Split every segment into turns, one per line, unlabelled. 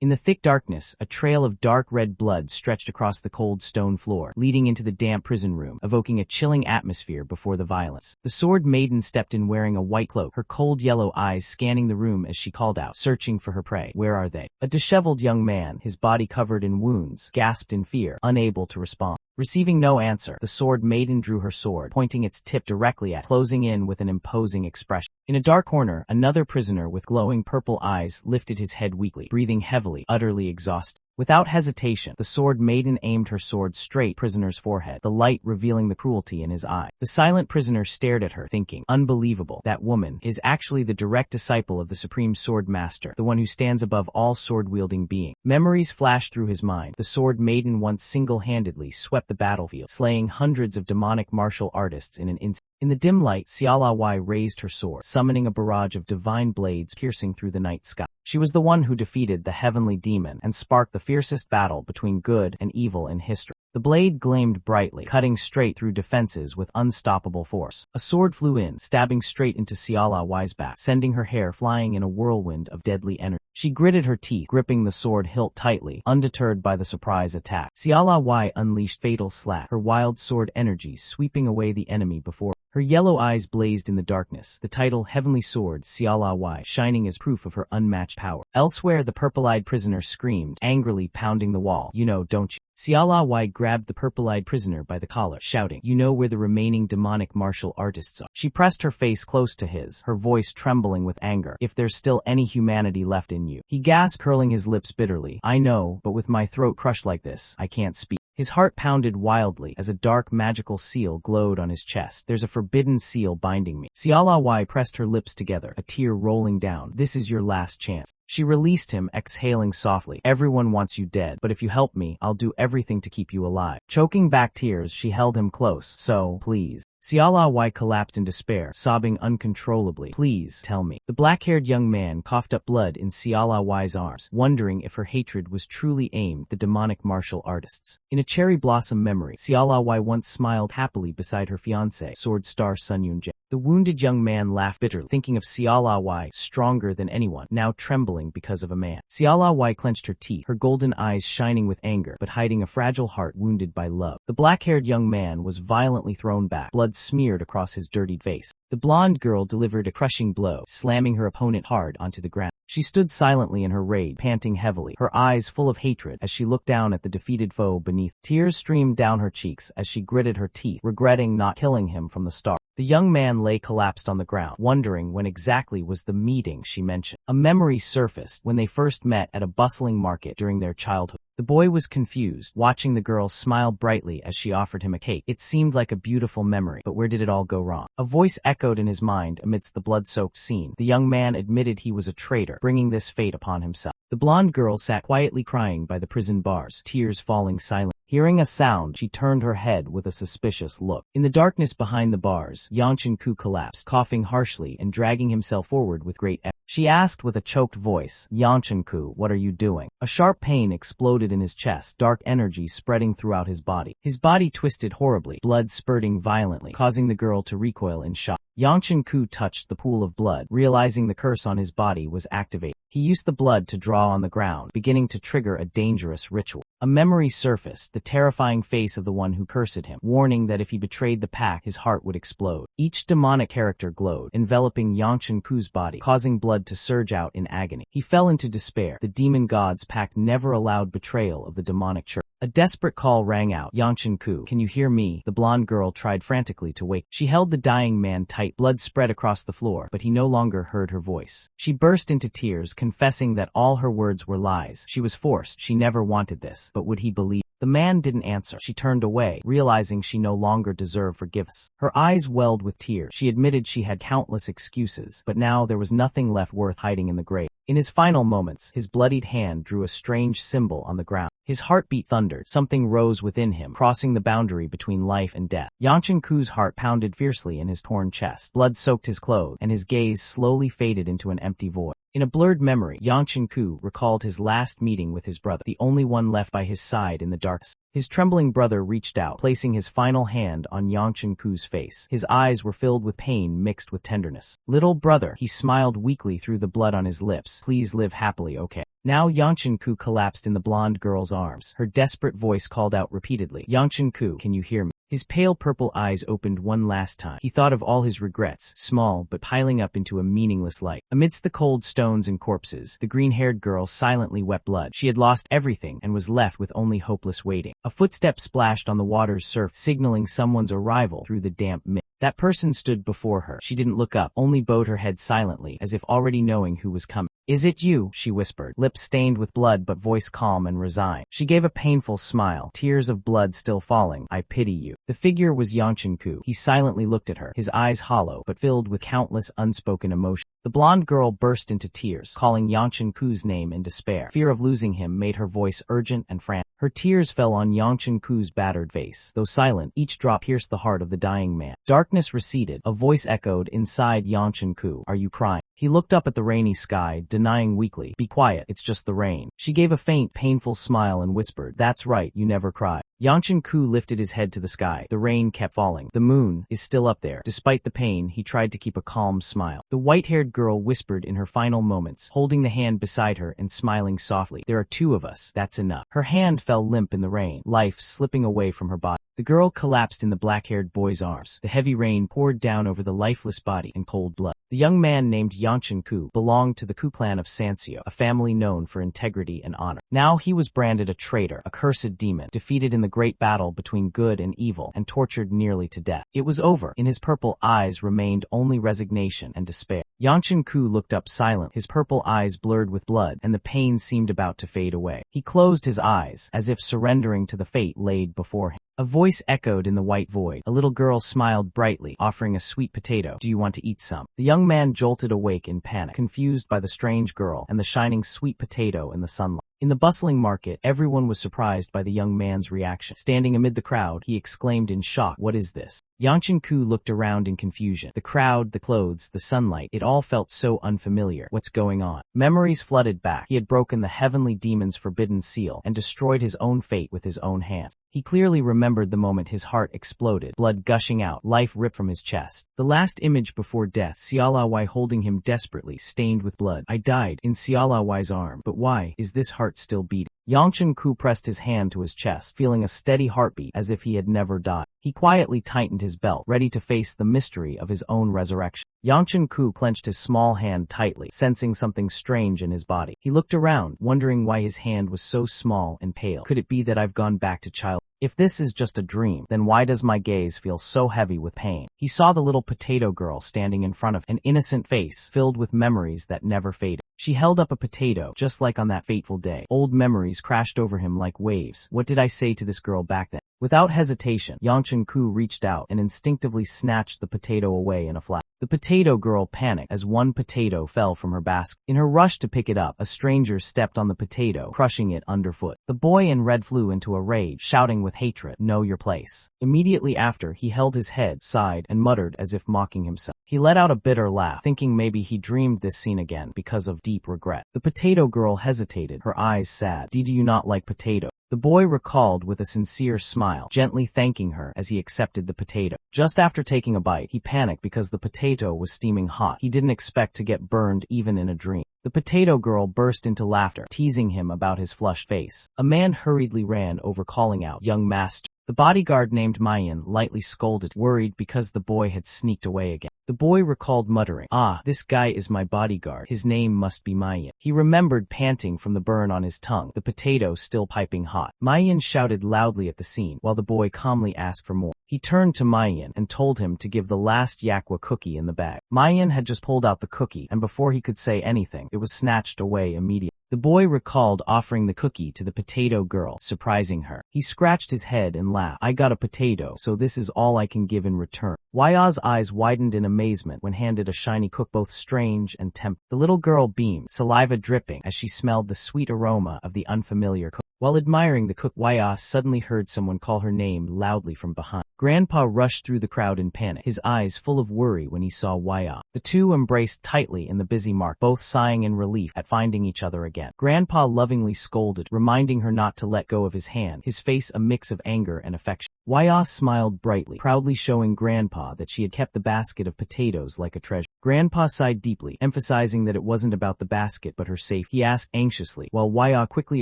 In the thick darkness, a trail of dark red blood stretched across the cold stone floor, leading into the damp prison room, evoking a chilling atmosphere before the violence. The sword maiden stepped in wearing a white cloak, her cold yellow eyes scanning the room as she called out, searching for her prey. Where are they? A disheveled young man, his body covered in wounds, gasped in fear, unable to respond. Receiving no answer, the sword maiden drew her sword, pointing its tip directly at, closing in with an imposing expression. In a dark corner, another prisoner with glowing purple eyes lifted his head weakly, breathing heavily, utterly exhausted. Without hesitation, the sword maiden aimed her sword straight at the prisoner's forehead, the light revealing the cruelty in his eye. The silent prisoner stared at her, thinking, unbelievable, that woman is actually the direct disciple of the supreme sword master, the one who stands above all sword-wielding beings. Memories flashed through his mind. The sword maiden once single-handedly swept the battlefield, slaying hundreds of demonic martial artists in an instant. In the dim light, Xiaolawai raised her sword, summoning a barrage of divine blades piercing through the night sky. She was the one who defeated the heavenly demon and sparked the fiercest battle between good and evil in history. The blade gleamed brightly, cutting straight through defenses with unstoppable force. A sword flew in, stabbing straight into Xiaolawai's back, sending her hair flying in a whirlwind of deadly energy. She gritted her teeth, gripping the sword hilt tightly, undeterred by the surprise attack. Xiaolawai unleashed fatal slash, her wild sword energy sweeping away the enemy before her. Her yellow eyes blazed in the darkness, the title Heavenly Sword Xiaolawai shining as proof of her unmatched power. Elsewhere, the purple-eyed prisoner screamed, angrily pounding the wall. You know, don't you? Xiaolawai grabbed the purple-eyed prisoner by the collar, shouting, you know where the remaining demonic martial artists are. She pressed her face close to his, her voice trembling with anger. If there's still any humanity left in you. He gasped, curling his lips bitterly. I know, but with my throat crushed like this, I can't speak. His heart pounded wildly as a dark magical seal glowed on his chest. There's a forbidden seal binding me. Xiaolawai pressed her lips together, a tear rolling down. This is your last chance. She released him, exhaling softly. Everyone wants you dead, but if you help me, I'll do everything to keep you alive. Choking back tears, she held him close. So, please. Xiaolawai collapsed in despair, sobbing uncontrollably. Please, tell me. The black-haired young man coughed up blood in Xiaolawai's arms, wondering if her hatred was truly aimed at the demonic martial artists. In a cherry blossom memory, Xiaolawai once smiled happily beside her fiancé, sword star Sun Yunjie. The wounded young man laughed bitterly, thinking of Xiaolawai, stronger than anyone, now trembling because of a man. Xiaolawai clenched her teeth, her golden eyes shining with anger, but hiding a fragile heart wounded by love. The black-haired young man was violently thrown back, blood smeared across his dirtied face. The blonde girl delivered a crushing blow, slamming her opponent hard onto the ground. She stood silently in her rage, panting heavily, her eyes full of hatred as she looked down at the defeated foe beneath. Tears streamed down her cheeks as she gritted her teeth, regretting not killing him from the start. The young man lay collapsed on the ground, wondering when exactly was the meeting she mentioned. A memory surfaced when they first met at a bustling market during their childhood. The boy was confused, watching the girl smile brightly as she offered him a cake. It seemed like a beautiful memory, but where did it all go wrong? A voice echoed in his mind amidst the blood-soaked scene. The young man admitted he was a traitor, bringing this fate upon himself. The blonde girl sat quietly crying by the prison bars, tears falling silent. Hearing a sound, she turned her head with a suspicious look. In the darkness behind the bars, Yangshan-ku collapsed, coughing harshly and dragging himself forward with great effort. She asked with a choked voice, Yangshan-ku, what are you doing? A sharp pain exploded in his chest, dark energy spreading throughout his body. His body twisted horribly, blood spurting violently, causing the girl to recoil in shock. Yangshan-ku touched the pool of blood, realizing the curse on his body was activated. He used the blood to draw on the ground, beginning to trigger a dangerous ritual. A memory surfaced, the terrifying face of the one who cursed him, warning that if he betrayed the pack, his heart would explode. Each demonic character glowed, enveloping Yangshan-ku's body, causing blood to surge out in agony. He fell into despair. The demon god's pact never allowed betrayal of the demonic church. A desperate call rang out. Yangshan-ku, can you hear me? The blonde girl tried frantically to wake. She held the dying man tight. Blood spread across the floor, but he no longer heard her voice. She burst into tears, confessing that all her words were lies. She was forced. She never wanted this. But would he believe? The man didn't answer. She turned away, realizing she no longer deserved forgiveness. Her eyes welled with tears. She admitted she had countless excuses, but now there was nothing left worth hiding in the grave. In his final moments, his bloodied hand drew a strange symbol on the ground. His heartbeat thundered. Something rose within him, crossing the boundary between life and death. Yangshan-ku's heart pounded fiercely in his torn chest. Blood soaked his clothes, and his gaze slowly faded into an empty void. In a blurred memory, Yangshan-ku recalled his last meeting with his brother, the only one left by his side in the darkness. His trembling brother reached out, placing his final hand on Yangshan-ku's face. His eyes were filled with pain mixed with tenderness. "Little brother," he smiled weakly through the blood on his lips. "Please live happily, okay?" Now Yangshan-ku collapsed in the blonde girl's arms. Her desperate voice called out repeatedly, "Yangshan-ku, can you hear me?" His pale purple eyes opened one last time. He thought of all his regrets, small but piling up into a meaningless light. Amidst the cold stones and corpses, the green-haired girl silently wept blood. She had lost everything and was left with only hopeless waiting. A footstep splashed on the water's surface, signaling someone's arrival through the damp mist. That person stood before her. She didn't look up, only bowed her head silently, as if already knowing who was coming. "Is it you?" she whispered, lips stained with blood but voice calm and resigned. She gave a painful smile, tears of blood still falling. "I pity you." The figure was Yangshan-ku. He silently looked at her, his eyes hollow but filled with countless unspoken emotions. The blonde girl burst into tears, calling Yangshan-ku's name in despair. Fear of losing him made her voice urgent and frantic. Her tears fell on Yangshan-ku's battered face. Though silent, each drop pierced the heart of the dying man. Darkness receded. A voice echoed inside Yangshan-ku. "Are you crying?" He looked up at the rainy sky, denying weakly, "Be quiet, it's just the rain." She gave a faint, painful smile and whispered, "That's right, you never cry." Yangshan-ku lifted his head to the sky. The rain kept falling. "The moon is still up there." Despite the pain, he tried to keep a calm smile. The white-haired girl whispered in her final moments, holding the hand beside her and smiling softly, "There are two of us, that's enough." Her hand fell limp in the rain, life slipping away from her body. The girl collapsed in the black-haired boy's arms. The heavy rain poured down over the lifeless body in cold blood. The young man named Yangshan-ku belonged to the Ku clan of Sanseo, a family known for integrity and honor. Now he was branded a traitor, a cursed demon, defeated in the great battle between good and evil, and tortured nearly to death. It was over. In his purple eyes remained only resignation and despair. Yangshan-ku looked up silent, his purple eyes blurred with blood, and the pain seemed about to fade away. He closed his eyes, as if surrendering to the fate laid before him. A voice echoed in the white void. A little girl smiled brightly, offering a sweet potato. "Do you want to eat some?" The young man jolted awake in panic, confused by the strange girl and the shining sweet potato in the sunlight. In the bustling market, everyone was surprised by the young man's reaction. Standing amid the crowd, he exclaimed in shock, "What is this?" Yangshan-ku looked around in confusion. The crowd, the clothes, the sunlight, it all felt so unfamiliar. What's going on? Memories flooded back. He had broken the heavenly demon's forbidden seal and destroyed his own fate with his own hands. He clearly remembered the moment his heart exploded, blood gushing out, life ripped from his chest. The last image before death, Sialawai holding him desperately, stained with blood. "I died in Sialawai's arm, but why is this heart still beating?" Yangshan-ku pressed his hand to his chest, feeling a steady heartbeat as if he had never died. He quietly tightened his belt, ready to face the mystery of his own resurrection. Yangshan-ku clenched his small hand tightly, sensing something strange in his body. He looked around, wondering why his hand was so small and pale. Could it be that I've gone back to childhood? If this is just a dream, then why does my gaze feel so heavy with pain? He saw the little potato girl standing in front of him, an innocent face filled with memories that never faded. She held up a potato, just like on that fateful day. Old memories crashed over him like waves. What did I say to this girl back then? Without hesitation, Yangshan-ku reached out and instinctively snatched the potato away in a flash. The potato girl panicked as one potato fell from her basket. In her rush to pick it up, a stranger stepped on the potato, crushing it underfoot. The boy in red flew into a rage, shouting with hatred, "Know your place." Immediately after, he held his head, sighed, and muttered as if mocking himself. He let out a bitter laugh, thinking maybe he dreamed this scene again because of deep regret. The potato girl hesitated, her eyes sad. "Do you not like potato?" The boy recalled with a sincere smile, gently thanking her as he accepted the potato. Just after taking a bite, he panicked because the potato was steaming hot. He didn't expect to get burned even in a dream. The potato girl burst into laughter, teasing him about his flushed face. A man hurriedly ran over, calling out, "Young master." The bodyguard named Mayan lightly scolded, worried because the boy had sneaked away again. The boy recalled muttering, "Ah, this guy is my bodyguard. His name must be Mayan." He remembered panting from the burn on his tongue, the potato still piping hot. Mayan shouted loudly at the scene, while the boy calmly asked for more. He turned to Mayan and told him to give the last yakwa cookie in the bag. Mayan had just pulled out the cookie, and before he could say anything, it was snatched away immediately. The boy recalled offering the cookie to the potato girl, surprising her. He scratched his head and laughed. "I got a potato, so this is all I can give in return." Ya's eyes widened in amazement when handed a shiny cookie, both strange and tempting. The little girl beamed, saliva dripping as she smelled the sweet aroma of the unfamiliar cookie. While admiring the cookie, Ya suddenly heard someone call her name loudly from behind. Grandpa rushed through the crowd in panic, his eyes full of worry when he saw Waya. The two embraced tightly in the busy market, both sighing in relief at finding each other again. Grandpa lovingly scolded, reminding her not to let go of his hand, his face a mix of anger and affection. Waya smiled brightly, proudly showing Grandpa that she had kept the basket of potatoes like a treasure. Grandpa sighed deeply, emphasizing that it wasn't about the basket but her safety. He asked anxiously, while Waya quickly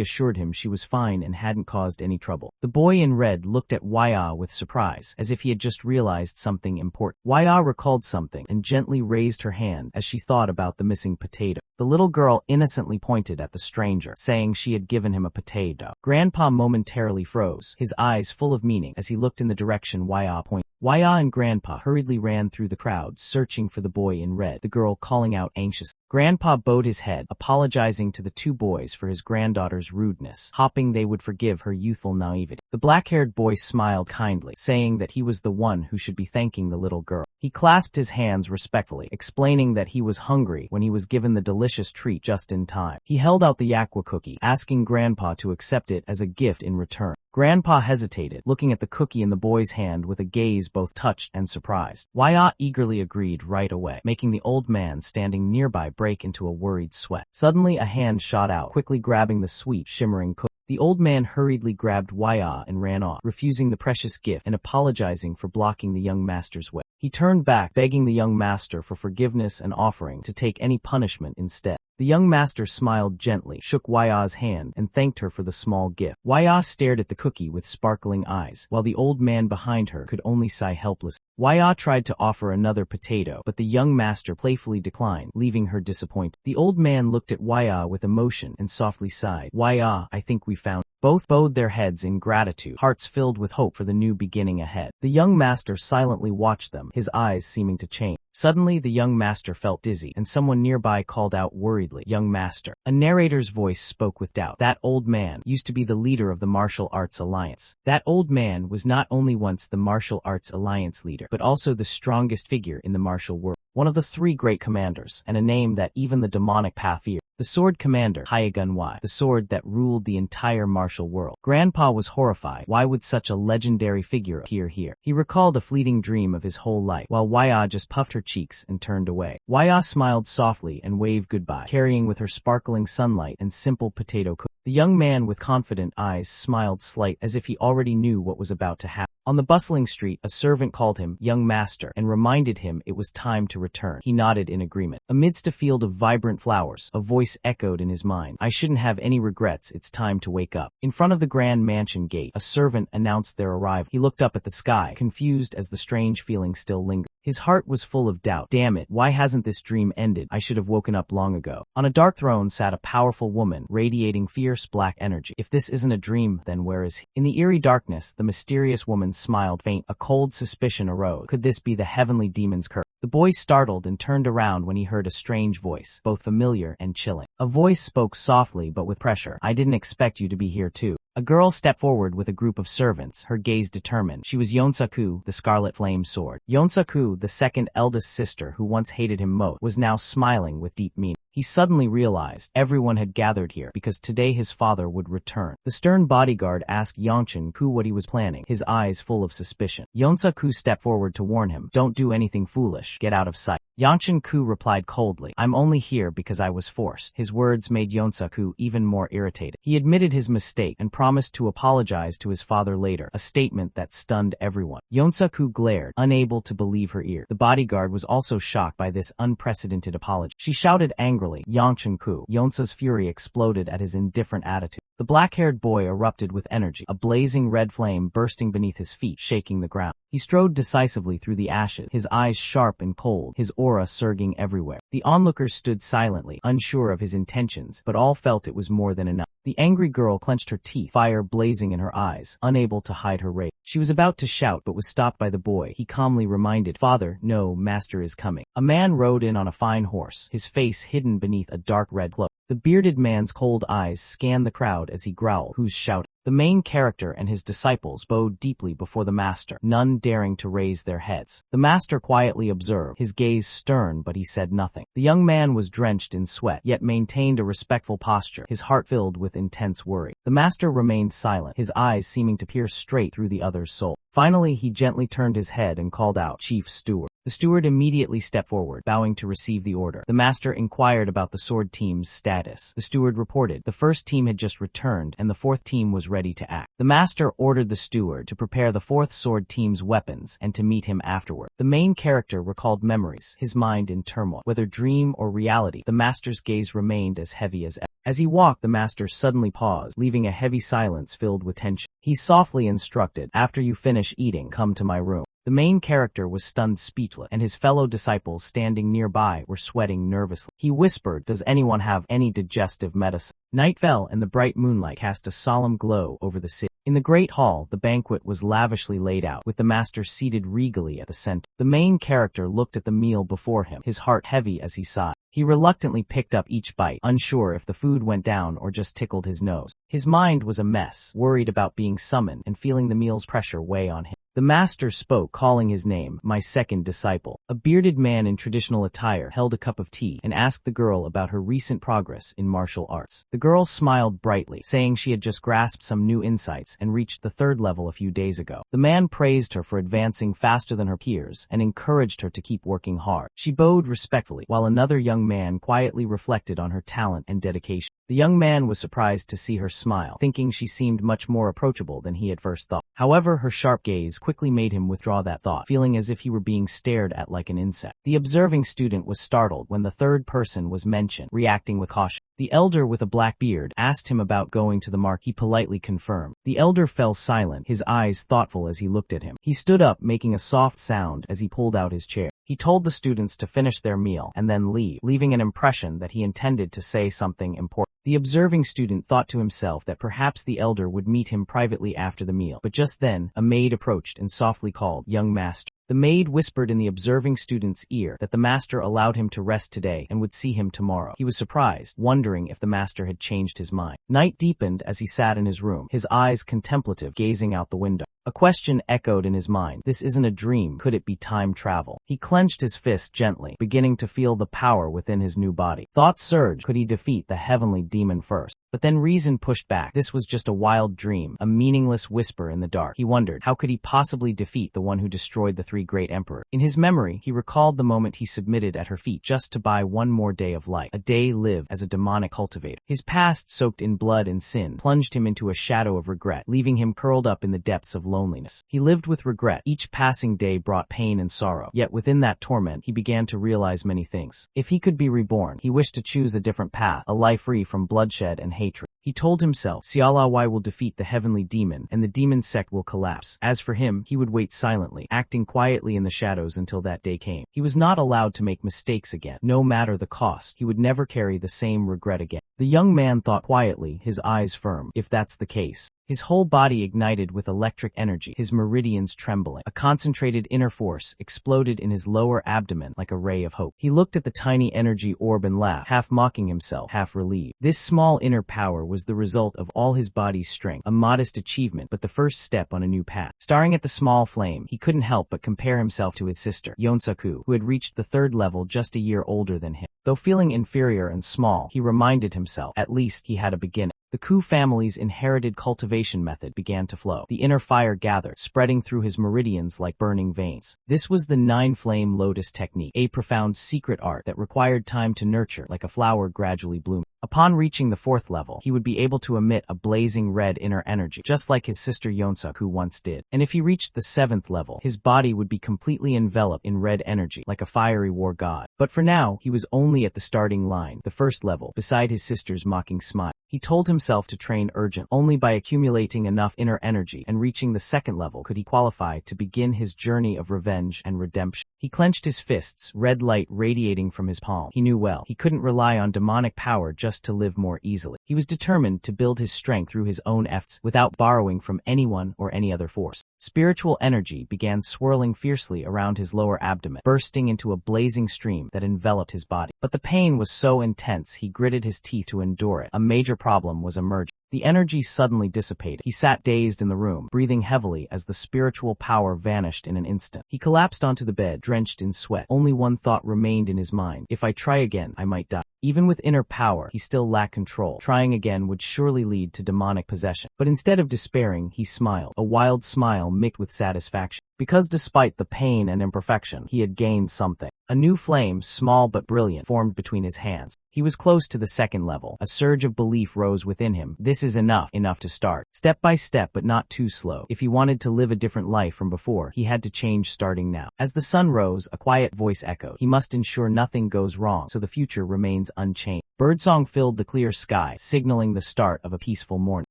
assured him she was fine and hadn't caused any trouble. The boy in red looked at Waya with surprise, as if he had just realized something important. Waya recalled something and gently raised her hand as she thought about the missing potato. The little girl innocently pointed at the stranger, saying she had given him a potato. Grandpa momentarily froze, his eyes full of meaning as he looked in the direction Waya pointed. Waya and Grandpa hurriedly ran through the crowd, searching for the boy in red, the girl calling out anxiously. Grandpa bowed his head, apologizing to the two boys for his granddaughter's rudeness, hoping they would forgive her youthful naivety. The black-haired boy smiled kindly, saying that he was the one who should be thanking the little girl. He clasped his hands respectfully, explaining that he was hungry when he was given the delicious treat just in time. He held out the aqua cookie, asking Grandpa to accept it as a gift in return. Grandpa hesitated, looking at the cookie in the boy's hand with a gaze both touched and surprised. Waya eagerly agreed right away, making the old man standing nearby break into a worried sweat. Suddenly a hand shot out, quickly grabbing the sweet, shimmering cookie. The old man hurriedly grabbed Waya and ran off, refusing the precious gift and apologizing for blocking the young master's way. He turned back, begging the young master for forgiveness and offering to take any punishment instead. The young master smiled gently, shook Waya's hand, and thanked her for the small gift. Waya stared at the cookie with sparkling eyes, while the old man behind her could only sigh helplessly. Waya tried to offer another potato, but the young master playfully declined, leaving her disappointed. The old man looked at Waya with emotion and softly sighed. Waya, I think we found. Both bowed their heads in gratitude, hearts filled with hope for the new beginning ahead. The young master silently watched them, his eyes seeming to change. Suddenly the young master felt dizzy, and someone nearby called out worriedly, "Young master." A narrator's voice spoke with doubt. That old man used to be the leader of the Martial Arts Alliance. That old man was not only once the Martial Arts Alliance leader, but also the strongest figure in the martial world. One of the three great commanders, and a name that even the demonic path feared. The sword commander, Hyagunwai, the sword that ruled the entire martial world. Grandpa was horrified. Why would such a legendary figure appear here? He recalled a fleeting dream of his whole life, while Waya just puffed her cheeks and turned away. Waya smiled softly and waved goodbye, carrying with her sparkling sunlight and simple potato cookie. The young man with confident eyes smiled slightly, as if he already knew what was about to happen. On the bustling street, a servant called him "young master" and reminded him it was time to return. He nodded in agreement. Amidst a field of vibrant flowers, a voice echoed in his mind, "I shouldn't have any regrets, it's time to wake up." In front of the grand mansion gate, a servant announced their arrival. He looked up at the sky, confused as the strange feeling still lingered. His heart was full of doubt. Damn it, why hasn't this dream ended? I should have woken up long ago. On a dark throne sat a powerful woman, radiating fierce black energy. If this isn't a dream, then where is he? In the eerie darkness, the mysterious woman smiled faint. A cold suspicion arose. Could this be the heavenly demon's curse? The boy startled and turned around when he heard a strange voice, both familiar and chilling. A voice spoke softly but with pressure. "I didn't expect you to be here too." A girl stepped forward with a group of servants, her gaze determined. She was Yonsaku, the Scarlet Flame Sword. Yonsaku, the second eldest sister who once hated him most, was now smiling with deep meaning. He suddenly realized everyone had gathered here because today his father would return. The stern bodyguard asked Yonsaku what he was planning, his eyes full of suspicion. Yonsaku stepped forward to warn him, "Don't do anything foolish, get out of sight." Yonsaku replied coldly, "I'm only here because I was forced." His words made Yonsaku even more irritated. He admitted his mistake and promised to apologize to his father later, a statement that stunned everyone. Yonsaku glared, unable to believe her ear. The bodyguard was also shocked by this unprecedented apology. She shouted angrily, "Yonsaku!" Yonsa's fury exploded at his indifferent attitude. The black-haired boy erupted with energy, a blazing red flame bursting beneath his feet, shaking the ground. He strode decisively through the ashes, his eyes sharp and cold, his aura surging everywhere. The onlookers stood silently, unsure of his intentions, but all felt it was more than enough. The angry girl clenched her teeth, fire blazing in her eyes, unable to hide her rage. She was about to shout but was stopped by the boy. He calmly reminded, "Father, no, master is coming." A man rode in on a fine horse, his face hidden beneath a dark red cloak. The bearded man's cold eyes scanned the crowd as he growled, "Who's shouting?" The main character and his disciples bowed deeply before the master, none daring to raise their heads. The master quietly observed, his gaze stern, but he said nothing. The young man was drenched in sweat, yet maintained a respectful posture, his heart filled with intense worry. The master remained silent, his eyes seeming to pierce straight through the other's soul. Finally, he gently turned his head and called out, "Chief Steward." The steward immediately stepped forward, bowing to receive the order. The master inquired about the sword team's status. The steward reported the first team had just returned and the fourth team was ready to act. The master ordered the steward to prepare the fourth sword team's weapons and to meet him afterward. The main character recalled memories, his mind in turmoil. Whether dream or reality, the master's gaze remained as heavy as ever. As he walked, the master suddenly paused, leaving a heavy silence filled with tension. He softly instructed, "After you finish eating, come to my room." The main character was stunned speechless, and his fellow disciples standing nearby were sweating nervously. He whispered, "Does anyone have any digestive medicine?" Night fell, and the bright moonlight cast a solemn glow over the city. In the great hall, the banquet was lavishly laid out, with the master seated regally at the center. The main character looked at the meal before him, his heart heavy as he sighed. He reluctantly picked up each bite, unsure if the food went down or just tickled his nose. His mind was a mess, worried about being summoned and feeling the meal's pressure weigh on him. The master spoke, calling his name, "My second disciple." A bearded man in traditional attire held a cup of tea and asked the girl about her recent progress in martial arts. The girl smiled brightly, saying she had just grasped some new insights and reached the third level a few days ago. The man praised her for advancing faster than her peers and encouraged her to keep working hard. She bowed respectfully, while another young man quietly reflected on her talent and dedication. The young man was surprised to see her smile, thinking she seemed much more approachable than he had first thought. However, her sharp gaze quickly made him withdraw that thought, feeling as if he were being stared at like an insect. The observing student was startled when the third person was mentioned, reacting with caution. The elder with a black beard asked him about going to the market. He politely confirmed. The elder fell silent, his eyes thoughtful as he looked at him. He stood up, making a soft sound as he pulled out his chair. He told the students to finish their meal and then leave, leaving an impression that he intended to say something important. The observing student thought to himself that perhaps the elder would meet him privately after the meal, but just then, a maid approached and softly called, "Young master." The maid whispered in the observing student's ear that the master allowed him to rest today and would see him tomorrow. He was surprised, wondering if the master had changed his mind. Night deepened as he sat in his room, his eyes contemplative, gazing out the window. A question echoed in his mind. This isn't a dream. Could it be time travel? He clenched his fist gently, beginning to feel the power within his new body. Thoughts surged. Could he defeat the heavenly demon first? But then reason pushed back. This was just a wild dream, a meaningless whisper in the dark. He wondered, how could he possibly defeat the one who destroyed the three great emperors? In his memory, he recalled the moment he submitted at her feet just to buy one more day of life, a day lived as a demonic cultivator. His past, soaked in blood and sin, plunged him into a shadow of regret, leaving him curled up in the depths of loneliness. He lived with regret. Each passing day brought pain and sorrow. Yet within that torment, he began to realize many things. If he could be reborn, he wished to choose a different path, a life free from bloodshed and hatred. He told himself, Sialawai will defeat the heavenly demon, and the demon sect will collapse. As for him, he would wait silently, acting quietly in the shadows until that day came. He was not allowed to make mistakes again. No matter the cost, he would never carry the same regret again. The young man thought quietly, his eyes firm. If that's the case, his whole body ignited with electric energy, his meridians trembling. A concentrated inner force exploded in his lower abdomen like a ray of hope. He looked at the tiny energy orb and laughed, half mocking himself, half relieved. This small inner power was the result of all his body's strength, a modest achievement, but the first step on a new path. Staring at the small flame, he couldn't help but compare himself to his sister, Yonsaku, who had reached the third level just a year older than him. Though feeling inferior and small, he reminded himself, at least he had a beginning. The Ku family's inherited cultivation method began to flow. The inner fire gathered, spreading through his meridians like burning veins. This was the nine-flame lotus technique, a profound secret art that required time to nurture like a flower gradually blooming. Upon reaching the fourth level, he would be able to emit a blazing red inner energy, just like his sister Yonsaku once did. And if he reached the seventh level, his body would be completely enveloped in red energy, like a fiery war god. But for now, he was only at the starting line, the first level, beside his sister's mocking smile. He told himself to train urgent. Only by accumulating enough inner energy and reaching the second level could he qualify to begin his journey of revenge and redemption. He clenched his fists, red light radiating from his palm. He knew well, he couldn't rely on demonic power just to live more easily. He was determined to build his strength through his own efforts, without borrowing from anyone or any other force. Spiritual energy began swirling fiercely around his lower abdomen, bursting into a blazing stream that enveloped his body. But the pain was so intense he gritted his teeth to endure it. A major problem was emerging. The energy suddenly dissipated. He sat dazed in the room, breathing heavily as the spiritual power vanished in an instant. He collapsed onto the bed, drenched in sweat. Only one thought remained in his mind. If I try again, I might die. Even with inner power, he still lacked control. Trying again would surely lead to demonic possession. But instead of despairing, he smiled, a wild smile mixed with satisfaction. Because despite the pain and imperfection, he had gained something. A new flame, small but brilliant, formed between his hands. He was close to the second level. A surge of belief rose within him. This is enough to start. Step by step, but not too slow. If he wanted to live a different life from before, he had to change starting now. As the sun rose, a quiet voice echoed. He must ensure nothing goes wrong, so the future remains unchanged. Birdsong filled the clear sky, signaling the start of a peaceful morning.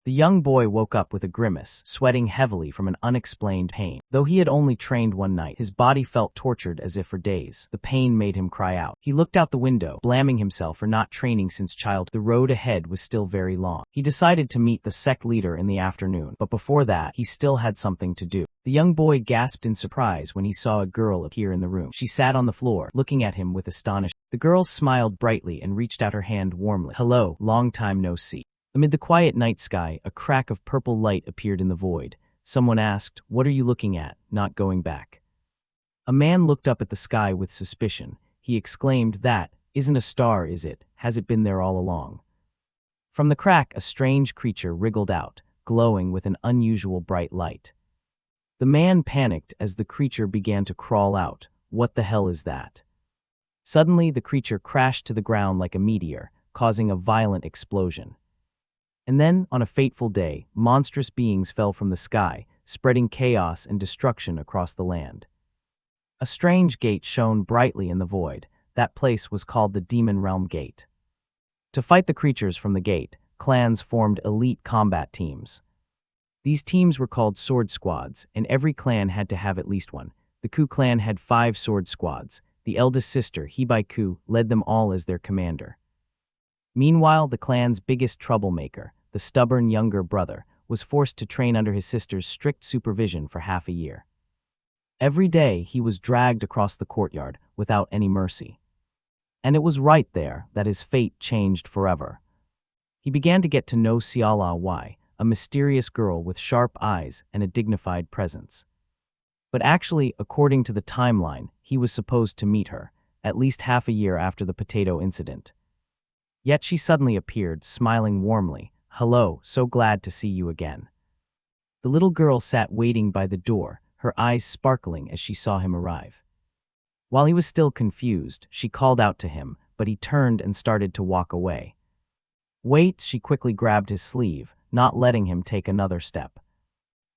The young boy woke up with a grimace, sweating heavily from an unexplained pain. Though he had only trained one night, his body felt tortured as if for days. The pain made him cry out. He looked out the window, blaming himself for not training since childhood. The road ahead was still very long. He decided to meet the sect leader in the afternoon, but before that, he still had something to do. The young boy gasped in surprise when he saw a girl appear in the room. She sat on the floor, looking at him with astonishment. The girl smiled brightly and reached out her hand warmly. "Hello, long time no see." Amid the quiet night sky, a crack of purple light appeared in the void. Someone asked, "What are you looking at, not going back?" A man looked up at the sky with suspicion. He exclaimed, "That isn't a star, is it? Has it been there all along?" From the crack, a strange creature wriggled out, glowing with an unusual bright light. The man panicked as the creature began to crawl out. "What the hell is that?" Suddenly, the creature crashed to the ground like a meteor, causing a violent explosion. And then, on a fateful day, monstrous beings fell from the sky, spreading chaos and destruction across the land. A strange gate shone brightly in the void. That place was called the Demon Realm Gate. To fight the creatures from the gate, clans formed elite combat teams. These teams were called sword squads, and every clan had to have at least one. The Ku clan had 5 sword squads. The eldest sister, Hebai Ku, led them all as their commander. Meanwhile, the clan's biggest troublemaker, the stubborn younger brother, was forced to train under his sister's strict supervision for half a year. Every day, he was dragged across the courtyard without any mercy. And it was right there that his fate changed forever. He began to get to know Siala Y, a mysterious girl with sharp eyes and a dignified presence. But actually, according to the timeline, he was supposed to meet her, at least half a year after the potato incident. Yet she suddenly appeared, smiling warmly. "Hello, so glad to see you again." The little girl sat waiting by the door, her eyes sparkling as she saw him arrive. While he was still confused, she called out to him, but he turned and started to walk away. "Wait," she quickly grabbed his sleeve, not letting him take another step.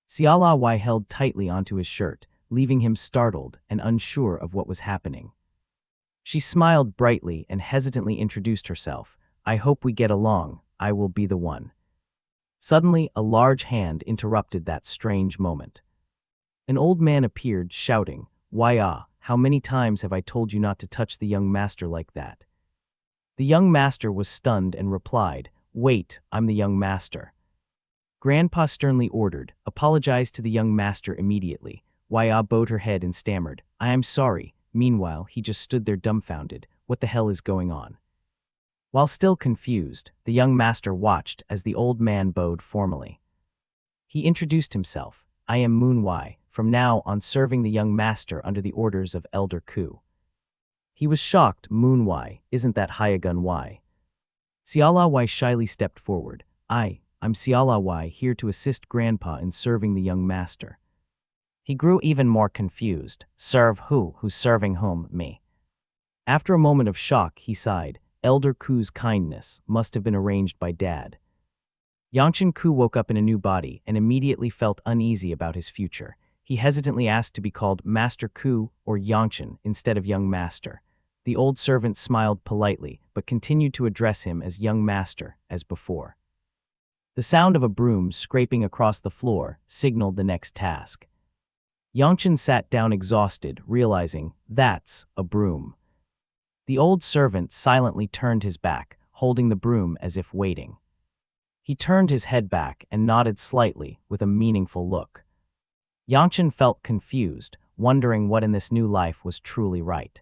Siala Y held tightly onto his shirt, leaving him startled and unsure of what was happening. She smiled brightly and hesitantly introduced herself. "I hope we get along. I will be the one." Suddenly, a large hand interrupted that strange moment. An old man appeared, shouting, "Why, how many times have I told you not to touch the young master like that?" The young master was stunned and replied, "Wait, I'm the young master." Grandpa sternly ordered, "Apologize to the young master immediately." Waya bowed her head and stammered, "I am sorry." Meanwhile, he just stood there dumbfounded. What the hell is going on? While still confused, the young master watched as the old man bowed formally. He introduced himself. "I am Manhwa, from now on serving the young master under the orders of Elder Ku." He was shocked. "Manhwa, isn't that Hyagun Y?" Siala Y shyly stepped forward. I'm Siala Y, here to assist Grandpa in serving the young master." He grew even more confused. "Serve who? Who's serving whom? Me?" After a moment of shock, he sighed. Elder Ku's kindness must have been arranged by Dad. Yangshin Ku woke up in a new body and immediately felt uneasy about his future. He hesitantly asked to be called Master Ku or Yangshin instead of Young Master. The old servant smiled politely, but continued to address him as Young Master, as before. The sound of a broom scraping across the floor signaled the next task. Yangshin sat down exhausted, realizing, that's a broom. The old servant silently turned his back, holding the broom as if waiting. He turned his head back and nodded slightly with a meaningful look. Yangshin felt confused, wondering what in this new life was truly right.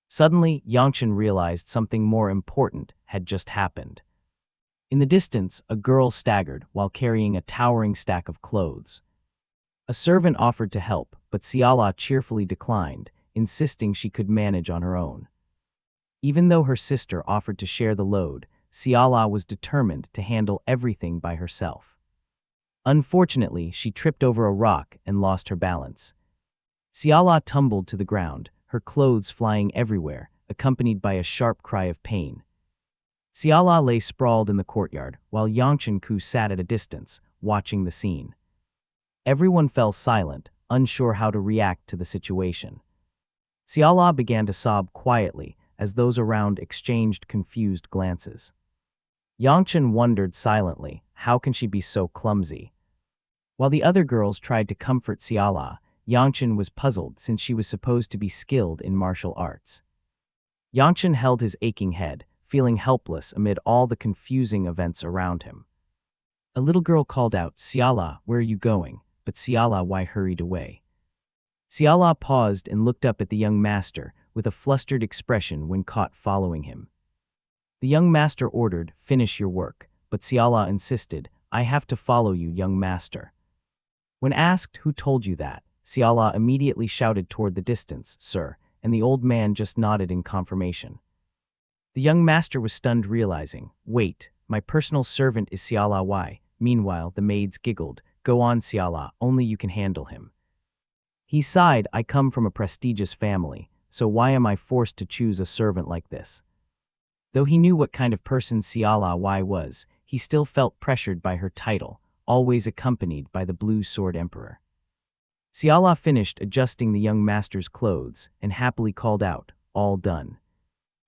Suddenly, Yangshin realized something more important had just happened. In the distance, a girl staggered while carrying a towering stack of clothes. A servant offered to help, but Siala cheerfully declined, insisting she could manage on her own. Even though her sister offered to share the load, Siala was determined to handle everything by herself. Unfortunately, she tripped over a rock and lost her balance. Siala tumbled to the ground, her clothes flying everywhere, accompanied by a sharp cry of pain. Siala lay sprawled in the courtyard, while Yangshan-ku sat at a distance, watching the scene. Everyone fell silent, unsure how to react to the situation. Siala began to sob quietly, as those around exchanged confused glances. Yangshan wondered silently, how can she be so clumsy? While the other girls tried to comfort Siala, Yangshan was puzzled since she was supposed to be skilled in martial arts. Yangshan held his aching head, feeling helpless amid all the confusing events around him. A little girl called out, "Siala, where are you going?" But Siala hurried away. Siala paused and looked up at the young master, with a flustered expression when caught following him. The young master ordered, "Finish your work," but Siala insisted, "I have to follow you, young master." When asked, "Who told you that?" Siala immediately shouted toward the distance, "Sir," and the old man just nodded in confirmation. The young master was stunned, realizing, "Wait, my personal servant is Siala Y." Meanwhile, the maids giggled, "Go on, Siala, only you can handle him." He sighed, "I come from a prestigious family, so why am I forced to choose a servant like this?" Though he knew what kind of person Siala Y was, he still felt pressured by her title, always accompanied by the Blue Sword Emperor. Siala finished adjusting the young master's clothes and happily called out, "All done."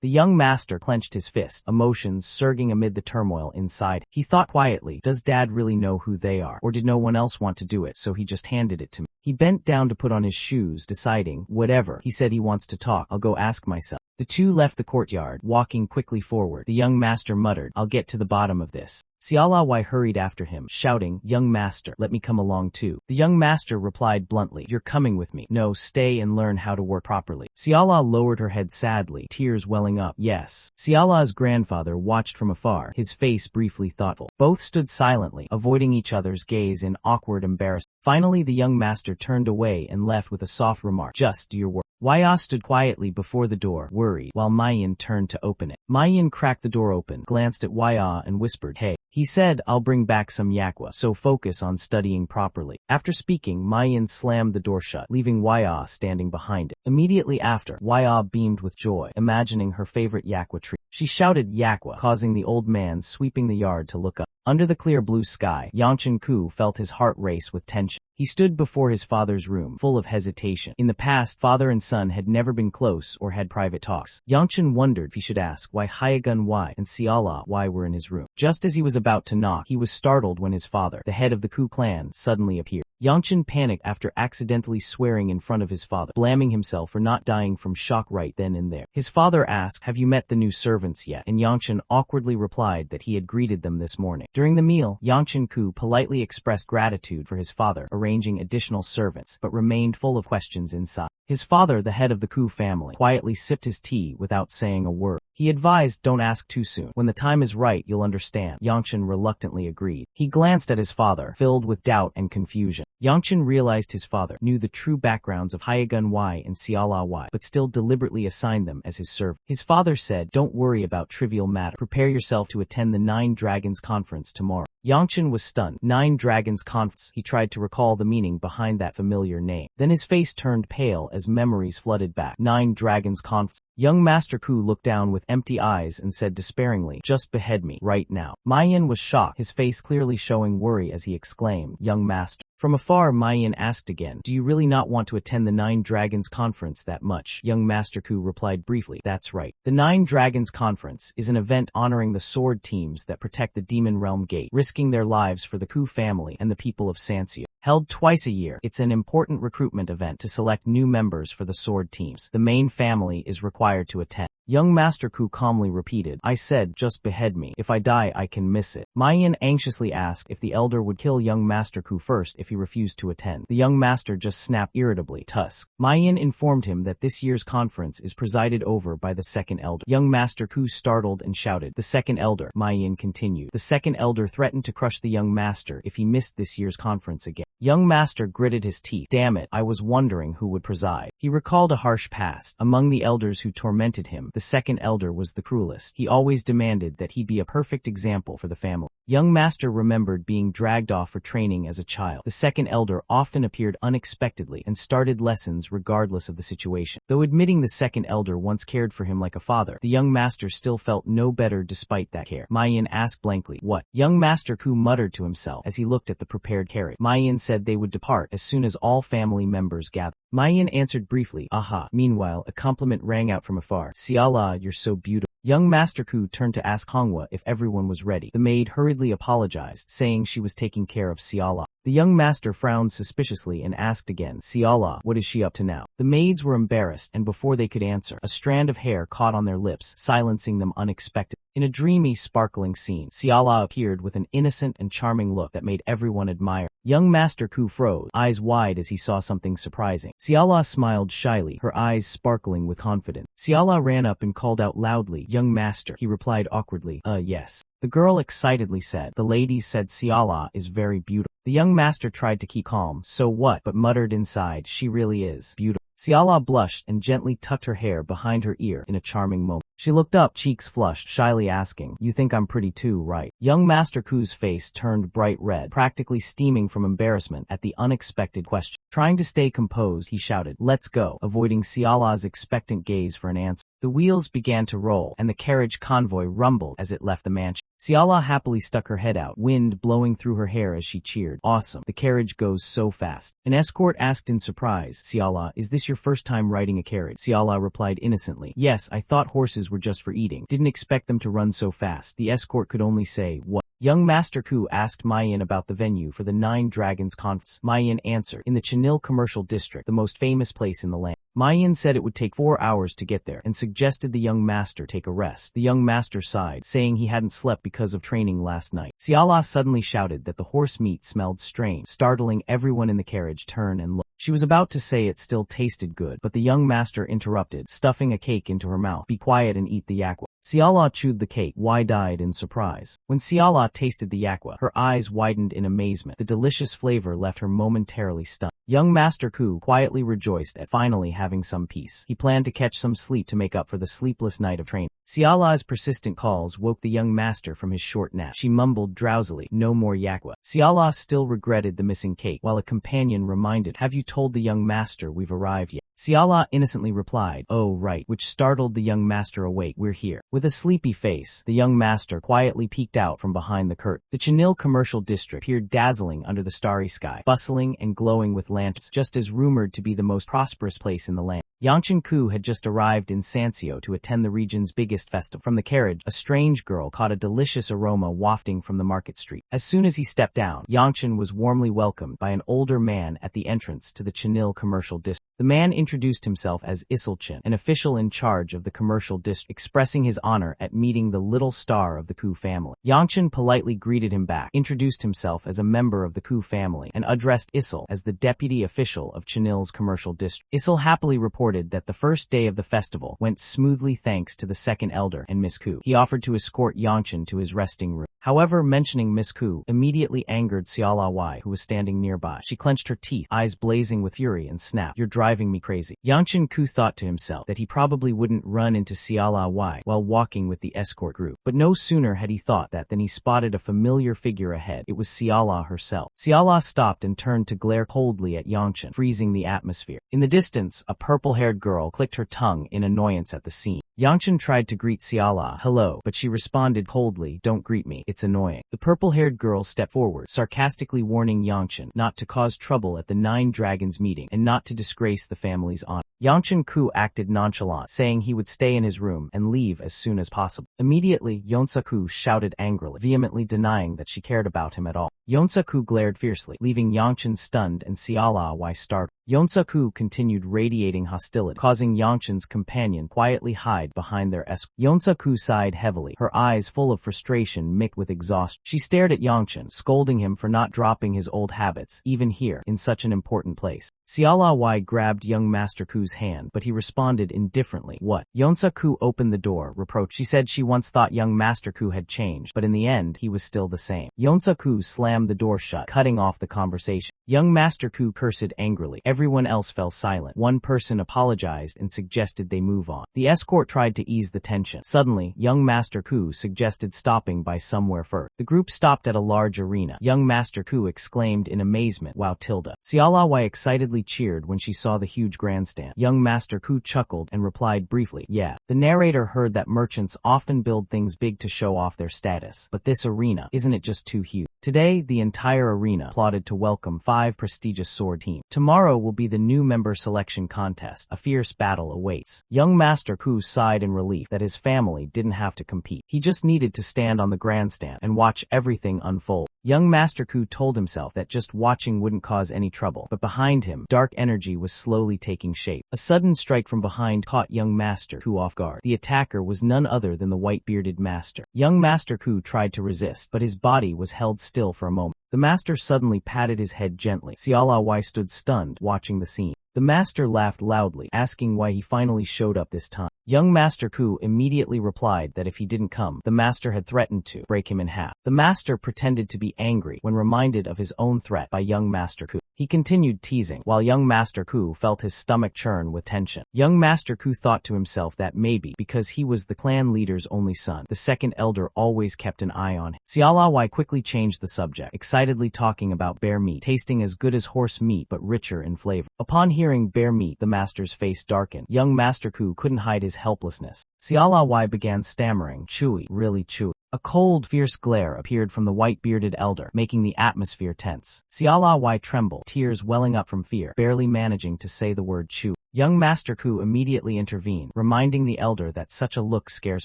The young master clenched his fist, emotions surging amid the turmoil inside. He thought quietly, does Dad really know who they are, or did no one else want to do it, so he just handed it to me? He bent down to put on his shoes, deciding, whatever, he said he wants to talk, I'll go ask myself. The two left the courtyard, walking quickly forward. The young master muttered, "I'll get to the bottom of this." Siala Y hurried after him, shouting, "Young master, let me come along too." The young master replied bluntly, "You're coming with me." "No, stay and learn how to work properly." Siala lowered her head sadly, tears welling up. "Yes." Siala's grandfather watched from afar, his face briefly thoughtful. Both stood silently, avoiding each other's gaze in awkward embarrassment. Finally, the young master turned away and left with a soft remark, "Just do your work." Waya stood quietly before the door, worried, while Mayan turned to open it. Mayan cracked the door open, glanced at Waya and whispered, "Hey." He said, "I'll bring back some yakwa, so focus on studying properly." After speaking, Mayan slammed the door shut, leaving Waya standing behind it. Immediately after, Waya beamed with joy, imagining her favorite yakwa tree. She shouted yakwa, causing the old man sweeping the yard to look up. Under the clear blue sky, Yangshan-ku felt his heart race with tension. He stood before his father's room, full of hesitation. In the past, father and son had never been close or had private talks. Yangshan wondered if he should ask why Hyagun Y and Siala Y were in his room. Just as he was about to knock, he was startled when his father, the head of the Ku clan, suddenly appeared. Yangshan panicked after accidentally swearing in front of his father, blaming himself for not dying from shock right then and there. His father asked, "Have you met the new servants yet?" And Yangshan awkwardly replied that he had greeted them this morning. During the meal, Yangshan-ku politely expressed gratitude for his father arranging additional servants, but remained full of questions inside. His father, the head of the Ku family, quietly sipped his tea without saying a word. He advised, "Don't ask too soon. When the time is right, you'll understand." Yangshan reluctantly agreed. He glanced at his father, filled with doubt and confusion. Yangshan realized his father knew the true backgrounds of Hyagun Y and Siala Y, but still deliberately assigned them as his servant. His father said, "Don't worry about trivial matter. Prepare yourself to attend the Nine Dragons Conference tomorrow." Yangshan was stunned. Nine Dragons Conference. He tried to recall the meaning behind that familiar name. Then his face turned pale as memories flooded back. Nine Dragons Conference. Young Master Ku looked down with empty eyes and said despairingly, "Just behead me, right now." Mayan was shocked, his face clearly showing worry as he exclaimed, "Young Master." From afar, Mayan asked again, "Do you really not want to attend the Nine Dragons Conference that much?" Young Master Ku replied briefly, "That's right." The Nine Dragons Conference is an event honoring the sword teams that protect the Demon Realm Gate, risking their lives for the Ku family and the people of Sansio. Held twice a year, it's an important recruitment event to select new members for the sword teams. The main family is required to attend. Young Master Ku calmly repeated, I said, just behead me. If I die, I can miss it. Mayan anxiously asked if the elder would kill young Master Ku first if he refused to attend. The young master just snapped irritably, Tusk. Mayan informed him that this year's conference is presided over by the second elder. Young Master Ku startled and shouted, the second elder. Mayan continued. The second elder threatened to crush the young master if he missed this year's conference again. Young master gritted his teeth. Damn it, I was wondering who would preside. He recalled a harsh past. Among the elders who tormented him, the second elder was the cruelest. He always demanded that he be a perfect example for the family. Young master remembered being dragged off for training as a child. The second elder often appeared unexpectedly and started lessons regardless of the situation. Though admitting the second elder once cared for him like a father, the young master still felt no better despite that care. Mayan asked blankly, what? Young Master Ku muttered to himself as he looked at the prepared carriage. Mayan said they would depart as soon as all family members gathered. Mayan answered briefly, aha. Meanwhile, a compliment rang out from afar. Siala, you're so beautiful. Young Master Ku turned to ask Hongwa if everyone was ready. The maid hurriedly apologized, saying she was taking care of Siala. The young master frowned suspiciously and asked again, Siala, what is she up to now? The maids were embarrassed, and before they could answer, a strand of hair caught on their lips, silencing them unexpectedly. In a dreamy, sparkling scene, Siala appeared with an innocent and charming look that made everyone admire. Young Master Ku froze, eyes wide as he saw something surprising. Siala smiled shyly, her eyes sparkling with confidence. Siala ran up and called out loudly, Young Master. He replied awkwardly, yes. The girl excitedly said, the ladies said Siala is very beautiful. The young master tried to keep calm, so what, but muttered inside, she really is beautiful. Siala blushed and gently tucked her hair behind her ear in a charming moment. She looked up, cheeks flushed, shyly asking, you think I'm pretty too, right? Young Master Ku's face turned bright red, practically steaming from embarrassment at the unexpected question. Trying to stay composed, he shouted, let's go, avoiding Siala's expectant gaze for an answer. The wheels began to roll, and the carriage convoy rumbled as it left the mansion. Siala happily stuck her head out, wind blowing through her hair as she cheered. Awesome, the carriage goes so fast. An escort asked in surprise, Siala, is this your first time riding a carriage? Siala replied innocently, yes, I thought horses were just for eating. Didn't expect them to run so fast. The escort could only say, what? Young Master Ku asked Mayan about the venue for the Nine Dragons Conference. Mayan answered, in the Chenil Commercial District, the most famous place in the land. Mayan said it would take 4 hours to get there and suggested the young master take a rest. The young master sighed, saying he hadn't slept because of training last night. Siala suddenly shouted that the horse meat smelled strange, startling everyone in the carriage turn and look. She was about to say it still tasted good, but the young master interrupted, stuffing a cake into her mouth. Be quiet and eat the yakwa. Siala chewed the cake, wide-eyed in surprise. When Siala tasted the yakwa, her eyes widened in amazement. The delicious flavor left her momentarily stunned. Young Master Ku quietly rejoiced at finally having some peace. He planned to catch some sleep to make up for the sleepless night of training. Siala's persistent calls woke the young master from his short nap. She mumbled drowsily, no more yakwa. Siala still regretted the missing cake, while a companion reminded, have you told the young master we've arrived yet? Siala innocently replied, oh right, which startled the young master awake, we're here. With a sleepy face, the young master quietly peeked out from behind the curtain. The Chenil Commercial District appeared dazzling under the starry sky, bustling and glowing with lanterns, just as rumored to be the most prosperous place in the land. Yangshan Ku had just arrived in Sansio to attend the region's biggest festival. From the carriage, a strange girl caught a delicious aroma wafting from the market street. As soon as he stepped down, Yangshan was warmly welcomed by an older man at the entrance to the Chenil Commercial District. The man introduced himself as Isilchin, an official in charge of the commercial district, expressing his honor at meeting the little star of the Ku family. Yangshan politely greeted him back, introduced himself as a member of the Ku family, and addressed Isil as the deputy official of Chenil's commercial district. Isil happily reported that the first day of the festival went smoothly thanks to the second elder and Miss Ku. He offered to escort Yangshan to his resting room. However, mentioning Miss Ku immediately angered Siala Wai, who was standing nearby. She clenched her teeth, eyes blazing with fury, and snapped, you're driving me crazy. Yangshan Ku thought to himself that he probably wouldn't run into Siala Wai while walking with the escort group. But no sooner had he thought that than he spotted a familiar figure ahead. It was Siala herself. Siala stopped and turned to glare coldly at Yangshan, freezing the atmosphere. In the distance, a purple-haired girl clicked her tongue in annoyance at the scene. Yangshan tried to greet Siala, hello, but she responded coldly, don't greet me, it's annoying. The purple-haired girl stepped forward, sarcastically warning Yangshan not to cause trouble at the Nine Dragons meeting and not to disgrace the family's honor. Yongchen Ku acted nonchalant, saying he would stay in his room and leave as soon as possible. Immediately, Yonsa-ku shouted angrily, vehemently denying that she cared about him at all. Yonsa-ku glared fiercely, leaving Yongchen stunned and Xiaolawai startled. Yonsa-ku continued radiating hostility, causing Yongchen's companion quietly hide behind their escort. Yonsa-ku sighed heavily, her eyes full of frustration mixed with exhaustion. She stared at Yongchen, scolding him for not dropping his old habits, even here, in such an important place. Xiaolawai grabbed young Master Ku's hand, but he responded indifferently. What? Yonsa-ku opened the door, reproached. She said she once thought young Master Ku had changed, but in the end, he was still the same. Yonsa-ku slammed the door shut, cutting off the conversation. Young Master Ku cursed angrily. Everyone else fell silent. One person apologized and suggested they move on. The escort tried to ease the tension. Suddenly, young Master Ku suggested stopping by somewhere first. The group stopped at a large arena. Young Master Ku exclaimed in amazement, "Wow, Tilda." Xiaolawai excitedly cheered when she saw the huge grandstand. Young Master Ku chuckled and replied briefly, "Yeah." The narrator heard that merchants often build things big to show off their status. But this arena, isn't it just too huge? Today, the entire arena plotted to welcome 5 prestigious sword teams. Tomorrow will be the new member selection contest. A fierce battle awaits. Young Master Ku sighed in relief that his family didn't have to compete. He just needed to stand on the grandstand and watch everything unfold. Young Master Ku told himself that just watching wouldn't cause any trouble, but behind him, dark energy was slowly taking shape. A sudden strike from behind caught young Master Ku off guard. The attacker was none other than the white-bearded master. Young Master Ku tried to resist, but his body was held still for a moment. The master suddenly patted his head gently. Xiaolawai stood stunned, watching the scene. The master laughed loudly, asking why he finally showed up this time. Young Master Ku immediately replied that if he didn't come, the master had threatened to break him in half. The master pretended to be angry when reminded of his own threat by young Master Ku. He continued teasing, while young Master Ku felt his stomach churn with tension. Young Master Ku thought to himself that maybe, because he was the clan leader's only son, the second elder always kept an eye on him. Xiaolawai quickly changed the subject, excitedly talking about bear meat, tasting as good as horse meat but richer in flavor. Upon hearing bear meat, the master's face darkened. Young Master Ku couldn't hide his helplessness. Xiaolawai began stammering, "Chewy, really chewy." A cold, fierce glare appeared from the white-bearded elder, making the atmosphere tense. Xiaolawai trembled, tears welling up from fear, barely managing to say the word chew. Young Master Ku immediately intervened, reminding the elder that such a look scares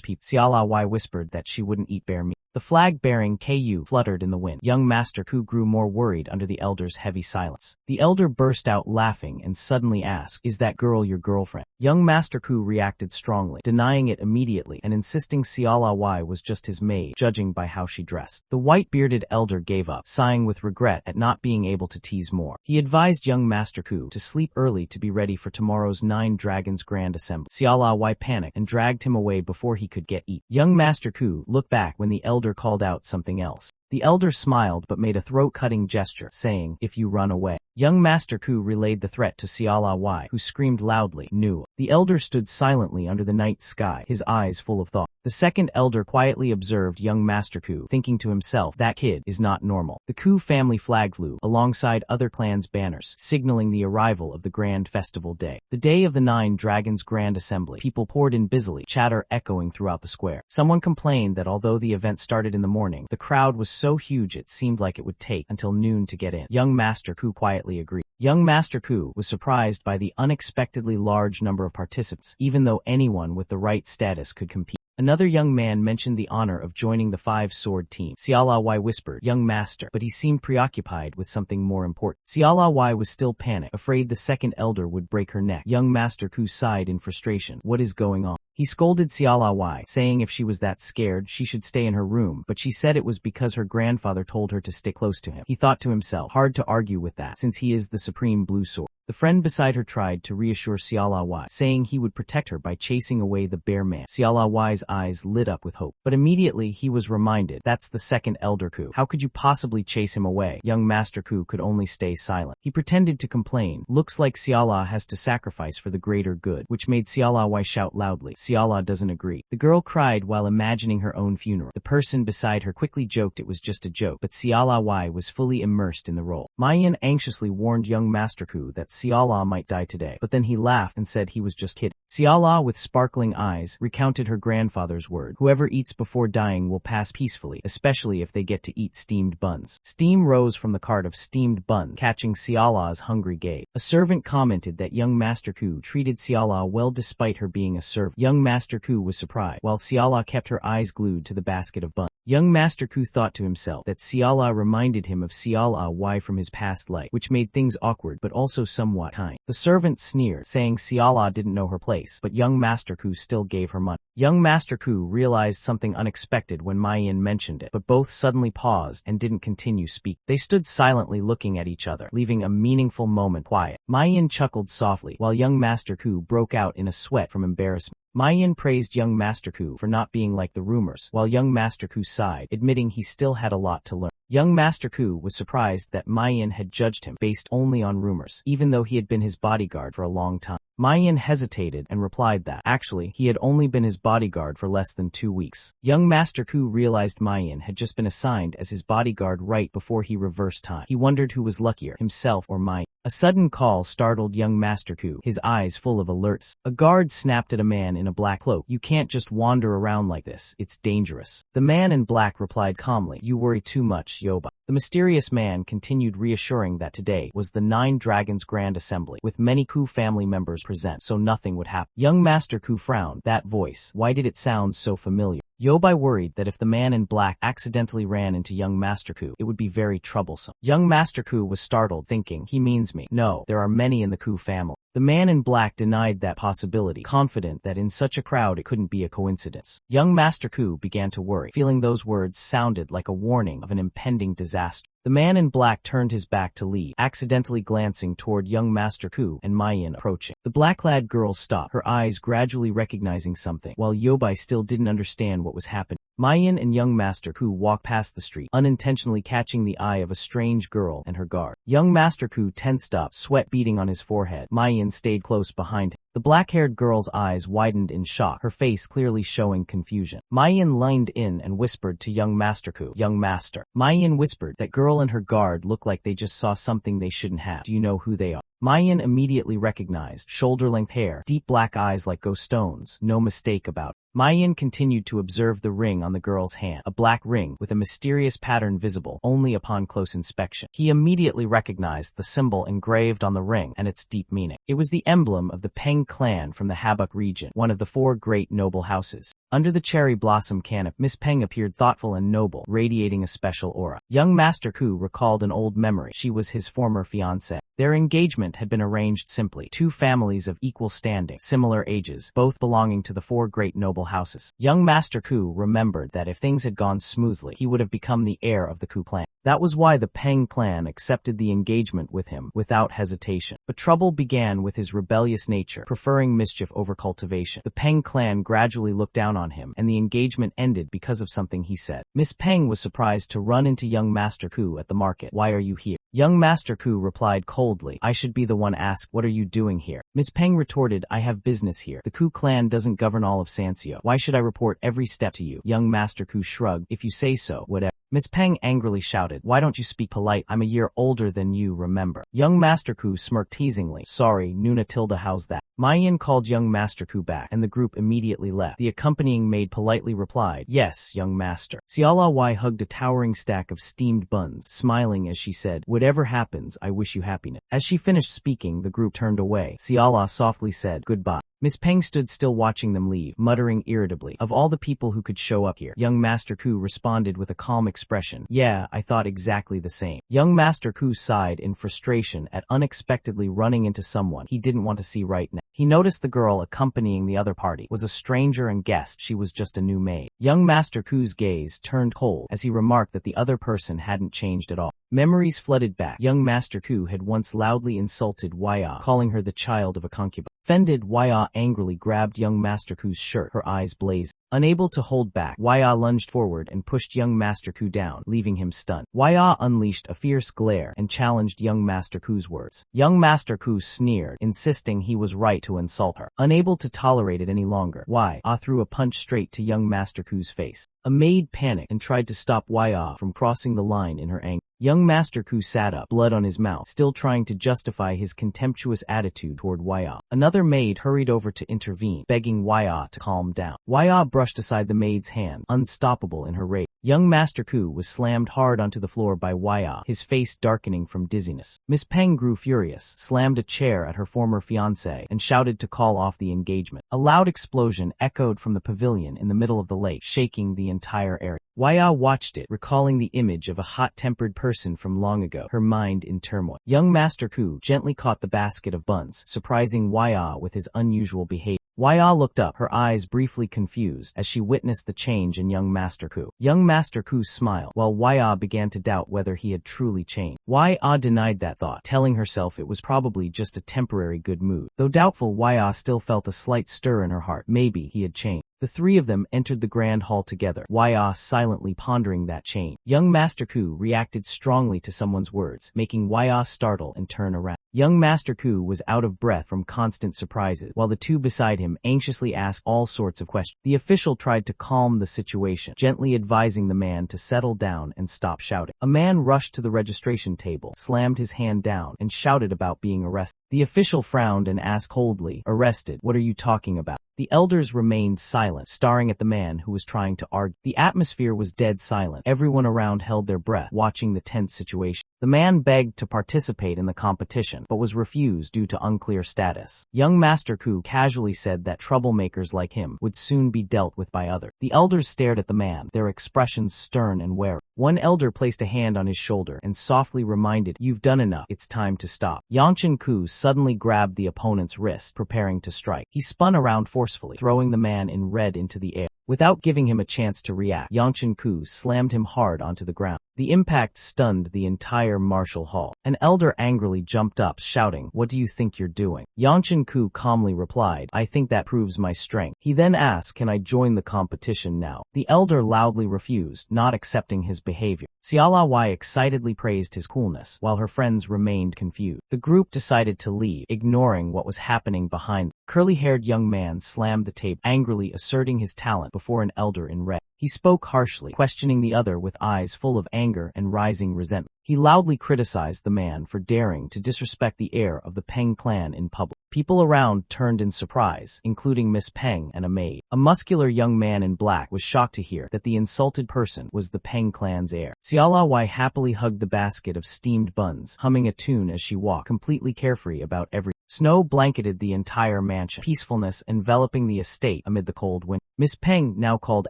people. Xiaolawai whispered that she wouldn't eat bear meat. The flag-bearing Ku fluttered in the wind. Young Master Ku grew more worried under the elder's heavy silence. The elder burst out laughing and suddenly asked, "Is that girl your girlfriend?" Young Master Ku reacted strongly, denying it immediately and insisting Xiaolawai was just his maid, judging by how she dressed. The white-bearded elder gave up, sighing with regret at not being able to tease more. He advised young Master Ku to sleep early to be ready for tomorrow's 9 Dragons Grand Assembly. Xiaolawai panicked and dragged him away before he could get eaten. Young Master Ku looked back when the elder called out something else. The elder smiled but made a throat-cutting gesture, saying, "If you run away." Young Master Ku relayed the threat to Xiaolawai, who screamed loudly, "No." The elder stood silently under the night sky, his eyes full of thought. The second elder quietly observed young Master Ku, thinking to himself, "That kid is not normal." The Ku family flag flew, alongside other clans' banners, signaling the arrival of the grand festival day. The day of the 9 Dragons Grand Assembly. People poured in busily, chatter echoing throughout the square. Someone complained that although the event started in the morning, the crowd was so huge it seemed like it would take until noon to get in. Young Master Ku quietly agreed. Young Master Ku was surprised by the unexpectedly large number of participants, even though anyone with the right status could compete. Another young man mentioned the honor of joining the 5-sword team. Xiaolawai whispered, "Young master," but he seemed preoccupied with something more important. Xiaolawai was still panicked, afraid the second elder would break her neck. Young Master Ku sighed in frustration. What is going on? He scolded Xiaolawai, saying if she was that scared, she should stay in her room, but she said it was because her grandfather told her to stick close to him. He thought to himself, hard to argue with that, since he is the supreme blue sword. The friend beside her tried to reassure Xiaolawai, saying he would protect her by chasing away the bear man. Xiaolawai's eyes lit up with hope, but immediately he was reminded, that's the second elder Ku. How could you possibly chase him away? Young Master Ku could only stay silent. He pretended to complain. Looks like Xiaola has to sacrifice for the greater good, which made Xiaolawai shout loudly. Xiaola doesn't agree. The girl cried while imagining her own funeral. The person beside her quickly joked it was just a joke, but Xiaolawai was fully immersed in the role. Mayan anxiously warned young Master Ku that Xiala might die today, but then he laughed and said he was just kidding. Xiala, with sparkling eyes, recounted her grandfather's word. Whoever eats before dying will pass peacefully, especially if they get to eat steamed buns. Steam rose from the cart of steamed bun, catching Xiala's hungry gaze. A servant commented that young Master Ku treated Xiala well despite her being a servant. Young Master Ku was surprised, while Xiala kept her eyes glued to the basket of buns. Young Master Ku thought to himself that Xiala reminded him of Xiala Y from his past life, which made things awkward but also somewhat kind. The servant sneered, saying Xiala didn't know her place, but young Master Ku still gave her money. Young Master Ku realized something unexpected when Mayin mentioned it, but both suddenly paused and didn't continue speaking. They stood silently looking at each other, leaving a meaningful moment quiet. Mayin chuckled softly, while young Master Ku broke out in a sweat from embarrassment. Mayin praised young Master Ku for not being like the rumors, while young Master Ku sighed, admitting he still had a lot to learn. Young Master Ku was surprised that Mayin had judged him based only on rumors, even though he had been his bodyguard for a long time. Mayin hesitated and replied that, actually, he had only been his bodyguard for less than 2 weeks. Young Master Ku realized Mayin had just been assigned as his bodyguard right before he reversed time. He wondered who was luckier, himself or Mayin. A sudden call startled young Master Ku, his eyes full of alerts. A guard snapped at a man in a black cloak. "You can't just wander around like this. It's dangerous." The man in black replied calmly, "You worry too much, Yoba." The mysterious man continued, reassuring that today was the Nine Dragons Grand Assembly, with many Ku family members present, so nothing would happen. Young Master Ku frowned. That voice, why did it sound so familiar? Yobai worried that if the man in black accidentally ran into young Master Ku, it would be very troublesome. Young Master Ku was startled, thinking, he means me. No, there are many in the Ku family. The man in black denied that possibility, confident that in such a crowd it couldn't be a coincidence. Young Master Ku began to worry, feeling those words sounded like a warning of an impending disaster. The man in black turned his back to leave, accidentally glancing toward young Master Ku and Mayin approaching. The black-clad girl stopped, her eyes gradually recognizing something, while Yobai still didn't understand what was happening. Mayin and young Master Ku walked past the street, unintentionally catching the eye of a strange girl and her guard. Young Master Ku tensed up, sweat beading on his forehead. Mayin stayed close behind him. The black-haired girl's eyes widened in shock, her face clearly showing confusion. Mayin leaned in and whispered to young Master Ku, "Young Master." Mayin whispered, "That girl and her guard look like they just saw something they shouldn't have. Do you know who they are?" Mayin immediately recognized, shoulder-length hair, deep black eyes like ghost stones, no mistake about it. Mayin continued to observe the ring on the girl's hand, a black ring with a mysterious pattern visible only upon close inspection. He immediately recognized the symbol engraved on the ring and its deep meaning. It was the emblem of the Peng clan from the Habuk region, one of the 4 great noble houses. Under the cherry blossom canopy, Miss Peng appeared thoughtful and noble, radiating a special aura. Young Master Ku recalled an old memory. She was his former fiancée. Their engagement had been arranged simply. 2 families of equal standing, similar ages, both belonging to the 4 great noble houses. Young Master Ku remembered that if things had gone smoothly, he would have become the heir of the Ku clan. That was why the Peng clan accepted the engagement with him without hesitation. But trouble began with his rebellious nature, preferring mischief over cultivation. The Peng clan gradually looked down on him, and the engagement ended because of something he said. Miss Peng was surprised to run into young Master Ku at the market. "Why are you here?" Young Master Ku replied coldly, "I should be the one asked. What are you doing here?" Miss Peng retorted, "I have business here. The Ku clan doesn't govern all of Sansio. Why should I report every step to you?" Young Master Ku shrugged, "If you say so, whatever." Miss Peng angrily shouted, "Why don't you speak polite? I'm a year older than you, remember." Young Master Ku smirked teasingly, "Sorry, Nuna Tilda, how's that?" Mayin called young Master Ku back, and the group immediately left. The accompanying maid politely replied, "Yes, young master." Xiala Y hugged a towering stack of steamed buns, smiling as she said, "Whatever happens, I wish you happiness." As she finished speaking, the group turned away. Xiala softly said, "Goodbye." Miss Peng stood still watching them leave, muttering irritably, "Of all the people who could show up here." Young Master Ku responded with a calm expression, "Yeah, I thought exactly the same." Young Master Ku sighed in frustration at unexpectedly running into someone he didn't want to see right now. He noticed the girl accompanying the other party was a stranger and guessed she was just a new maid. Young Master Ku's gaze turned cold as he remarked that the other person hadn't changed at all. Memories flooded back. Young Master Ku had once loudly insulted Waya, calling her the child of a concubine. Offended, Waya angrily grabbed young Master Ku's shirt, her eyes blazing. Unable to hold back, Waya lunged forward and pushed young Master Ku down, leaving him stunned. Waya unleashed a fierce glare and challenged young Master Ku's words. Young Master Ku sneered, insisting he was right to insult her. Unable to tolerate it any longer, Waya threw a punch straight to young Master Ku's face. A maid panicked and tried to stop Waya from crossing the line in her anger. Young Master Ku sat up, blood on his mouth, still trying to justify his contemptuous attitude toward Waya. Another maid hurried over to intervene, begging Waya to calm down. Waya brushed aside the maid's hand, unstoppable in her rage. Young Master Ku was slammed hard onto the floor by Waya, his face darkening from dizziness. Miss Peng grew furious, slammed a chair at her former fiancé, and shouted to call off the engagement. A loud explosion echoed from the pavilion in the middle of the lake, shaking the entire area. Waya watched it, recalling the image of a hot-tempered person from long ago, her mind in turmoil. Young Master Ku gently caught the basket of buns, surprising Waya with his unusual behavior. Waya looked up, her eyes briefly confused as she witnessed the change in young Master Ku. Young Master Ku smiled, while Waya began to doubt whether he had truly changed. Waya denied that thought, telling herself it was probably just a temporary good mood. Though doubtful, Waya still felt a slight stir in her heart. Maybe he had changed. The three of them entered the grand hall together, Waya silently pondering that change. Young Master Ku reacted strongly to someone's words, making Waya startle and turn around. Young Master Ku was out of breath from constant surprises, while the two beside him anxiously asked all sorts of questions. The official tried to calm the situation, gently advising the man to settle down and stop shouting. A man rushed to the registration table, slammed his hand down, and shouted about being arrested. The official frowned and asked coldly, "Arrested? What are you talking about?" The elders remained silent, staring at the man who was trying to argue. The atmosphere was dead silent. Everyone around held their breath, watching the tense situation. The man begged to participate in the competition, but was refused due to unclear status. Young Master Ku casually said that troublemakers like him would soon be dealt with by others. The elders stared at the man, their expressions stern and wary. One elder placed a hand on his shoulder and softly reminded, "You've done enough. It's time to stop." Yangshan Ku suddenly grabbed the opponent's wrist, preparing to strike. He spun around forcefully, throwing the man in red into the air. Without giving him a chance to react, Yangshan Ku slammed him hard onto the ground. The impact stunned the entire martial hall. An elder angrily jumped up, shouting, "What do you think you're doing?" Yangshan Ku calmly replied, "I think that proves my strength." He then asked, "Can I join the competition now?" The elder loudly refused, not accepting his behavior. Xiala Wai excitedly praised his coolness, while her friends remained confused. The group decided to leave, ignoring what was happening behind them. Curly-haired young man slammed the table, angrily asserting his talent before an elder in red. He spoke harshly, questioning the other with eyes full of anger and rising resentment. He loudly criticized the man for daring to disrespect the heir of the Peng clan in public. People around turned in surprise, including Miss Peng and a maid. A muscular young man in black was shocked to hear that the insulted person was the Peng clan's heir. Xiala Wai happily hugged the basket of steamed buns, humming a tune as she walked, completely carefree about everything. Snow blanketed the entire mansion, peacefulness enveloping the estate amid the cold wind. Miss Peng, now called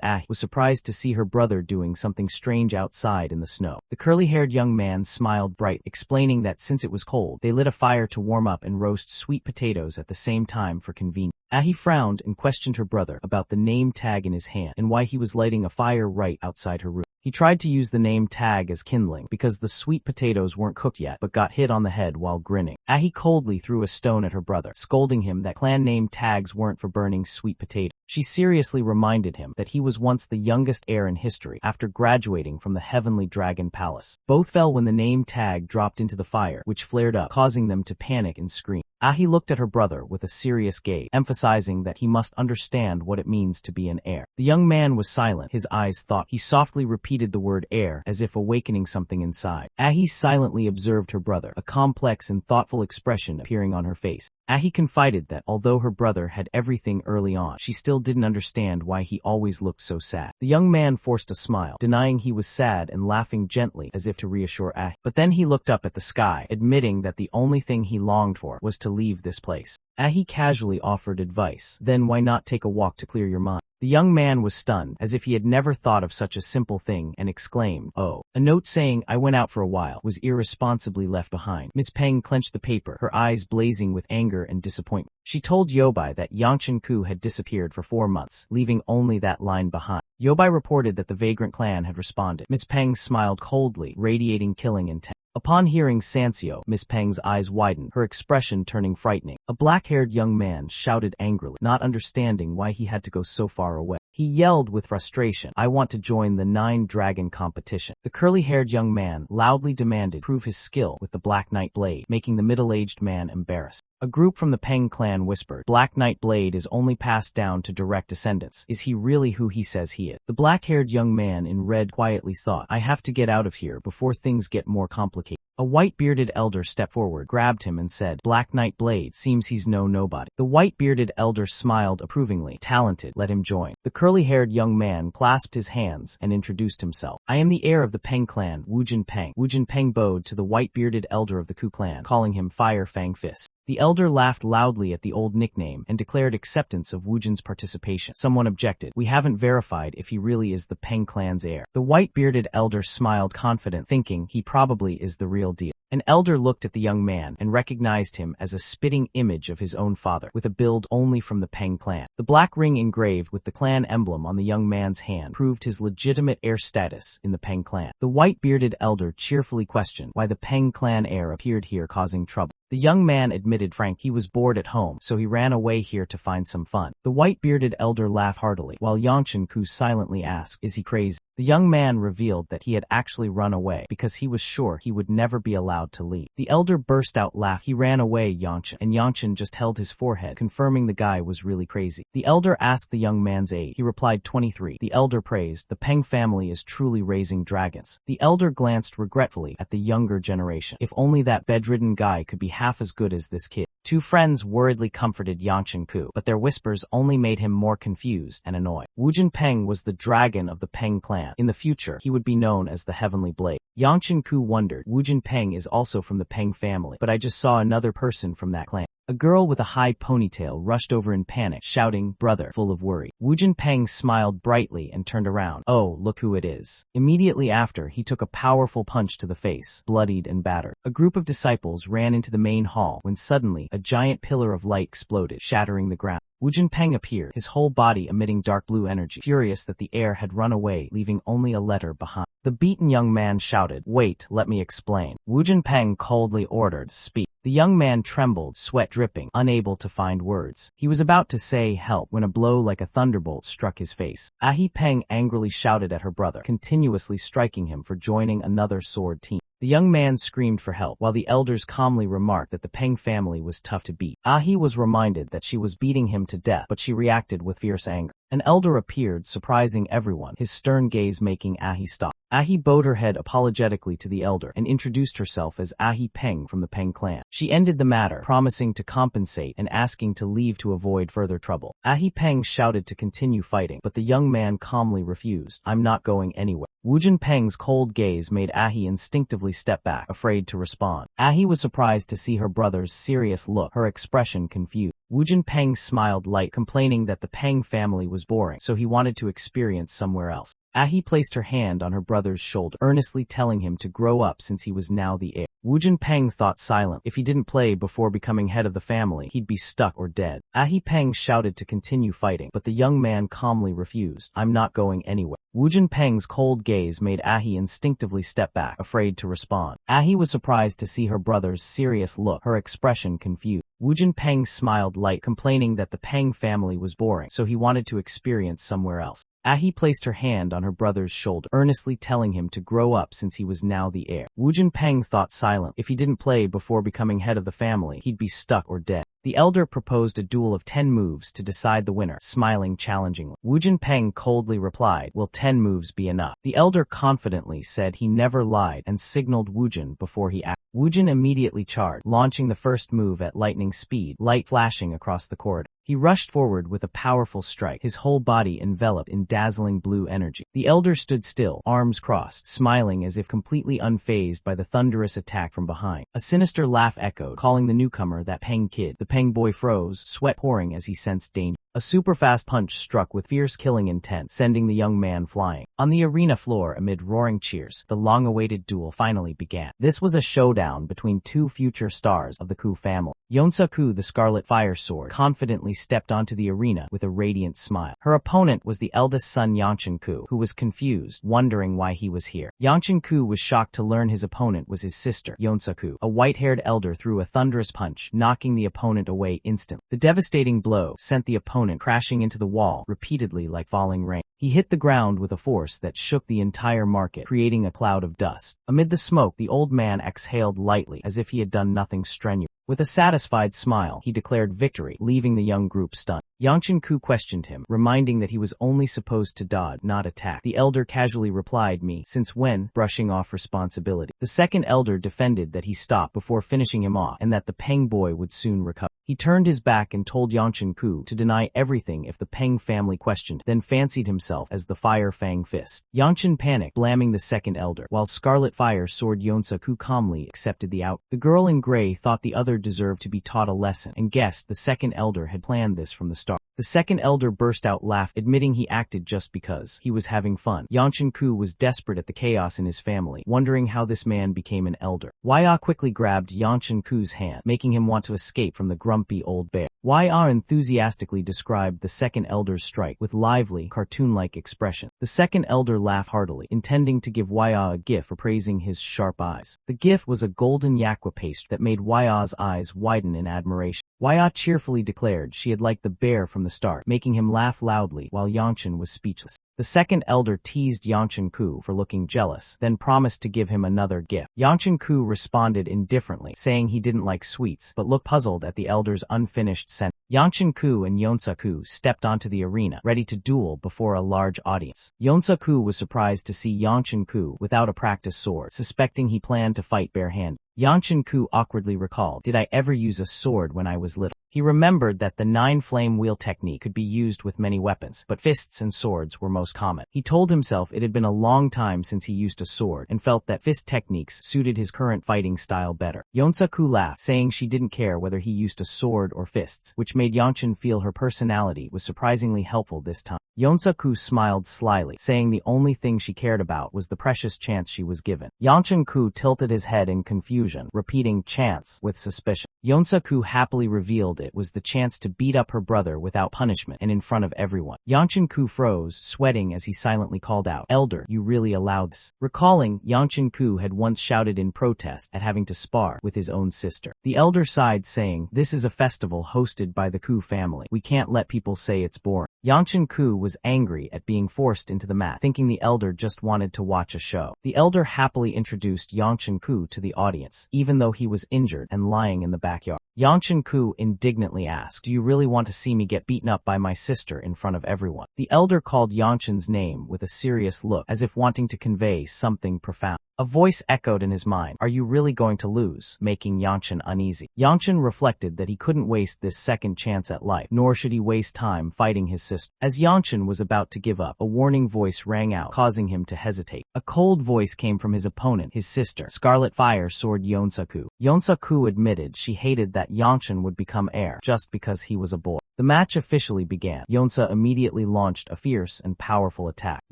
Ah, was surprised to see her brother doing something strange outside in the snow. The curly-haired young man smiled brightly, explaining that since it was cold, they lit a fire to warm up and roast sweet potatoes at the same time for convenience. Ahi frowned and questioned her brother about the name tag in his hand and why he was lighting a fire right outside her room. He tried to use the name tag as kindling because the sweet potatoes weren't cooked yet, but got hit on the head while grinning. Ahi coldly threw a stone at her brother, scolding him that clan name tags weren't for burning sweet potatoes. She seriously reminded him that he was once the youngest heir in history after graduating from the Heavenly Dragon Palace. Both fell when the name tag dropped into the fire, which flared up, causing them to panic and scream. Ahi looked at her brother with a serious gaze, emphasizing that he must understand what it means to be an heir. The young man was silent, his eyes thoughtful. He softly repeated the word heir, as if awakening something inside. Ahi silently observed her brother, a complex and thoughtful expression appearing on her face. Ahi confided that although her brother had everything early on, she still didn't understand why he always looked so sad. The young man forced a smile, denying he was sad and laughing gently as if to reassure Ahi. But then he looked up at the sky, admitting that the only thing he longed for was to leave this place. Ahi casually offered advice, "Then why not take a walk to clear your mind?" The young man was stunned, as if he had never thought of such a simple thing, and exclaimed, "Oh." A note saying, "I went out for a while," was irresponsibly left behind. Miss Peng clenched the paper, her eyes blazing with anger and disappointment. She told Yobai that Yangshan Ku had disappeared for 4 months, leaving only that line behind. Yobai reported that the vagrant clan had responded. Miss Peng smiled coldly, radiating killing intent. Upon hearing Sansio, Miss Peng's eyes widened, her expression turning frightening. A black-haired young man shouted angrily, not understanding why he had to go so far away. He yelled with frustration, "I want to join the 9-dragon competition." The curly-haired young man loudly demanded to prove his skill with the Black Knight blade, making the middle-aged man embarrassed. A group from the Peng clan whispered, "Black Knight blade is only passed down to direct descendants. Is he really who he says he is?" The black-haired young man in red quietly thought, "I have to get out of here before things get more complicated." A white-bearded elder stepped forward, grabbed him and said, "Black Knight blade, seems he's nobody." The white-bearded elder smiled approvingly. "Talented, let him join." The curly-haired young man clasped his hands and introduced himself. "I am the heir of the Peng clan, Wujin Peng." Wujin Peng bowed to the white-bearded elder of the Ku clan, calling him Fire Fang Fist. The elder laughed loudly at the old nickname and declared acceptance of Wujin's participation. Someone objected, "We haven't verified if he really is the Peng clan's heir." The white-bearded elder smiled confident, thinking he probably is the real deal. An elder looked at the young man and recognized him as a spitting image of his own father, with a build only from the Peng clan. The black ring engraved with the clan emblem on the young man's hand proved his legitimate heir status in the Peng clan. The white-bearded elder cheerfully questioned why the Peng clan heir appeared here causing trouble. The young man admitted frank he was bored at home, so he ran away here to find some fun. The white-bearded elder laughed heartily, while Yangshan Ku silently asked, "Is he crazy?" The young man revealed that he had actually run away because he was sure he would never be allowed to leave. The elder burst out laughing. "He ran away, Yangshan," and Yangshan just held his forehead, confirming the guy was really crazy. The elder asked the young man's age. He replied 23. The elder praised, "The Peng family is truly raising dragons." The elder glanced regretfully at the younger generation. If only that bedridden guy could be half as good as this kid. Two friends worriedly comforted Yangshan Ku, but their whispers only made him more confused and annoyed. Wujin Peng was the dragon of the Peng clan. In the future, he would be known as the Heavenly Blade. Yangshan Ku wondered, Wujin Peng is also from the Peng family, but I just saw another person from that clan. A girl with a high ponytail rushed over in panic, shouting, "Brother," full of worry. Wujin Peng smiled brightly and turned around. "Oh, look who it is." Immediately after, he took a powerful punch to the face, bloodied and battered. A group of disciples ran into the main hall when suddenly a giant pillar of light exploded, shattering the ground. Wujin Peng appeared, his whole body emitting dark blue energy, furious that the heir had run away, leaving only a letter behind. The beaten young man shouted, "Wait, let me explain." Wujin Peng coldly ordered, "Speak." The young man trembled, sweat dripping, unable to find words. He was about to say help when a blow like a thunderbolt struck his face. Ahi Peng angrily shouted at her brother, continuously striking him for joining another sword team. The young man screamed for help, while the elders calmly remarked that the Peng family was tough to beat. Ahi was reminded that she was beating him to death, but she reacted with fierce anger. An elder appeared, surprising everyone, his stern gaze making Ahi stop. Ahi bowed her head apologetically to the elder and introduced herself as Ahi Peng from the Peng clan. She ended the matter, promising to compensate and asking to leave to avoid further trouble. Ahi Peng shouted to continue fighting, but the young man calmly refused. "I'm not going anywhere." Wujin Peng's cold gaze made Ahi instinctively step back, afraid to respond. Ahi was surprised to see her brother's serious look, her expression confused. Wujin Peng smiled light, complaining that the Peng family was boring, so he wanted to experience somewhere else. Ahi placed her hand on her brother's shoulder, earnestly telling him to grow up since he was now the heir. Wujin Peng thought silent. If he didn't play before becoming head of the family, he'd be stuck or dead. Ahi Peng shouted to continue fighting, but the young man calmly refused. "I'm not going anywhere." Wujin Peng's cold gaze made Ahi instinctively step back, afraid to respond. Ahi was surprised to see her brother's serious look, her expression confused. Wujin Peng smiled light, complaining that the Peng family was boring, so he wanted to experience somewhere else. Ahi placed her hand on her brother's shoulder, earnestly telling him to grow up since he was now the heir. Wujin Peng thought silent. If he didn't play before becoming head of the family, he'd be stuck or dead. The elder proposed a duel of 10 moves to decide the winner, smiling challengingly. Wujin Peng coldly replied, "Will 10 moves be enough?" The elder confidently said he never lied and signaled Wujin before he acted. Wujin immediately charged, launching the first move at lightning speed, light flashing across the corridor. He rushed forward with a powerful strike, his whole body enveloped in dazzling blue energy. The elder stood still, arms crossed, smiling as if completely unfazed by the thunderous attack from behind. A sinister laugh echoed, calling the newcomer that Peng kid. The Peng boy froze, sweat pouring as he sensed danger. A super-fast punch struck with fierce killing intent, sending the young man flying. On the arena floor, amid roaring cheers, the long-awaited duel finally began. This was a showdown between two future stars of the Ku family. Yonsa Ku, the Scarlet Fire Sword, confidently stepped onto the arena with a radiant smile. Her opponent was the eldest son Yangshan Ku, who was confused, wondering why he was here. Yangshan Ku was shocked to learn his opponent was his sister, Yonsa Ku. A white-haired elder threw a thunderous punch, knocking the opponent away instantly. The devastating blow sent the opponent opponent crashing into the wall repeatedly like falling rain. He hit the ground with a force that shook the entire market, creating a cloud of dust. Amid the smoke, the old man exhaled lightly, as if he had done nothing strenuous. With a satisfied smile, he declared victory, leaving the young group stunned. Yangshan-ku questioned him, reminding that he was only supposed to dodge, not attack. The elder casually replied, "Me, since when?" brushing off responsibility. The second elder defended that he stopped before finishing him off, and that the Peng boy would soon recover. He turned his back and told Yangshan-ku to deny everything if the Peng family questioned, then fancied himself as the Fire Fang Fist. Yangshan panicked, blaming the second elder, while Scarlet Fire Sword Yonsa-ku calmly accepted the out. The girl in gray thought the other deserved to be taught a lesson, and guessed the second elder had planned this from the start. The second elder burst out laughing, admitting he acted just because he was having fun. Yangshan-ku was desperate at the chaos in his family, wondering how this man became an elder. Waya quickly grabbed Yangshan-ku's hand, making him want to escape from the grumpy old bear. Waya enthusiastically described the second elder's strike with lively, cartoon-like expression. The second elder laughed heartily, intending to give Waya a gift for praising his sharp eyes. The gift was a golden yakwa paste that made Waya's eyes widen in admiration. Waya cheerfully declared she had liked the bear from the start, making him laugh loudly while Yangshan was speechless. The second elder teased Yangshan-ku for looking jealous, then promised to give him another gift. Yangshan-ku responded indifferently, saying he didn't like sweets, but looked puzzled at the elder's unfinished sentence. Yangshan-ku and Yonsa-ku stepped onto the arena, ready to duel before a large audience. Yonsa-ku was surprised to see Yangshan-ku without a practice sword, suspecting he planned to fight barehanded. Yangshan-ku awkwardly recalled, "Did I ever use a sword when I was little?" He remembered that the 9-flame wheel technique could be used with many weapons, but fists and swords were most common. He told himself it had been a long time since he used a sword, and felt that fist techniques suited his current fighting style better. Yonsa-ku laughed, saying she didn't care whether he used a sword or fists, which made Yangshan feel her personality was surprisingly helpful this time. Yonsa-ku smiled slyly, saying the only thing she cared about was the precious chance she was given. Yangshan-ku tilted his head in confusion, repeating chance with suspicion. Yonsa-ku happily revealed it was the chance to beat up her brother without punishment and in front of everyone. Yangshan-ku froze, sweating as he silently called out, "Elder, you really allowed this?" Recalling, Yangshan-ku had once shouted in protest at having to spar with his own sister. The elder sighed, saying, "This is a festival hosted by the Ku family. We can't let people say it's boring." Yangshan-ku was angry at being forced into the mat, thinking the elder just wanted to watch a show. The elder happily introduced Yangshan-ku to the audience, even though he was injured and lying in the backyard. Yangshan-ku indignantly asked, "Do you really want to see me get beaten up by my sister in front of everyone?" The elder called Yangshan's name with a serious look, as if wanting to convey something profound. A voice echoed in his mind, "Are you really going to lose?" making Yangshan uneasy. Yangshan reflected that he couldn't waste this second chance at life, nor should he waste time fighting his sister. As Yangshan was about to give up, a warning voice rang out, causing him to hesitate. A cold voice came from his opponent, his sister, Scarlet Fire Sword Yonsa-ku. Yonsa-ku admitted she hated that Yangshan would become heir just because he was a boy. The match officially began. Yonsa immediately launched a fierce and powerful attack.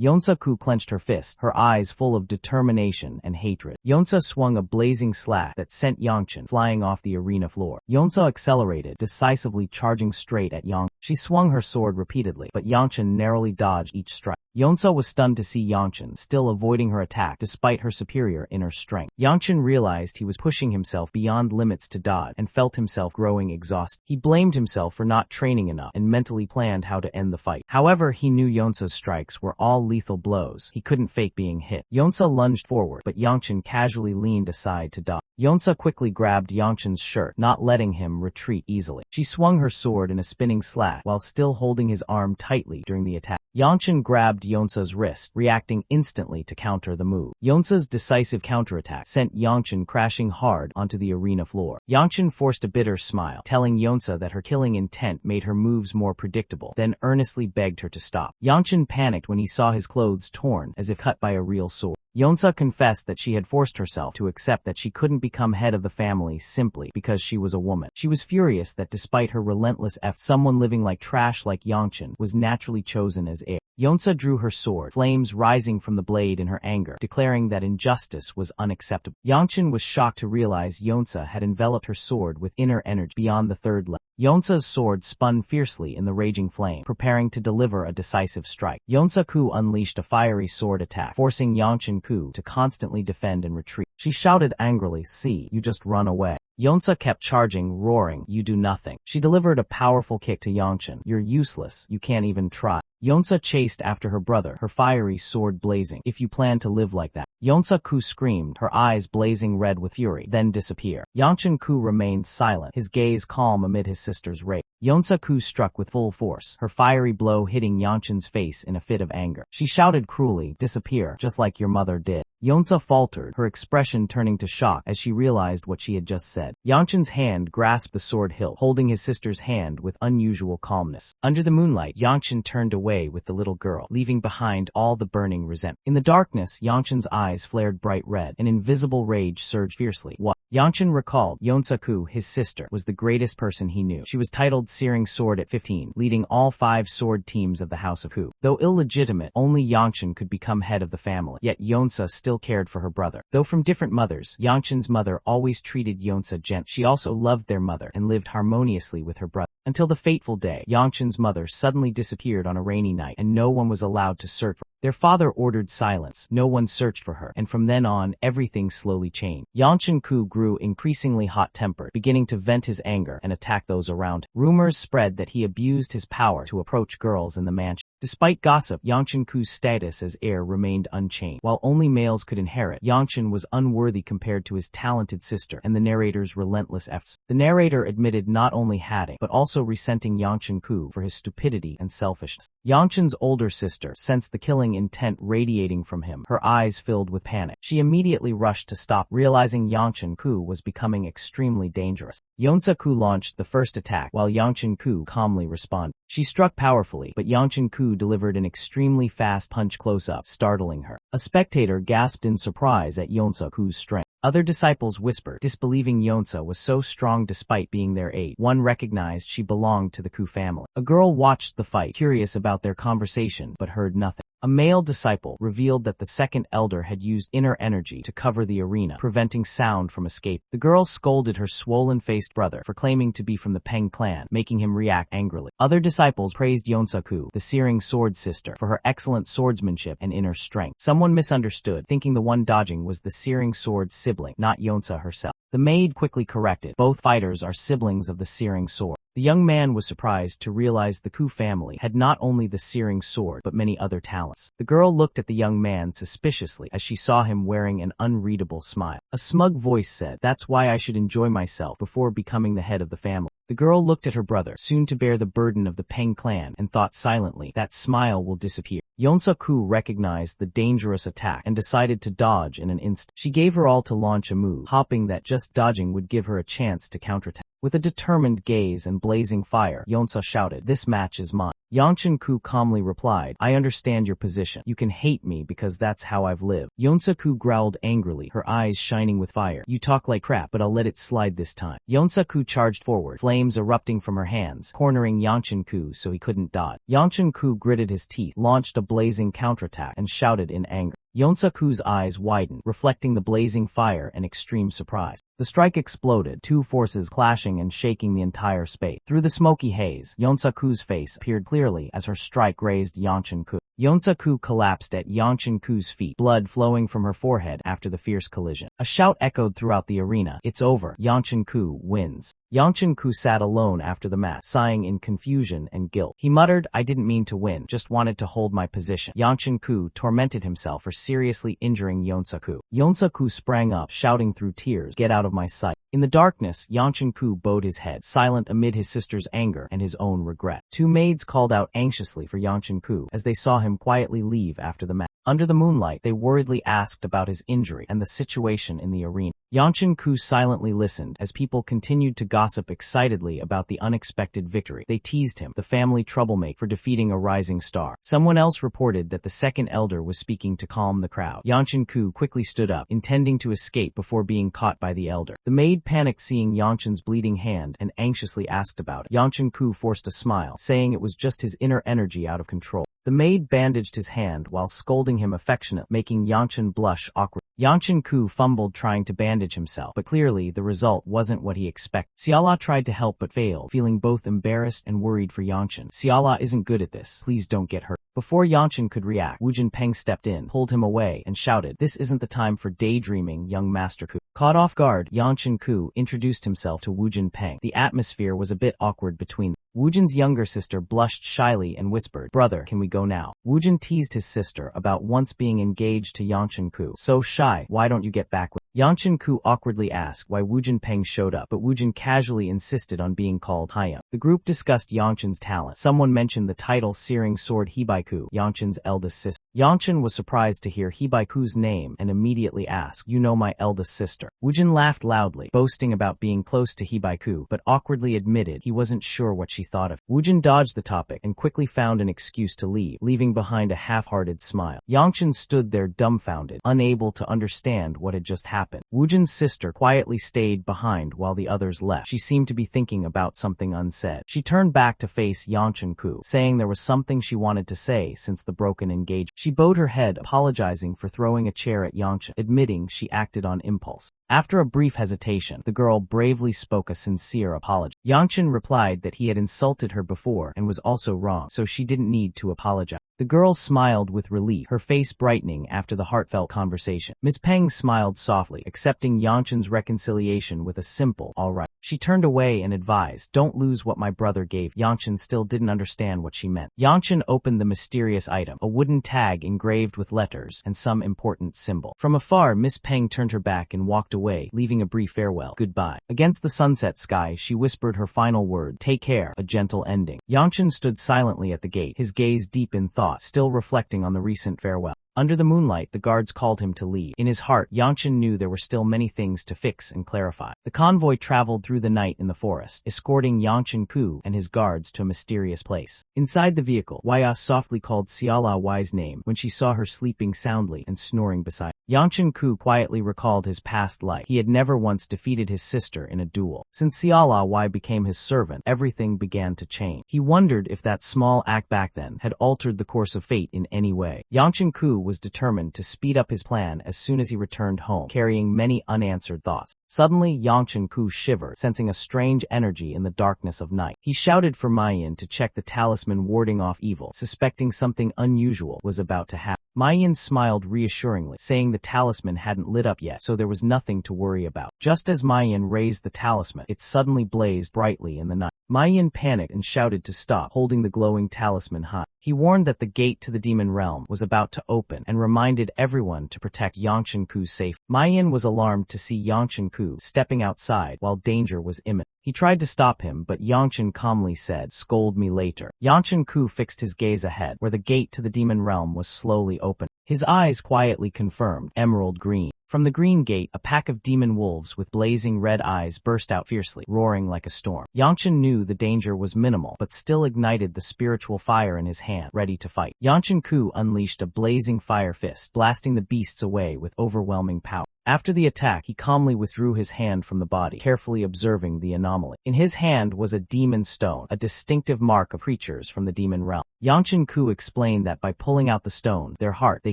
Yonsa-ku clenched her fist, her eyes full of determination and hatred. Yonsa swung a blazing slash that sent Yangshan flying off the arena floor. Yonsa accelerated, decisively charging straight at Yangshan. She swung her sword repeatedly, but Yangshan narrowly dodged each strike. Yonsa was stunned to see Yangshan still avoiding her attack despite her superior inner strength. Yangshan realized he was pushing himself beyond limits to dodge and felt himself growing exhausted. He blamed himself for not training enough and mentally planned how to end the fight. However, he knew Yonsa's strikes were all lethal blows. He couldn't fake being hit. Yonsa lunged forward, but Yangshan casually leaned aside to dodge. Yonsa quickly grabbed Yangshan's shirt, not letting him retreat easily. She swung her sword in a spinning slash while still holding his arm tightly during the attack. Yangshan grabbed Yonsa's wrist, reacting instantly to counter the move. Yonsa's decisive counterattack sent Yangshan crashing hard onto the arena floor. Yangshan forced a bitter smile, telling Yonsa that her killing intent made her moves more predictable, then earnestly begged her to stop. Yangshan panicked when he saw his clothes torn, as if cut by a real sword. Yonsa confessed that she had forced herself to accept that she couldn't become head of the family simply because she was a woman. She was furious that despite her relentless efforts, someone living like trash like Yangshan was naturally chosen as heir. Yonsa drew her sword, flames rising from the blade in her anger, declaring that injustice was unacceptable. Yangshan was shocked to realize Yonsa had enveloped her sword with inner energy beyond the third level. Yonsa's sword spun fiercely in the raging flame, preparing to deliver a decisive strike. Yonsa-ku unleashed a fiery sword attack, forcing Yangshan-ku to constantly defend and retreat. She shouted angrily, "See, you just run away." Yonsa kept charging, roaring, "You do nothing." She delivered a powerful kick to Yangchen. "You're useless. You can't even try." Yonsa chased after her brother, her fiery sword blazing. "If you plan to live like that." Yonsa-ku screamed, her eyes blazing red with fury, then disappear. Yangchen-ku remained silent, his gaze calm amid his sister's rage. Yonsa-ku struck with full force, her fiery blow hitting Yangchen's face in a fit of anger. She shouted cruelly, "Disappear, just like your mother did." Yonsa faltered, her expression turning to shock as she realized what she had just said. Yangchen's hand grasped the sword hilt, holding his sister's hand with unusual calmness. Under the moonlight, Yangchen turned away with the little girl, leaving behind all the burning resentment. In the darkness, Yangchen's eyes flared bright red, an invisible rage surged fiercely. What? Yangchen recalled, Yonsa-ku, his sister, was the greatest person he knew. She was titled Searing Sword at 15, leading all 5 sword teams of the House of Hu. Though illegitimate, only Yangchen could become head of the family. Yet Yonsa still cared for her brother. Though from different mothers, Yangchen's mother always treated Yonsa gently. She also loved their mother and lived harmoniously with her brother. Until the fateful day, Yangchen's mother suddenly disappeared on a rainy night, and no one was allowed to search for her. Their father ordered silence, no one searched for her, and from then on, everything slowly changed. Yangchen-ku grew increasingly hot-tempered, beginning to vent his anger and attack those around him. Rumors spread that he abused his power to approach girls in the mansion. Despite gossip, Yangchen-ku's status as heir remained unchanged. While only males could inherit, Yangchen was unworthy compared to his talented sister and the narrator's relentless efforts. The narrator admitted not only hating, but also resenting Yangchen-ku for his stupidity and selfishness. Yangchen's older sister sensed the killing intent radiating from him, her eyes filled with panic. She immediately rushed to stop, realizing Yangchen-ku was becoming extremely dangerous. Yonsa-ku launched the first attack, while Yangchen-ku calmly responded. She struck powerfully, but Yangchen-ku delivered an extremely fast punch close-up, startling her. A spectator gasped in surprise at Yonsa-ku's strength. Other disciples whispered, disbelieving Yonsa was so strong despite being their age. One recognized she belonged to the Ku family. A girl watched the fight, curious about their conversation, but heard nothing. A male disciple revealed that the second elder had used inner energy to cover the arena, preventing sound from escape. The girl scolded her swollen-faced brother for claiming to be from the Peng clan, making him react angrily. Other disciples praised Yonsa-ku, the Searing Sword sister, for her excellent swordsmanship and inner strength. Someone misunderstood, thinking the one dodging was the Searing Sword's sibling, not Yonsa herself. The maid quickly corrected, both fighters are siblings of the Searing Sword. The young man was surprised to realize the Ku family had not only the Searing Sword but many other talents. The girl looked at the young man suspiciously as she saw him wearing an unreadable smile. A smug voice said, "That's why I should enjoy myself before becoming the head of the family." The girl looked at her brother, soon to bear the burden of the Peng clan, and thought silently, "That smile will disappear." Yonsa-ku recognized the dangerous attack and decided to dodge in an instant. She gave her all to launch a move, hoping that just dodging would give her a chance to counterattack. With a determined gaze and blazing fire, Yonsa shouted, "This match is mine." Yangchen-ku calmly replied, "I understand your position. You can hate me because that's how I've lived." Yonsa-ku growled angrily, her eyes shining with fire. "You talk like crap, but I'll let it slide this time." Yonsa-ku charged forward, flames erupting from her hands, cornering Yangchen-ku so he couldn't dodge. Yangchen-ku gritted his teeth, launched a blazing counterattack, and shouted in anger. Yonsa-ku's eyes widened, reflecting the blazing fire and extreme surprise. The strike exploded, 2 forces clashing and shaking the entire space. Through the smoky haze, Yonsa-ku's face appeared clearly as her strike grazed Yangchen-ku. Yonsa-ku collapsed at Yangchen-ku's feet, blood flowing from her forehead after the fierce collision. A shout echoed throughout the arena, "It's over. Yangchen-ku wins." Yangchen-ku sat alone after the match, sighing in confusion and guilt. He muttered, "I didn't mean to win, just wanted to hold my position." Yangchen-ku tormented himself for seriously injuring Yonsa-ku. Yonsa-ku sprang up, shouting through tears, "Get out of my sight." In the darkness, Yangchen-ku bowed his head, silent amid his sister's anger and his own regret. 2 maids called out anxiously for Yangchen-ku as they saw him quietly leave after the match. Under the moonlight, they worriedly asked about his injury and the situation in the arena. Yangchen-ku silently listened as people continued to gossip excitedly about the unexpected victory. They teased him, the family troublemaker, for defeating a rising star. Someone else reported that the second elder was speaking to calm the crowd. Yangchen-ku quickly stood up, intending to escape before being caught by the elder. The maid panicked seeing Yangchen's bleeding hand and anxiously asked about it. Yangchen-ku forced a smile, saying it was just his inner energy out of control. The maid bandaged his hand while scolding him affectionately, making Yangchen blush awkwardly. Yangchen Ku fumbled trying to bandage himself, but clearly the result wasn't what he expected. Xiala tried to help but failed, feeling both embarrassed and worried for Yangchen. Xiala isn't good at this. Please don't get hurt. Before Yangchen could react, Wu Jinpeng stepped in, pulled him away, and shouted, "This isn't the time for daydreaming, young Master Ku." Caught off guard, Yangchen Ku introduced himself to Wu Jinpeng. The atmosphere was a bit awkward between them. Wu Jin's younger sister blushed shyly and whispered, "Brother, can we go now?" Wu Jin teased his sister about once being engaged to Yangchen Ku. "So shy, why don't you get back with?" Yangchen Ku awkwardly asked why Wu Jinpeng showed up, but Wu Jin casually insisted on being called Hayam. The group discussed Yangchen's talent. Someone mentioned the title Searing Sword Hibaiku, Yangchen's eldest sister. Yangchen was surprised to hear Hibaiku's name and immediately asked, "You know my eldest sister?" Wu Jin laughed loudly, boasting about being close to Hibaiku, but awkwardly admitted he wasn't sure what she thought of. Wu Jin dodged the topic and quickly found an excuse to leave, leaving behind a half-hearted smile. Yangchen stood there dumbfounded, unable to understand what had just happened. Wu Jin's sister quietly stayed behind while the others left. She seemed to be thinking about something unsaid. She turned back to face Yangchen Ku, saying there was something she wanted to say since the broken engagement. She bowed her head, apologizing for throwing a chair at Yangchen, admitting she acted on impulse. After a brief hesitation, the girl bravely spoke a sincere apology. Yangchen replied that he had insulted her before and was also wrong, so she didn't need to apologize. The girl smiled with relief, her face brightening after the heartfelt conversation. Ms. Peng smiled softly, accepting Yangchen's reconciliation with a simple, "All right." She turned away and advised, "Don't lose what my brother gave." Yangchen still didn't understand what she meant. Yangchen opened the mysterious item, a wooden tag engraved with letters and some important symbol. From afar, Miss Peng turned her back and walked away, leaving a brief farewell. "Goodbye." Against the sunset sky, she whispered her final word, "Take care," a gentle ending. Yangchen stood silently at the gate, his gaze deep in thought, still reflecting on the recent farewell. Under the moonlight, the guards called him to leave. In his heart, Yangchen knew there were still many things to fix and clarify. The convoy traveled through the night in the forest, escorting Yangchen Ku and his guards to a mysterious place. Inside the vehicle, Waya softly called Xiala Wai's name when she saw her sleeping soundly and snoring beside. Yangchen Ku quietly recalled his past life. He had never once defeated his sister in a duel. Since Xiala Wai became his servant, everything began to change. He wondered if that small act back then had altered the course of fate in any way. Yangchen Ku was determined to speed up his plan as soon as he returned home, carrying many unanswered thoughts. Suddenly, Yangchen Ku shivered, sensing a strange energy in the darkness of night. He shouted for Maiyan to check the talisman warding off evil, suspecting something unusual was about to happen. Maiyan smiled reassuringly, saying the talisman hadn't lit up yet, so there was nothing to worry about. Just as Maiyan raised the talisman, it suddenly blazed brightly in the night. Maiyan panicked and shouted to stop, holding the glowing talisman high. He warned that the gate to the demon realm was about to open and reminded everyone to protect Yangchen Ku's safety. Maiyan was alarmed to see Yangchen Ku stepping outside while danger was imminent. He tried to stop him, but Yangchen calmly said, "Scold me later." Yangchen Ku fixed his gaze ahead, where the gate to the demon realm was slowly open. His eyes quietly confirmed, emerald green. From the green gate, a pack of demon wolves with blazing red eyes burst out fiercely, roaring like a storm. Yangchen knew the danger was minimal, but still ignited the spiritual fire in his hand, ready to fight. Yangchen Ku unleashed a blazing fire fist, blasting the beasts away with overwhelming power. After the attack, he calmly withdrew his hand from the body, carefully observing the anomaly. In his hand was a demon stone, a distinctive mark of creatures from the demon realm. Yangchen Ku explained that by pulling out the stone, their heart, they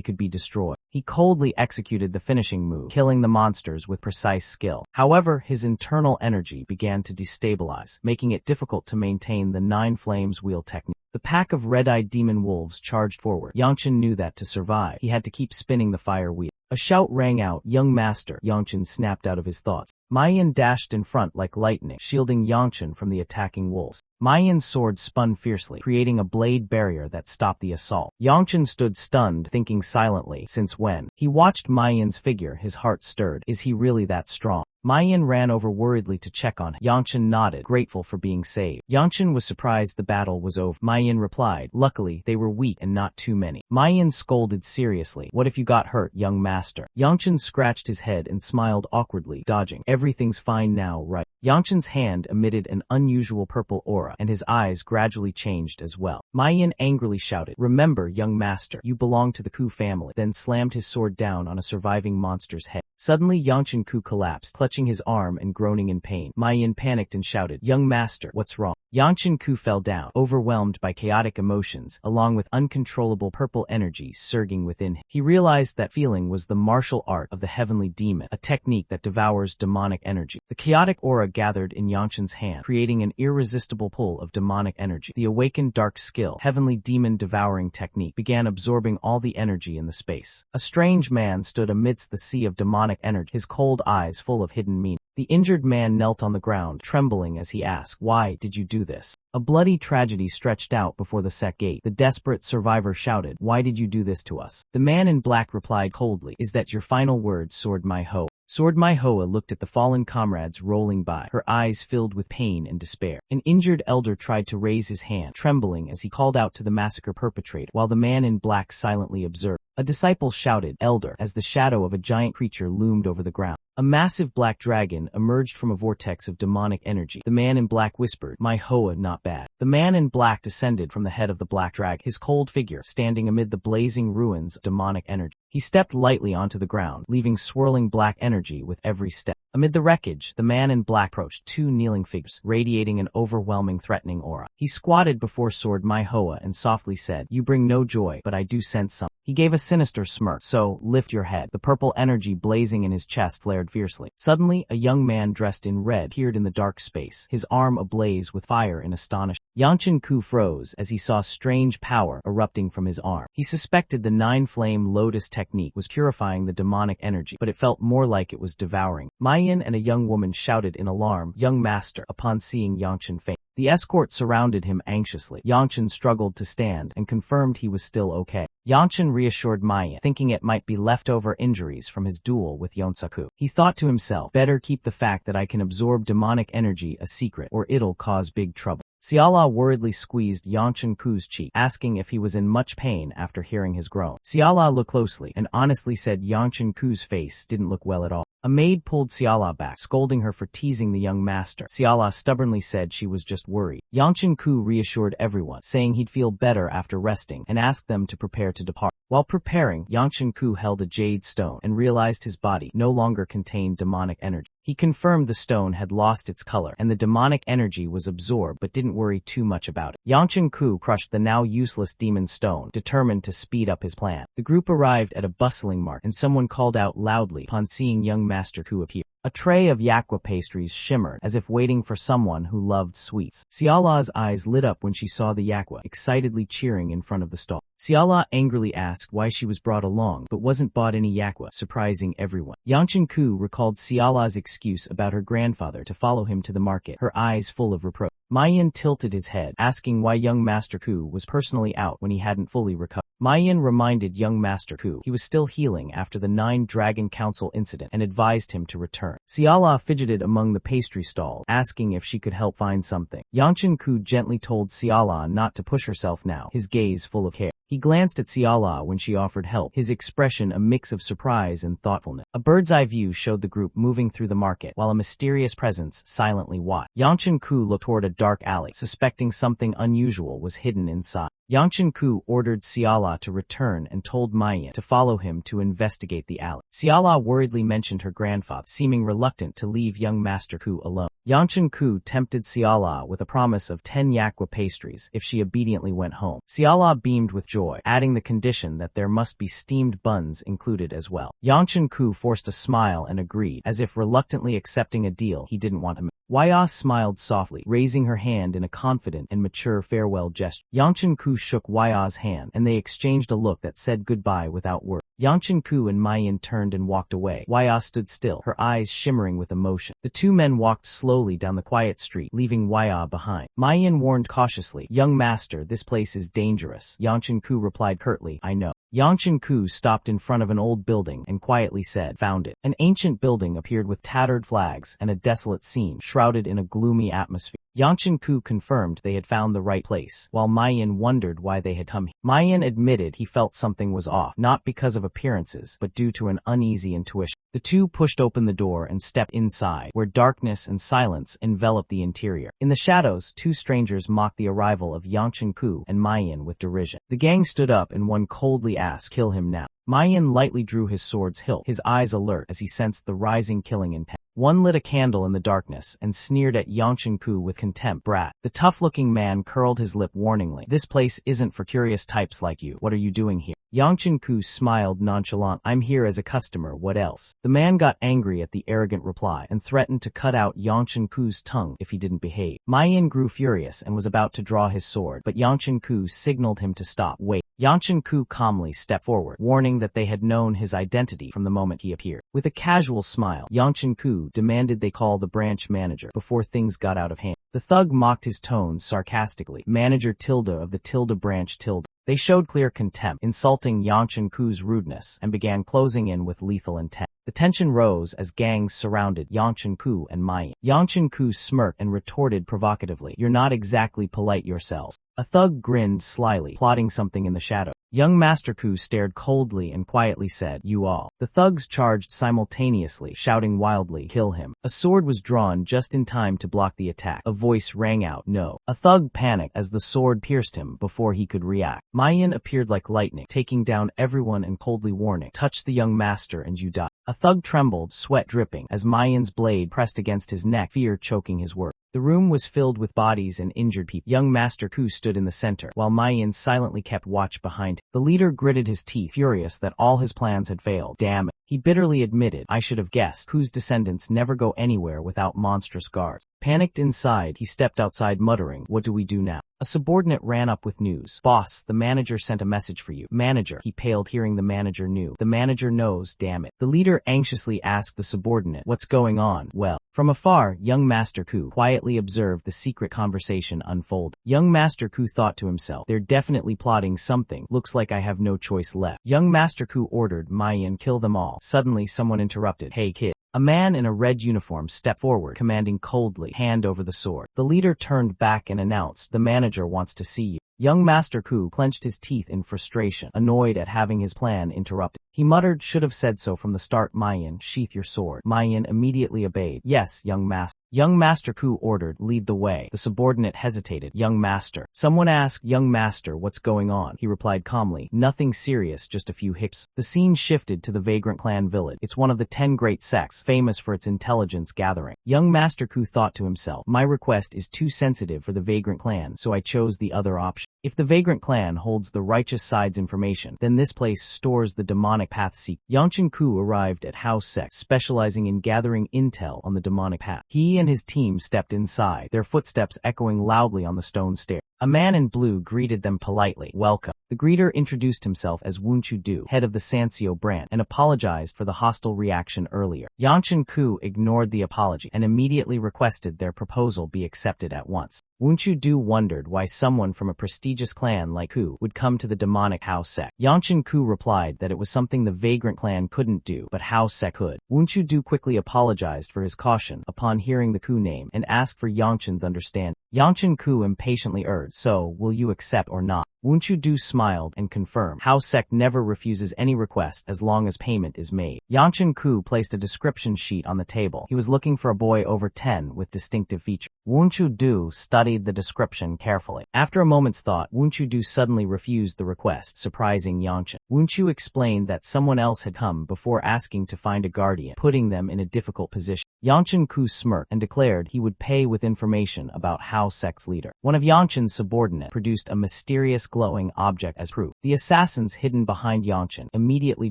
could be destroyed. He coldly executed the finishing move, killing the monsters with precise skill. However, his internal energy began to destabilize, making it difficult to maintain the 9 flames wheel technique. The pack of red-eyed demon wolves charged forward. Yangchen knew that to survive, he had to keep spinning the fire wheel. A shout rang out, "Young master!" Yangchen snapped out of his thoughts. Maiyan dashed in front like lightning, shielding Yangchen from the attacking wolves. Maiyan's sword spun fiercely, creating a blade barrier that stopped the assault. Yangchen stood stunned, thinking silently, since when? He watched Maiyan's figure, his heart stirred. Is he really that strong? Maiyan ran over worriedly to check on him. Yangchen nodded, grateful for being saved. Yangchen was surprised the battle was over. Maiyan replied, "Luckily, they were weak and not too many." Maiyan scolded seriously, "What if you got hurt, young master?" Yangchen scratched his head and smiled awkwardly, dodging. "Everything's fine now, right?" Yangchen's hand emitted an unusual purple aura, and his eyes gradually changed as well. Maiyan angrily shouted, "Remember, young master, you belong to the Ku family," then slammed his sword down on a surviving monster's head. Suddenly Yangchen Ku collapsed, clutching clutching his arm and groaning in pain. Mayan panicked and shouted, "Young master, what's wrong?" Yangshan-ku fell down, overwhelmed by chaotic emotions, along with uncontrollable purple energy surging within him. He realized that feeling was the martial art of the heavenly demon, a technique that devours demonic energy. The chaotic aura gathered in Yangshan's hand, creating an irresistible pull of demonic energy. The awakened dark skill, heavenly demon devouring technique, began absorbing all the energy in the space. A strange man stood amidst the sea of demonic energy, his cold eyes full of hidden meaning. The injured man knelt on the ground, trembling as he asked, "Why did you do this?" A bloody tragedy stretched out before the sect gate. The desperate survivor shouted, "Why did you do this to us?" The man in black replied coldly, "Is that your final word, Sword My Hoa?" Sword My Hoa looked at the fallen comrades rolling by, her eyes filled with pain and despair. An injured elder tried to raise his hand, trembling as he called out to the massacre perpetrator, while the man in black silently observed. A disciple shouted, "Elder," as the shadow of a giant creature loomed over the ground. A massive black dragon emerged from a vortex of demonic energy. The man in black whispered, "My Hoa, not bad." The man in black descended from the head of the black dragon, his cold figure standing amid the blazing ruins of demonic energy. He stepped lightly onto the ground, leaving swirling black energy with every step. Amid the wreckage, the man in black approached two kneeling figures, radiating an overwhelming threatening aura. He squatted before Sword My Hoa and softly said, "You bring no joy, but I do sense something." He gave a sinister smirk. "So, lift your head." The purple energy blazing in his chest flared fiercely. Suddenly, a young man dressed in red appeared in the dark space, his arm ablaze with fire in astonishment. Yangshan-ku froze as he saw strange power erupting from his arm. He suspected the nine-flame lotus technique was purifying the demonic energy, but it felt more like it was devouring. Mayan and a young woman shouted in alarm, "Young master," upon seeing Yangshan faint. The escort surrounded him anxiously. Yangshan struggled to stand and confirmed he was still okay. Yangshan reassured Mayan, thinking it might be leftover injuries from his duel with Yonsaku. He thought to himself, "Better keep the fact that I can absorb demonic energy a secret, or it'll cause big trouble." Siala worriedly squeezed Yangshan-ku's cheek, asking if he was in much pain after hearing his groan. Siala looked closely and honestly said Yangshan-ku's face didn't look well at all. A maid pulled Siala back, scolding her for teasing the young master. Siala stubbornly said she was just worried. Yangshan-ku reassured everyone, saying he'd feel better after resting, and asked them to prepare to depart. While preparing, Yangshan-ku held a jade stone and realized his body no longer contained demonic energy. He confirmed the stone had lost its color, and the demonic energy was absorbed, but didn't worry too much about it. Yangshan-ku crushed the now useless demon stone, determined to speed up his plan. The group arrived at a bustling market, and someone called out loudly upon seeing young Master Ku appear. A tray of yakwa pastries shimmered, as if waiting for someone who loved sweets. Siala's eyes lit up when she saw the yakwa, excitedly cheering in front of the stall. Siala angrily asked why she was brought along, but wasn't bought any yakwa, surprising everyone. Yangshan-ku recalled Siala's excuse about her grandfather to follow him to the market, her eyes full of reproach. Mayan tilted his head, asking why young Master Ku was personally out when he hadn't fully recovered. Mayan reminded young Master Ku he was still healing after the 9 Dragon Council incident and advised him to return. Siala fidgeted among the pastry stalls, asking if she could help find something. Yangshan-ku gently told Siala not to push herself now, his gaze full of care. He glanced at Siala when she offered help, his expression a mix of surprise and thoughtfulness. A bird's-eye view showed the group moving through the market, while a mysterious presence silently watched. Yangshan-ku looked toward a dark alley, suspecting something unusual was hidden inside. Yangshan-ku ordered Siala to return and told Mayan to follow him to investigate the alley. Siala worriedly mentioned her grandfather, seeming reluctant to leave young Master Ku alone. Yangshan-ku tempted Siala with a promise of 10 yakwa pastries if she obediently went home. Siala beamed with joy, adding the condition that there must be steamed buns included as well. Yangshan-ku forced a smile and agreed, as if reluctantly accepting a deal he didn't want to make. Waya smiled softly, raising her hand in a confident and mature farewell gesture. Yangshan-ku shook Waya's hand, and they exchanged a look that said goodbye without words. Yangshan-ku and Mayan turned and walked away. Waya stood still, her eyes shimmering with emotion. The two men walked slowly down the quiet street, leaving Waya behind. Mayan warned cautiously, "Young master, this place is dangerous." Yangshan-ku replied curtly, "I know." Yangshan-ku stopped in front of an old building and quietly said, "Found it." An ancient building appeared with tattered flags and a desolate scene, shrouded in a gloomy atmosphere. Yangshan-ku confirmed they had found the right place, while Mayan wondered why they had come here. Mayan admitted he felt something was off, not because of appearances, but due to an uneasy intuition. The two pushed open the door and stepped inside, where darkness and silence enveloped the interior. In the shadows, two strangers mocked the arrival of Yangshan-ku and Mayan with derision. The gang stood up and one coldly asked, "Kill him now." Ma Yin lightly drew his sword's hilt, his eyes alert as he sensed the rising killing intent. One lit a candle in the darkness and sneered at Yangshan-ku with contempt. Brat. The tough-looking man curled his lip warningly. This place isn't for curious types like you. What are you doing here? Yangshan-ku smiled nonchalant. I'm here as a customer, what else? The man got angry at the arrogant reply and threatened to cut out Yangshan-ku's tongue if he didn't behave. Ma Yin grew furious and was about to draw his sword, but Yangshan-ku signaled him to stop. Wait. Yangshan-ku calmly stepped forward, warning that they had known his identity from the moment he appeared. With a casual smile, Yangshan-ku demanded they call the branch manager before things got out of hand. The thug mocked his tone sarcastically. Manager tilde of the tilde branch tilde. They showed clear contempt, insulting Yangshan-ku's rudeness, and began closing in with lethal intent. The tension rose as gangs surrounded Yangshan-ku and Ma Yin. Yangshan-ku smirked and retorted provocatively, "You're not exactly polite yourselves." A thug grinned slyly, plotting something in the shadow. Young Master Ku stared coldly and quietly said, "You all." The thugs charged simultaneously, shouting wildly, "Kill him." A sword was drawn just in time to block the attack. A voice rang out, "No." A thug panicked as the sword pierced him before he could react. Ma Yin appeared like lightning, taking down everyone and coldly warning, "Touch the young master and you die." A thug trembled, sweat dripping, as Ma Yin's blade pressed against his neck, fear choking his words. The room was filled with bodies and injured people. Young Master Ku stood in the center, while Ma Yin silently kept watch behind him. The leader gritted his teeth, furious that all his plans had failed. Damn it. He bitterly admitted, "I should have guessed. Ku's descendants never go anywhere without monstrous guards." Panicked inside, he stepped outside muttering, "What do we do now?" A subordinate ran up with news. "Boss, the manager sent a message for you." Manager. He paled, hearing the manager knew. The manager knows, damn it. The leader anxiously asked the subordinate, "What's going on?" Well, from afar, young Master Ku quietly observed the secret conversation unfold. Young Master Ku thought to himself, "They're definitely plotting something. Looks like I have no choice left." Young Master Ku ordered Ma Yin, "Kill them all." Suddenly someone interrupted, "Hey kid." A man in a red uniform stepped forward, commanding coldly, "Hand over the sword." The leader turned back and announced, "The manager wants to see you." Young Master Ku clenched his teeth in frustration, annoyed at having his plan interrupted. He muttered, "Should have said so from the start." "Ma Yin, sheath your sword." Ma Yin immediately obeyed. "Yes, young master." Young Master Ku ordered, "Lead the way." The subordinate hesitated. "Young master." Someone asked, "Young master, what's going on?" He replied calmly, "Nothing serious, just a few hiccups." The scene shifted to the Vagrant Clan village. It's one of the 10 great sects, famous for its intelligence gathering. Young Master Ku thought to himself, "My request is too sensitive for the Vagrant Clan, so I chose the other option. If the Vagrant Clan holds the righteous side's information, then this place stores the demonic path secret." Yangshan-ku arrived at House Sect, specializing in gathering intel on the demonic path. He and his team stepped inside, their footsteps echoing loudly on the stone stair. A man in blue greeted them politely. "Welcome." The greeter introduced himself as Wunchu-du, head of the Sansio brand, and apologized for the hostile reaction earlier. Yangshan-ku ignored the apology and immediately requested their proposal be accepted at once. Wunchu-du wondered why someone from a prestigious clan like Ku would come to the demonic House Sect. Yangshan-ku replied that it was something the Vagrant Clan couldn't do, but House Sect could. Wunchu-du quickly apologized for his caution upon hearing the Ku name and asked for Yangshan's understanding. Yangshan-ku impatiently urged, "So, will you accept or not?" Wunchu-du smiled and confirmed, "House Sect never refuses any request as long as payment is made." Yangshan-ku placed a description sheet on the table. He was looking for a boy over 10 with distinctive features. Wunchu-du studied the description carefully. After a moment's thought, Wunchu-du suddenly refused the request, surprising Yangshan. Wunchu explained that someone else had come before asking to find a guardian, putting them in a difficult position. Yangshan-ku smirked and declared he would pay with information about House Sect's leader. One of Yangshan's subordinates produced a mysterious glowing object as proof. The assassins hidden behind Yangshan immediately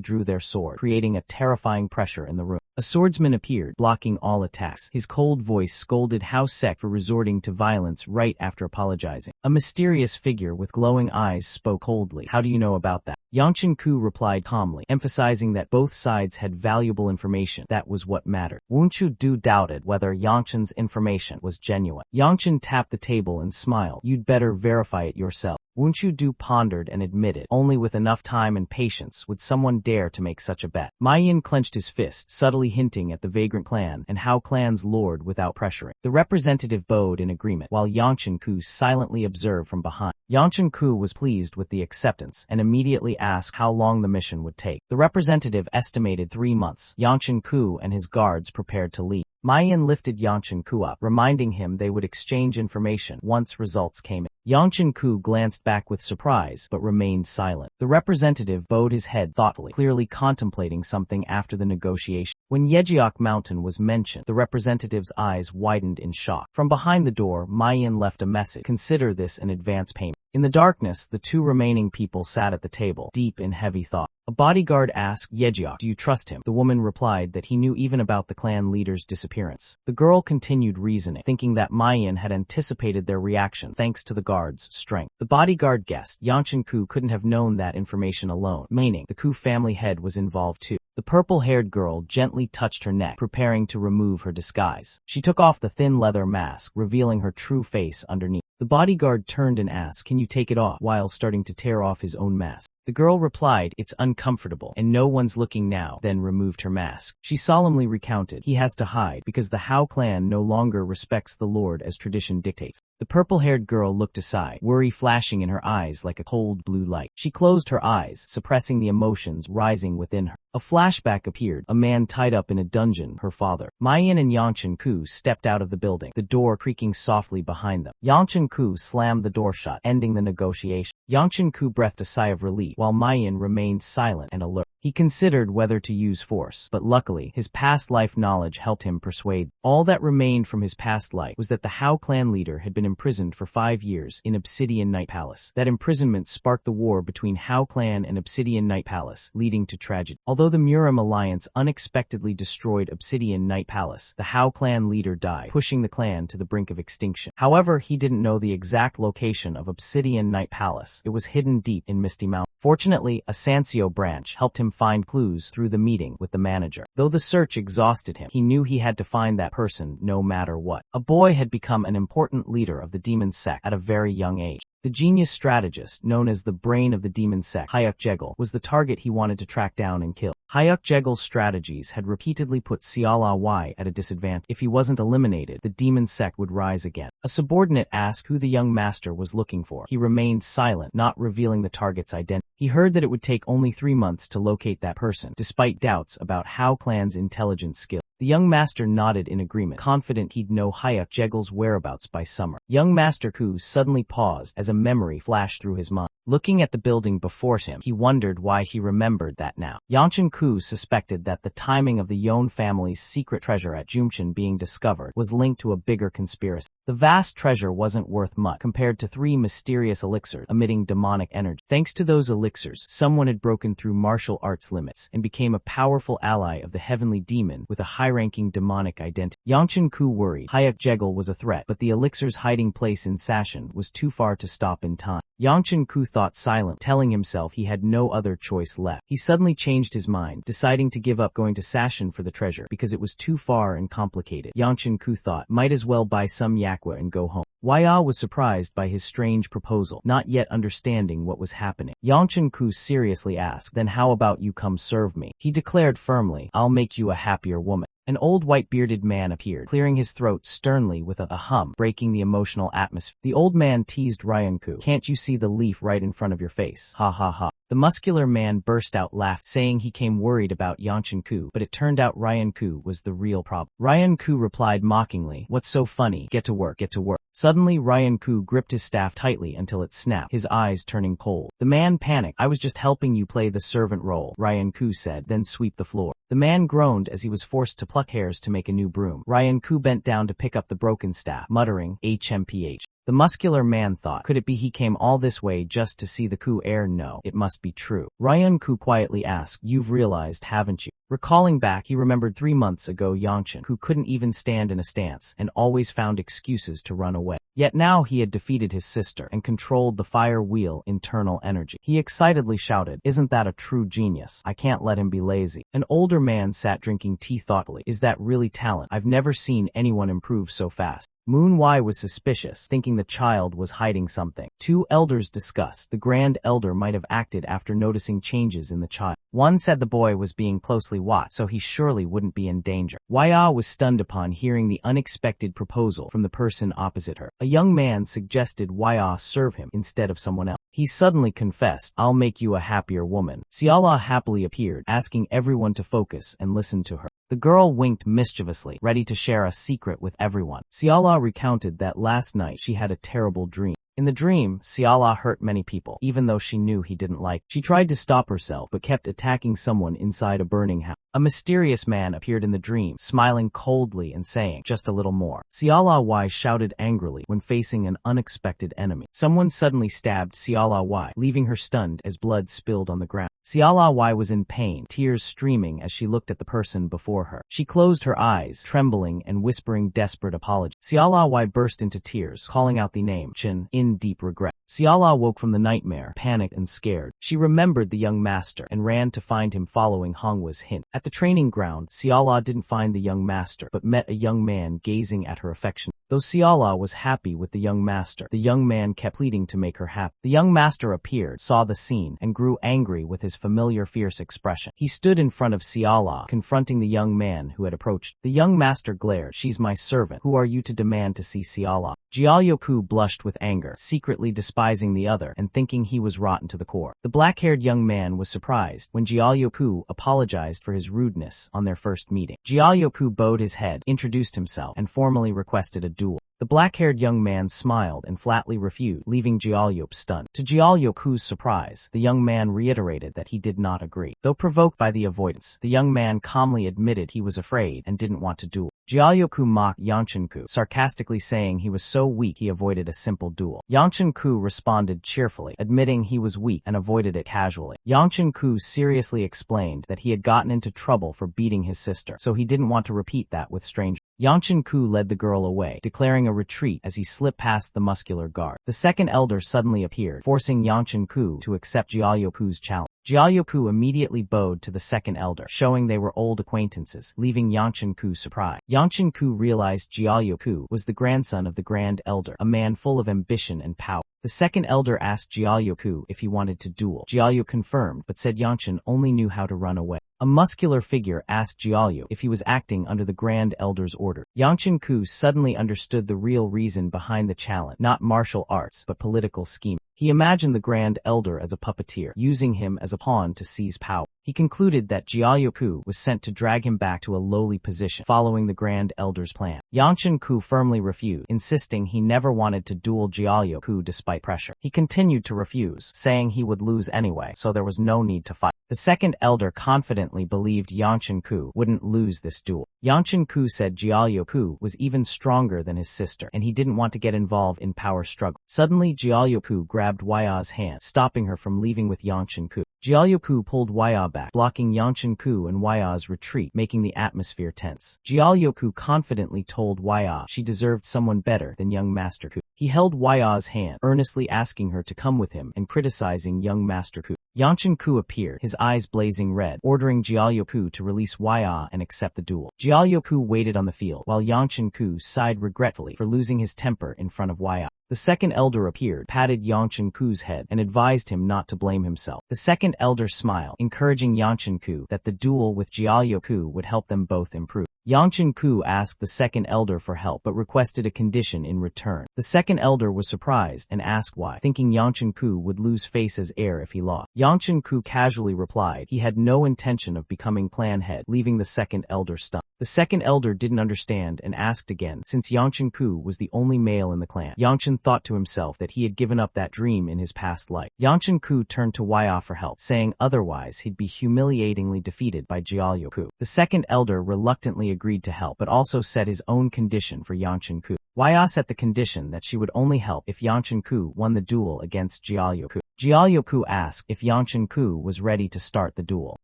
drew their sword, creating a terrifying pressure in the room. A swordsman appeared, blocking all attacks. His cold voice scolded House Sect for resorting to violence right after apologizing. A mysterious figure with glowing eyes spoke coldly. "How do you know about that?" Yangshan-ku replied calmly, emphasizing that both sides had valuable information. That was what mattered. Wunchu-du doubted whether Yangshan's information was genuine. Yangshan tapped the table and smiled. "You'd better verify it yourself." Wunchu-du pondered and admitted, only with enough time and patience would someone dare to make such a bet. Ma Yin clenched his fist, subtly hinting at the Vagrant Clan and how clans lord without pressuring. The representative bowed in agreement, while Yangshan-ku silently observed from behind. Yangshan-ku was pleased with the acceptance and immediately asked how long the mission would take. The representative estimated 3 months. Yangshan-ku and his guards prepared to leave. Mayan lifted Yangshan-ku up, reminding him they would exchange information once results came in. Yangshan-ku glanced back with surprise, but remained silent. The representative bowed his head thoughtfully, clearly contemplating something after the negotiation. When Yejiok Mountain was mentioned, the representative's eyes widened in shock. From behind the door, Mayan left a message. Consider this an advance payment. In the darkness, the two remaining people sat at the table, deep in heavy thought. A bodyguard asked Yejiok, "Do you trust him?" The woman replied that he knew even about the clan leader's disappearance. The girl continued reasoning, thinking that Mayan had anticipated their reaction thanks to the guard's strength. The bodyguard guessed Yangshan-ku couldn't have known that information alone, meaning the Ku family head was involved too. The purple-haired girl gently touched her neck, preparing to remove her disguise. She took off the thin leather mask, revealing her true face underneath. The bodyguard turned and asked, "Can you take it off?" while starting to tear off his own mask. The girl replied, "It's uncomfortable, and no one's looking now," then removed her mask. She solemnly recounted, "He has to hide, because the Hao clan no longer respects the Lord as tradition dictates." The purple-haired girl looked aside, worry flashing in her eyes like a cold blue light. She closed her eyes, suppressing the emotions rising within her. A flashback appeared, a man tied up in a dungeon, her father. Mayan and Yangshan-ku stepped out of the building, the door creaking softly behind them. Yangshan-ku slammed the door shut, ending the negotiation. Yangshan-ku breathed a sigh of relief, while Mayan remained silent and alert. He considered whether to use force, but luckily, his past life knowledge helped him persuade. All that remained from his past life was that the Hao clan leader had been imprisoned for 5 years in Obsidian Night Palace. That imprisonment sparked the war between Hao clan and Obsidian Night Palace, leading to tragedy. Although the Murim alliance unexpectedly destroyed Obsidian Night Palace, the Hao clan leader died, pushing the clan to the brink of extinction. However, he didn't know the exact location of Obsidian Night Palace. It was hidden deep in Misty Mountain. Fortunately, a Sansio branch helped him find clues through the meeting with the manager. Though the search exhausted him, he knew he had to find that person no matter what. A boy had become an important leader of the Demon Sect at a very young age. The genius strategist, known as the brain of the Demon Sect, Hyuk Jegal, was the target he wanted to track down and kill. Hyuk Jegal's strategies had repeatedly put Siala Y at a disadvantage. If he wasn't eliminated, the Demon Sect would rise again. A subordinate asked who the young master was looking for. He remained silent, not revealing the target's identity. He heard that it would take only 3 months to locate that person, despite doubts about Hao clan's intelligence skill. The young master nodded in agreement, confident he'd know Hyuk Jegal's whereabouts by summer. Young Master Ku suddenly paused as a memory flashed through his mind. Looking at the building before him, he wondered why he remembered that now. Yangshan-ku suspected that the timing of the Yon family's secret treasure at Jumshin being discovered was linked to a bigger conspiracy. The vast treasure wasn't worth much compared to 3 mysterious elixirs emitting demonic energy. Thanks to those elixirs, someone had broken through martial arts limits and became a powerful ally of the heavenly demon with a high-ranking demonic identity. Yangshan-ku worried Hyuk Jegal was a threat, but the elixir's hiding place in Sashin was too far to stop in time. Yangshan-ku thought silent, telling himself he had no other choice left. He suddenly changed his mind, deciding to give up going to Sashin for the treasure because it was too far and complicated. Yangshan-ku thought, might as well buy some yakwa and go home. Waya was surprised by his strange proposal, not yet understanding what was happening. Yangshan-ku seriously asked, "Then how about you come serve me?" He declared firmly, "I'll make you a happier woman." An old white-bearded man appeared, clearing his throat sternly with a hum, breaking the emotional atmosphere. The old man teased Ryan-ku, "Can't you see the leaf right in front of your face? Ha ha ha." The muscular man burst out laughing, saying he came worried about Yangshan-ku, but it turned out Ryan-ku was the real problem. Ryan-ku replied mockingly, "What's so funny? Get to work, get to work." Suddenly Ryan-ku gripped his staff tightly until it snapped, his eyes turning cold. The man panicked. "I was just helping you play the servant role," Ryan-ku said, "then sweep the floor." The man groaned as he was forced to pluck hairs to make a new broom. Ryan-ku bent down to pick up the broken staff, muttering, "HMPH." The muscular man thought, could it be he came all this way just to see the Ku heir? No, it must be true. Ryan-ku quietly asked, "You've realized, haven't you?" Recalling back, he remembered 3 months ago Yangshan-ku couldn't even stand in a stance and always found excuses to run away. Yet now he had defeated his sister and controlled the fire wheel internal energy. He excitedly shouted, "Isn't that a true genius? I can't let him be lazy." An older man sat drinking tea thoughtfully. "Is that really talent? I've never seen anyone improve so fast." Moon Y was suspicious, thinking the child was hiding something. 2 elders discussed. The Grand Elder might have acted after noticing changes in the child. One said the boy was being closely watched, so he surely wouldn't be in danger. Waya was stunned upon hearing the unexpected proposal from the person opposite her. A young man suggested Waya serve him instead of someone else. He suddenly confessed, "I'll make you a happier woman." Siala happily appeared, asking everyone to focus and listen to her. The girl winked mischievously, ready to share a secret with everyone. Siala recounted that last night she had a terrible dream. In the dream, Siala hurt many people, even though she knew he didn't like. She tried to stop herself but kept attacking someone inside a burning house. A mysterious man appeared in the dream, smiling coldly and saying, "Just a little more." Siala Y shouted angrily when facing an unexpected enemy. Someone suddenly stabbed Siala Y, leaving her stunned as blood spilled on the ground. Siala Y was in pain, tears streaming as she looked at the person before her. She closed her eyes, trembling and whispering desperate apologies. Siala Y burst into tears, calling out the name Chin in deep regret. Siala woke from the nightmare, panicked and scared. She remembered the young master and ran to find him following Hongwa's hint. At the training ground, Siala didn't find the young master, but met a young man gazing at her affectionately. Though Siala was happy with the young master, the young man kept pleading to make her happy. The young master appeared, saw the scene, and grew angry with his familiar fierce expression. He stood in front of Siala, confronting the young man who had approached. The young master glared, "She's my servant. Who are you to demand to see Siala?" Jiaoyoku blushed with anger, secretly despising the other and thinking he was rotten to the core. The black-haired young man was surprised when Jiaoyoku apologized for his rudeness on their first meeting. Jiaoyoku bowed his head, introduced himself, and formally requested a duel. The black-haired young man smiled and flatly refused, leaving Jiaoyoku stunned. To Jiaoyoku's surprise, the young man reiterated that he did not agree. Though provoked by the avoidance, the young man calmly admitted he was afraid and didn't want to duel. Jiaoyoku mocked Yangshanku, sarcastically saying he was so weak he avoided a simple duel. Yangshanku responded cheerfully, admitting he was weak and avoided it casually. Yangshanku seriously explained that he had gotten into trouble for beating his sister, so he didn't want to repeat that with strangers. Yangshanku led the girl away, declaring a retreat as he slipped past the muscular guard. The second elder suddenly appeared, forcing Yangshanku to accept Jiaoyoku's challenge. Jiaoyoku immediately bowed to the second elder, showing they were old acquaintances, leaving Yangshanku surprised. Yangshanku realized Jiaoyoku was the grandson of the Grand Elder, a man full of ambition and power. The second elder asked Jiaoyoku if he wanted to duel. Jiaoyoku confirmed, but said Yangshan only knew how to run away. A muscular figure asked Jiaoyoku if he was acting under the Grand Elder's order. Yangshanku suddenly understood the real reason behind the challenge, not martial arts, but political scheme. He imagined the Grand Elder as a puppeteer, using him as a pawn to seize power. He concluded that Jiaoyoku was sent to drag him back to a lowly position, following the Grand Elder's plan. Yangshanku firmly refused, insisting he never wanted to duel Jiaoyoku despite pressure. He continued to refuse, saying he would lose anyway, so there was no need to fight. The second elder confidently believed Yangshanku wouldn't lose this duel. Yangshanku said Jiaoyoku was even stronger than his sister, and he didn't want to get involved in power struggle. Suddenly, Jiaoyoku grabbed Ya's hand, stopping her from leaving with Yangshanku. Jiaoyoku pulled Ya back, blocking Yangshanku and Ya's retreat, making the atmosphere tense. Jiaoyoku confidently told Ya she deserved someone better than young Master Ku. He held Ya's hand, earnestly asking her to come with him and criticizing young Master Ku. Yangshanku appeared, his eyes blazing red, ordering Jiaoyoku to release Ya and accept the duel. Jiaoyoku waited on the field, while Yangshanku sighed regretfully for losing his temper in front of Ya. The second elder appeared, patted Yangshanku's head, and advised him not to blame himself. The second elder smiled, encouraging Yangshanku that the duel with Jiaoyoku would help them both improve. Yangshanku asked the second elder for help but requested a condition in return. The second elder was surprised and asked why, thinking Yangshanku would lose face as heir if he lost. Yangshanku casually replied he had no intention of becoming clan head, leaving the second elder stunned. The second elder didn't understand and asked again, since Yangshanku was the only male in the clan. Yangshan thought to himself that he had given up that dream in his past life. Yangshanku turned to Ya for help, saying otherwise he'd be humiliatingly defeated by Jiaoyoku. The second elder reluctantly agreed to help, but also set his own condition for Yangshanku. Ya set the condition that she would only help if Yangshanku won the duel against Jiaoyoku. Jiaoyoku asked if Yangshanku was ready to start the duel.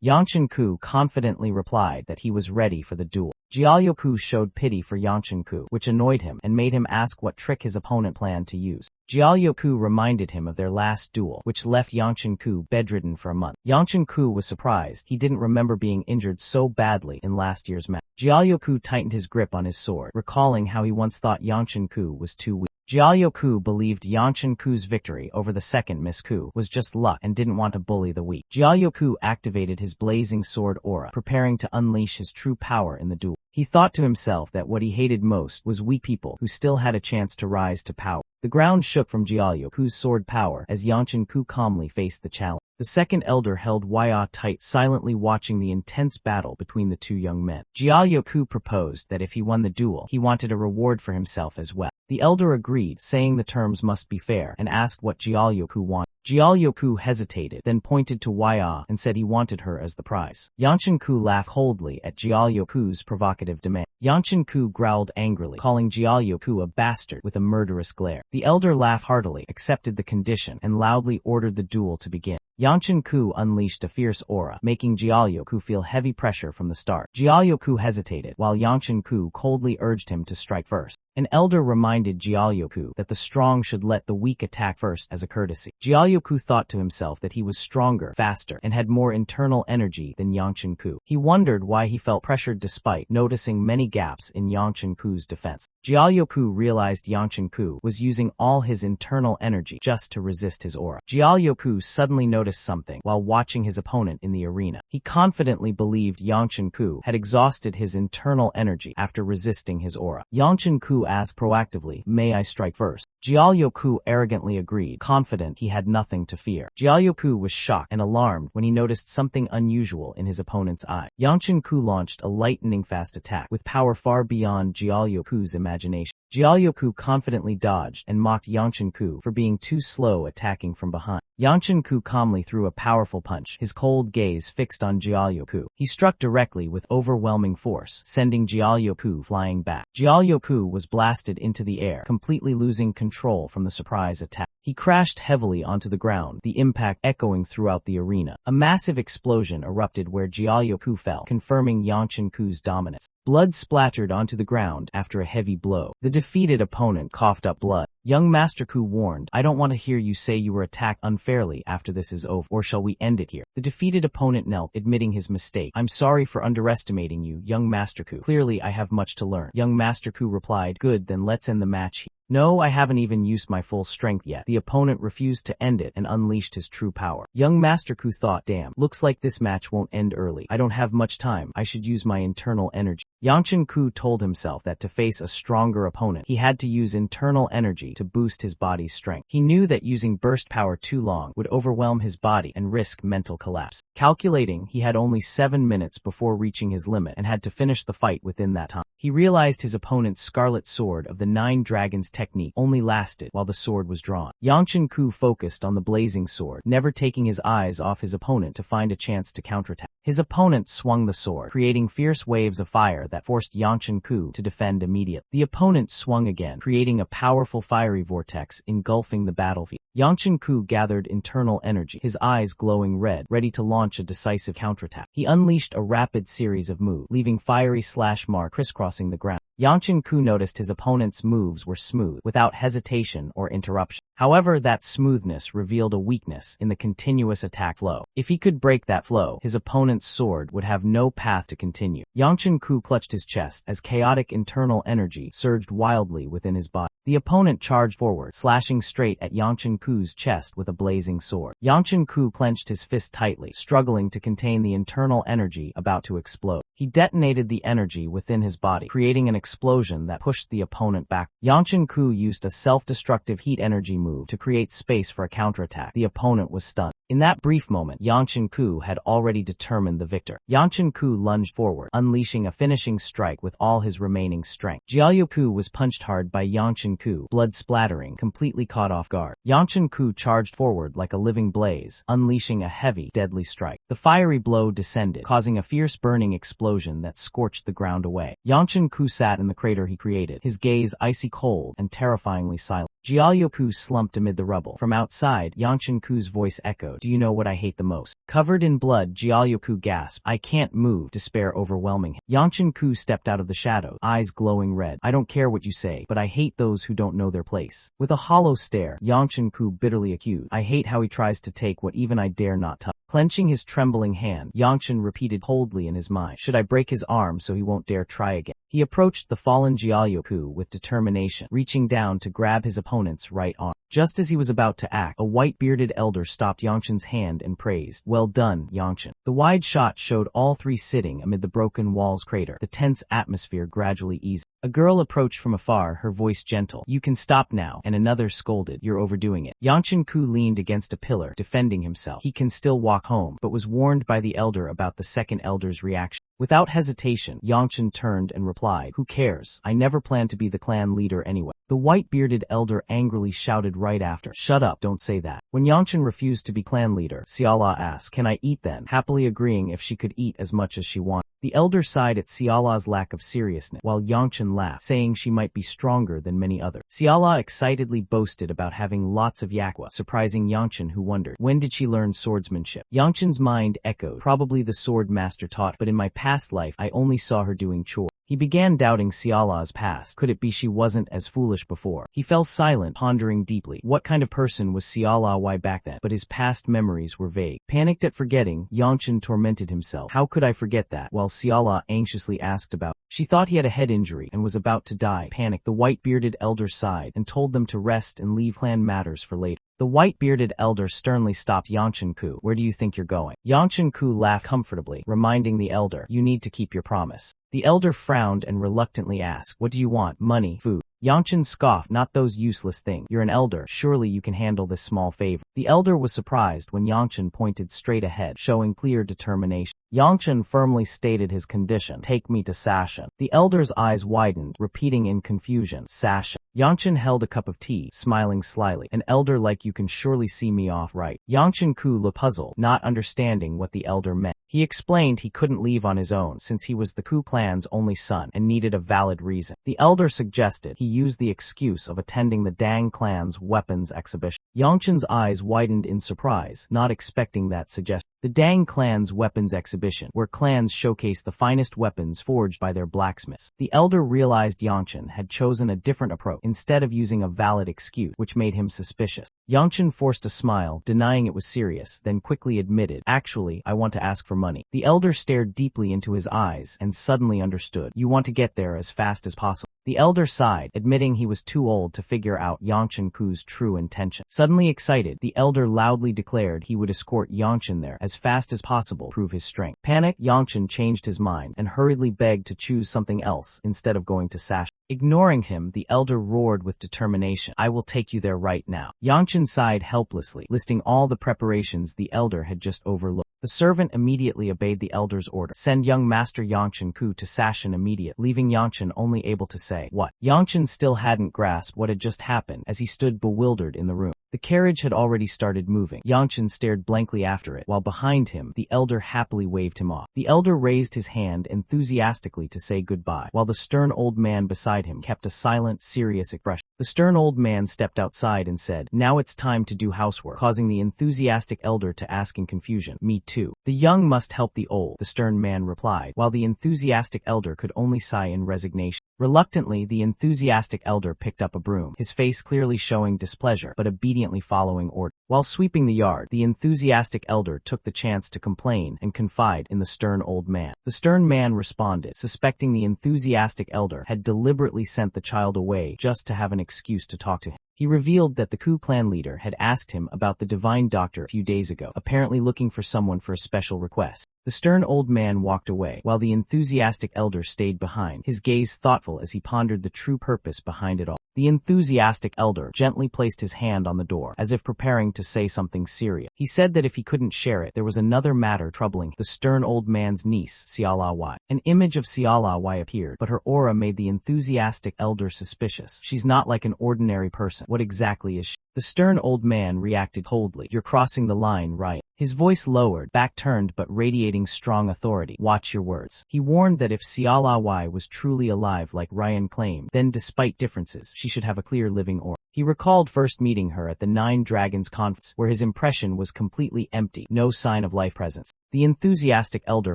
Yangshanku confidently replied that he was ready for the duel. Jiaoyoku showed pity for Yangshanku, which annoyed him and made him ask what trick his opponent planned to use. Jiaoyoku reminded him of their last duel, which left Yangshanku bedridden for a month. Yangshanku was surprised he didn't remember being injured so badly in last year's match. Jiaoyoku tightened his grip on his sword, recalling how he once thought Yangshanku was too weak. Jiaoyoku believed Yangshanku's victory over the second Miss Ku was just luck and didn't want to bully the weak. Jiaoyoku activated his blazing sword aura, preparing to unleash his true power in the duel. He thought to himself that what he hated most was weak people who still had a chance to rise to power. The ground shook from Jiaoku's sword power as Yanshin-ku calmly faced the challenge. The second elder held Waya tight, silently watching the intense battle between the two young men. Jiaoku proposed that if he won the duel, he wanted a reward for himself as well. The elder agreed, saying the terms must be fair, and asked what Jiaoku wanted. Jiaoku hesitated, then pointed to Waya and said he wanted her as the prize. Yanshin-ku laughed coldly at Jiaoku's provocative demand. Yanshin-ku growled angrily, calling Jiaoku a bastard with a murderous glare. The elder laughed heartily, accepted the condition, and loudly ordered the duel to begin. Yanshin-ku unleashed a fierce aura, making Jiaoku feel heavy pressure from the start. Jiaoku hesitated, while Yanshin-ku coldly urged him to strike first. An elder reminded Jiaoku that the strong should let the weak attack first as a courtesy. Jiaoku thought to himself that he was stronger, faster, and had more internal energy than Yanshin-ku. He wondered why he felt pressured despite noticing many gaps in Yanshin-ku's defense. Jiaoku realized Yanshin-ku was using all his internal energy just to resist his aura. Jiaoku suddenly noticed something while watching his opponent in the arena. He confidently believed Yanshin-ku had exhausted his internal energy after resisting his aura. Yanshin-ku asked proactively, "May I strike first?" Jiaoku arrogantly agreed, confident he had nothing to fear. Jiaoku was shocked and alarmed when he noticed something unusual in his opponent's eye. Yanshin-ku launched a lightning-fast attack with power far beyond Jiaoku's imagination. Jiaoku confidently dodged and mocked Yanshin-ku for being too slow attacking from behind. Yanshin-ku calmly threw a powerful punch, his cold gaze fixed on Jiaoku. He struck directly with overwhelming force, sending Jiaoku flying back. Jiaoku was blasted into the air, completely losing control from the surprise attack. He crashed heavily onto the ground, the impact echoing throughout the arena. A massive explosion erupted where Jiaoku fell, confirming Yanshin-ku's dominance. Blood splattered onto the ground after a heavy blow. The defeated opponent coughed up blood. Young Master Ku warned, "I don't want to hear you say you were attacked unfairly after this is over, or shall we end it here?" The defeated opponent knelt, admitting his mistake. "I'm sorry for underestimating you, young Master Ku. Clearly I have much to learn." Young Master Ku replied, "Good, then let's end the match here." "No, I haven't even used my full strength yet." The opponent refused to end it and unleashed his true power. Young Master Ku thought, "Damn, looks like this match won't end early. I don't have much time. I should use my internal energy." Yanshin-ku told himself that to face a stronger opponent, he had to use internal energy to boost his body's strength. He knew that using burst power too long would overwhelm his body and risk mental collapse. Calculating, he had only 7 minutes before reaching his limit and had to finish the fight within that time. He realized his opponent's scarlet sword of the 9 dragons technique only lasted while the sword was drawn. Yanshin-ku focused on the blazing sword, never taking his eyes off his opponent to find a chance to counterattack. His opponent swung the sword, creating fierce waves of fire that forced Yanshin-ku to defend immediately. The opponent swung again, creating a powerful fiery vortex engulfing the battlefield. Yanshin-ku gathered internal energy, his eyes glowing red, ready to launch a decisive counterattack. He unleashed a rapid series of moves, leaving fiery slash marks crisscrossing the ground. Yanshin-ku noticed his opponent's moves were smooth, without hesitation or interruption. However, that smoothness revealed a weakness in the continuous attack flow. If he could break that flow, his opponent's sword would have no path to continue. Yanshin-ku clutched his chest as chaotic internal energy surged wildly within his body. The opponent charged forward, slashing straight at Yanshin-ku's chest with a blazing sword. Yanshin-ku clenched his fist tightly, struggling to contain the internal energy about to explode. He detonated the energy within his body, creating an explosion that pushed the opponent back. Yanshin-ku used a self-destructive heat energy move to create space for a counterattack. The opponent was stunned. In that brief moment, Yanshin-ku had already determined the victor. Yanshin-ku lunged forward, unleashing a finishing strike with all his remaining strength. Jiaoku was punched hard by Yanshin-ku, blood splattering, completely caught off guard. Yanshin-ku charged forward like a living blaze, unleashing a heavy, deadly strike. The fiery blow descended, causing a fierce burning explosion that scorched the ground away. Yanshin-ku sat in the crater he created, his gaze icy cold and terrifyingly silent. Jiaoku slumped amid the rubble. From outside, Yanshin-ku's voice echoed, "Do you know what I hate the most?" Covered in blood, Jiaoku gasped, "I can't move," despair overwhelming him. Yanshin-ku stepped out of the shadow, eyes glowing red. "I don't care what you say, but I hate those who don't know their place." With a hollow stare, Yanshin-ku bitterly accused, "I hate how he tries to take what even I dare not touch." Clenching his trembling hand, Yanshin repeated coldly in his mind, "Should I break his arm so he won't dare try again?" He approached the fallen Jiaoku with determination, reaching down to grab his opponent opponent's right arm. Just as he was about to act, a white-bearded elder stopped Yangchen's hand and praised, "Well done, Yangchen." The wide shot showed all three sitting amid the broken wall's crater, the tense atmosphere gradually easing. A girl approached from afar, her voice gentle. "You can stop now," and another scolded, "You're overdoing it." Yangchen Ku leaned against a pillar, defending himself. He can still walk home, but was warned by the elder about the second elder's reaction. Without hesitation, Yangchen turned and replied, "Who cares? I never planned to be the clan leader anyway." The white-bearded elder angrily shouted right after, "Shut up, don't say that." When Yangchen refused to be clan leader, Xiala asked, "Can I eat then?" happily agreeing if she could eat as much as she wanted. The elder sighed at Xiala's lack of seriousness, while Yangchen laughed, saying she might be stronger than many others. Xiala excitedly boasted about having lots of yakwa, surprising Yangchen, who wondered, when did she learn swordsmanship? Yangchen's mind echoed, "Probably the sword master taught, but in my past life I only saw her doing chores." He began doubting Xiala's past. Could it be she wasn't as foolish before? He fell silent, pondering deeply. What kind of person was Xiala back then? But his past memories were vague. Panicked at forgetting, Yangchen tormented himself. How could I forget that? While Xiala anxiously asked about. She thought he had a head injury and was about to die. Panicked, the white-bearded elder sighed and told them to rest and leave clan matters for later. The white-bearded elder sternly stopped Yangchen Ku. "Where do you think you're going?" Yangchen Ku laughed comfortably, reminding the elder, "You need to keep your promise." The elder frowned and reluctantly asked, "What do you want? Money? Food?" Yangchen scoffed, "Not those useless things. You're an elder. Surely you can handle this small favor." The elder was surprised when Yangchen pointed straight ahead, showing clear determination. Yangchen firmly stated his condition, "Take me to Sasha." The elder's eyes widened, repeating in confusion, "Sasha." Yangchen held a cup of tea, smiling slyly. "An elder like you can surely see me off, right?" Yangchen Ku looked puzzled, not understanding what the elder meant. He explained he couldn't leave on his own since he was the Ku clan's only son and needed a valid reason. The elder suggested he use the excuse of attending the Dang clan's weapons exhibition. Yangchen's eyes widened in surprise, not expecting that suggestion. The Dang clan's weapons exhibition, where clans showcase the finest weapons forged by their blacksmiths. The elder realized Yangchen had chosen a different approach, instead of using a valid excuse, which made him suspicious. Yangchen forced a smile, denying it was serious, then quickly admitted, "Actually, I want to ask for money." The elder stared deeply into his eyes and suddenly understood. "You want to get there as fast as possible." The elder sighed, admitting he was too old to figure out Yangchen Ku's true intention. Suddenly excited, the elder loudly declared he would escort Yangchen there as fast as possible to prove his strength. Panicked, Yangchen changed his mind and hurriedly begged to choose something else instead of going to Sasha. Ignoring him, the elder roared with determination, "I will take you there right now." Yangchen sighed helplessly, listing all the preparations the elder had just overlooked. The servant immediately obeyed the elder's order. "Send young Master Yangchen Ku to Sashan immediately," leaving Yangchen only able to say, "What?" Yangchen still hadn't grasped what had just happened as he stood bewildered in the room. The carriage had already started moving. Yangchen stared blankly after it, while behind him, the elder happily waved him off. The elder raised his hand enthusiastically to say goodbye, while the stern old man beside him kept a silent, serious expression. The stern old man stepped outside and said, "Now it's time to do housework," causing the enthusiastic elder to ask in confusion, "Me too." "The young must help the old," the stern man replied, while the enthusiastic elder could only sigh in resignation. Reluctantly, the enthusiastic elder picked up a broom, his face clearly showing displeasure, but obediently following order. While sweeping the yard, the enthusiastic elder took the chance to complain and confide in the stern old man. The stern man responded, suspecting the enthusiastic elder had deliberately sent the child away just to have an excuse to talk to him. He revealed that the Ku clan leader had asked him about the divine doctor a few days ago, apparently looking for someone for a special request. The stern old man walked away, while the enthusiastic elder stayed behind, his gaze thoughtful as he pondered the true purpose behind it all. The enthusiastic elder gently placed his hand on the door, as if preparing to say something serious. He said that if he couldn't share it, there was another matter troubling the stern old man's niece, Xiala Y. An image of Xiala Y appeared, but her aura made the enthusiastic elder suspicious. "She's not like an ordinary person. What exactly is she?" The stern old man reacted coldly. "You're crossing the line, right?" His voice lowered, back turned but radiating strong authority. "Watch your words." He warned that if Xiala Y was truly alive like Ryan claimed, then despite differences, she should have a clear living aura. He recalled first meeting her at the Nine Dragons conference, where his impression was completely empty, no sign of life presence. The enthusiastic elder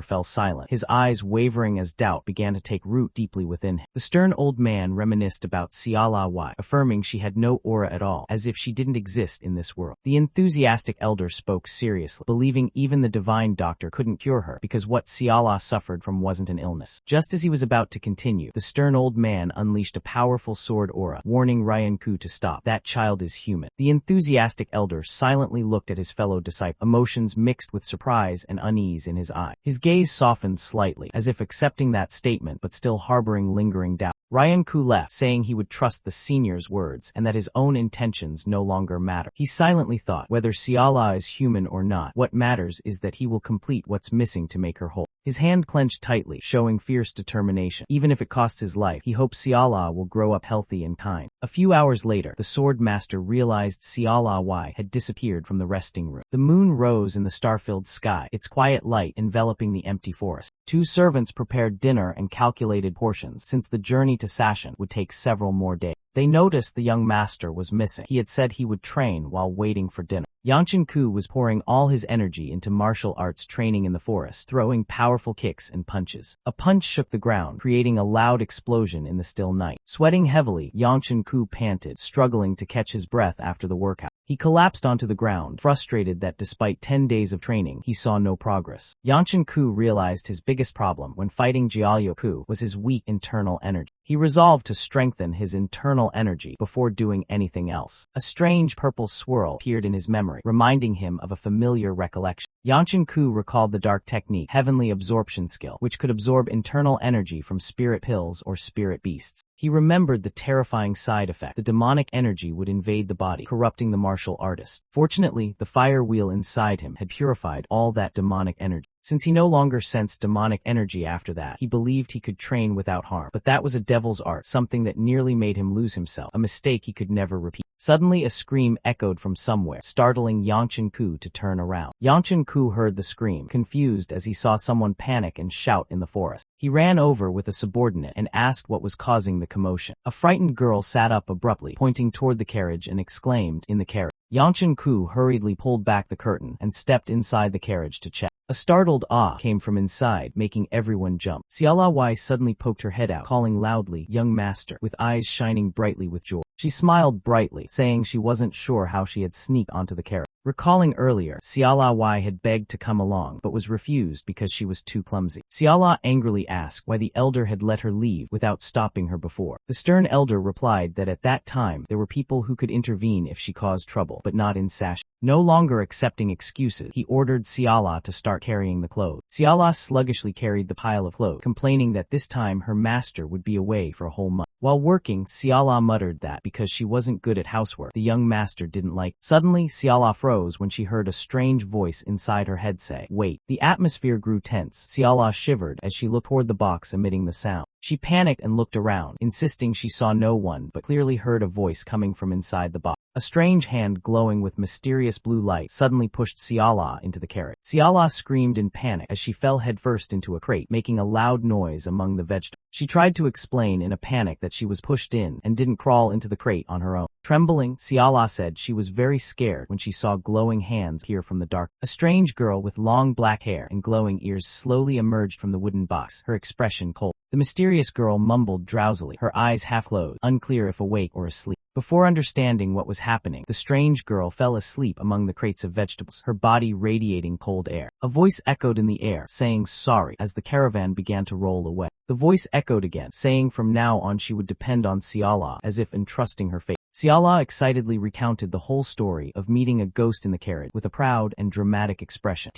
fell silent, his eyes wavering as doubt began to take root deeply within him. The stern old man reminisced about Xiaolai, affirming she had no aura at all, as if she didn't exist in this world. The enthusiastic elder spoke seriously, believing even the divine doctor couldn't cure her because what Xiaolai suffered from wasn't an illness. Just as he was about to continue, the stern old man unleashed a powerful sword aura, warning Ryanku to stop. That child is human. The enthusiastic elder silently looked at his fellow disciple, emotions mixed with surprise and unease in his eye. His gaze softened slightly, as if accepting that statement but still harboring lingering doubt. Ryanku left, saying he would trust the senior's words and that his own intentions no longer matter. He silently thought, whether Xiaolai is human or not, what matters is that he will complete what's missing to make her whole. His hand clenched tightly, showing fierce determination. Even if it costs his life, he hopes Xiaolai will grow up healthy and kind. A few hours later, the sword master realized Xiaolai had disappeared from the resting room. The moon rose in the star-filled sky, its quiet light enveloping the empty forest. Two servants prepared dinner and calculated portions, since the journey to Sashin would take several more days. They noticed the young master was missing. He had said he would train while waiting for dinner. Yanshin-ku was pouring all his energy into martial arts training in the forest, throwing powerful kicks and punches. A punch shook the ground, creating a loud explosion in the still night. Sweating heavily, Yanshin-ku panted, struggling to catch his breath after the workout. He collapsed onto the ground, frustrated that despite 10 days of training, he saw no progress. Yanshin-ku realized his biggest problem when fighting Jiaoyu-ku was his weak internal energy. He resolved to strengthen his internal energy before doing anything else. A strange purple swirl appeared in his memory, reminding him of a familiar recollection. Yanshin-ku recalled the dark technique, heavenly absorption skill, which could absorb internal energy from spirit pills or spirit beasts. He remembered the terrifying side effect. The demonic energy would invade the body, corrupting the martial artist. Fortunately, the fire wheel inside him had purified all that demonic energy. Since he no longer sensed demonic energy after that, he believed he could train without harm. But that was a devil's art, something that nearly made him lose himself, a mistake he could never repeat. Suddenly a scream echoed from somewhere, startling Yanshin-ku to turn around. Yanshin-ku heard the scream, confused as he saw someone panic and shout in the forest. He ran over with a subordinate and asked what was causing the commotion. A frightened girl sat up abruptly, pointing toward the carriage and exclaimed, "In the carriage." Yanshin-ku hurriedly pulled back the curtain and stepped inside the carriage to check. A startled ah came from inside, making everyone jump. Xiaolai suddenly poked her head out, calling loudly, "Young master," with eyes shining brightly with joy. She smiled brightly, saying she wasn't sure how she had sneaked onto the carriage. Recalling earlier, Xiaolai had begged to come along but was refused because she was too clumsy. Xiaolai angrily asked why the elder had let her leave without stopping her before. The stern elder replied that at that time there were people who could intervene if she caused trouble, but not in Sashin. No longer accepting excuses, he ordered Xiaolai to start carrying the clothes. Xiaolai sluggishly carried the pile of clothes, complaining that this time her master would be away for a whole month. While working, Xiaolai muttered that because she wasn't good at housework, the young master didn't like. Suddenly, Xiaolai froze when she heard a strange voice inside her head say, "Wait." The atmosphere grew tense. Xiaolai shivered as she looked toward the box emitting the sound. She panicked and looked around, insisting she saw no one but clearly heard a voice coming from inside the box. A strange hand glowing with mysterious blue light suddenly pushed Xiaolai into the carriage. Xiaolai screamed in panic as she fell headfirst into a crate, making a loud noise among the vegetables. She tried to explain in a panic that she was pushed in and didn't crawl into the crate on her own. Trembling, Xiaolai said she was very scared when she saw glowing hands appear from the dark. A strange girl with long black hair and glowing ears slowly emerged from the wooden box, her expression cold. The mysterious girl mumbled drowsily, her eyes half closed, unclear if awake or asleep. Before understanding what was happening, the strange girl fell asleep among the crates of vegetables, her body radiating cold air. A voice echoed in the air, saying sorry, as the caravan began to roll away. The voice echoed again, saying from now on she would depend on Xiaolai, as if entrusting her fate. Xiaolai excitedly recounted the whole story of meeting a ghost in the carriage with a proud and dramatic expression.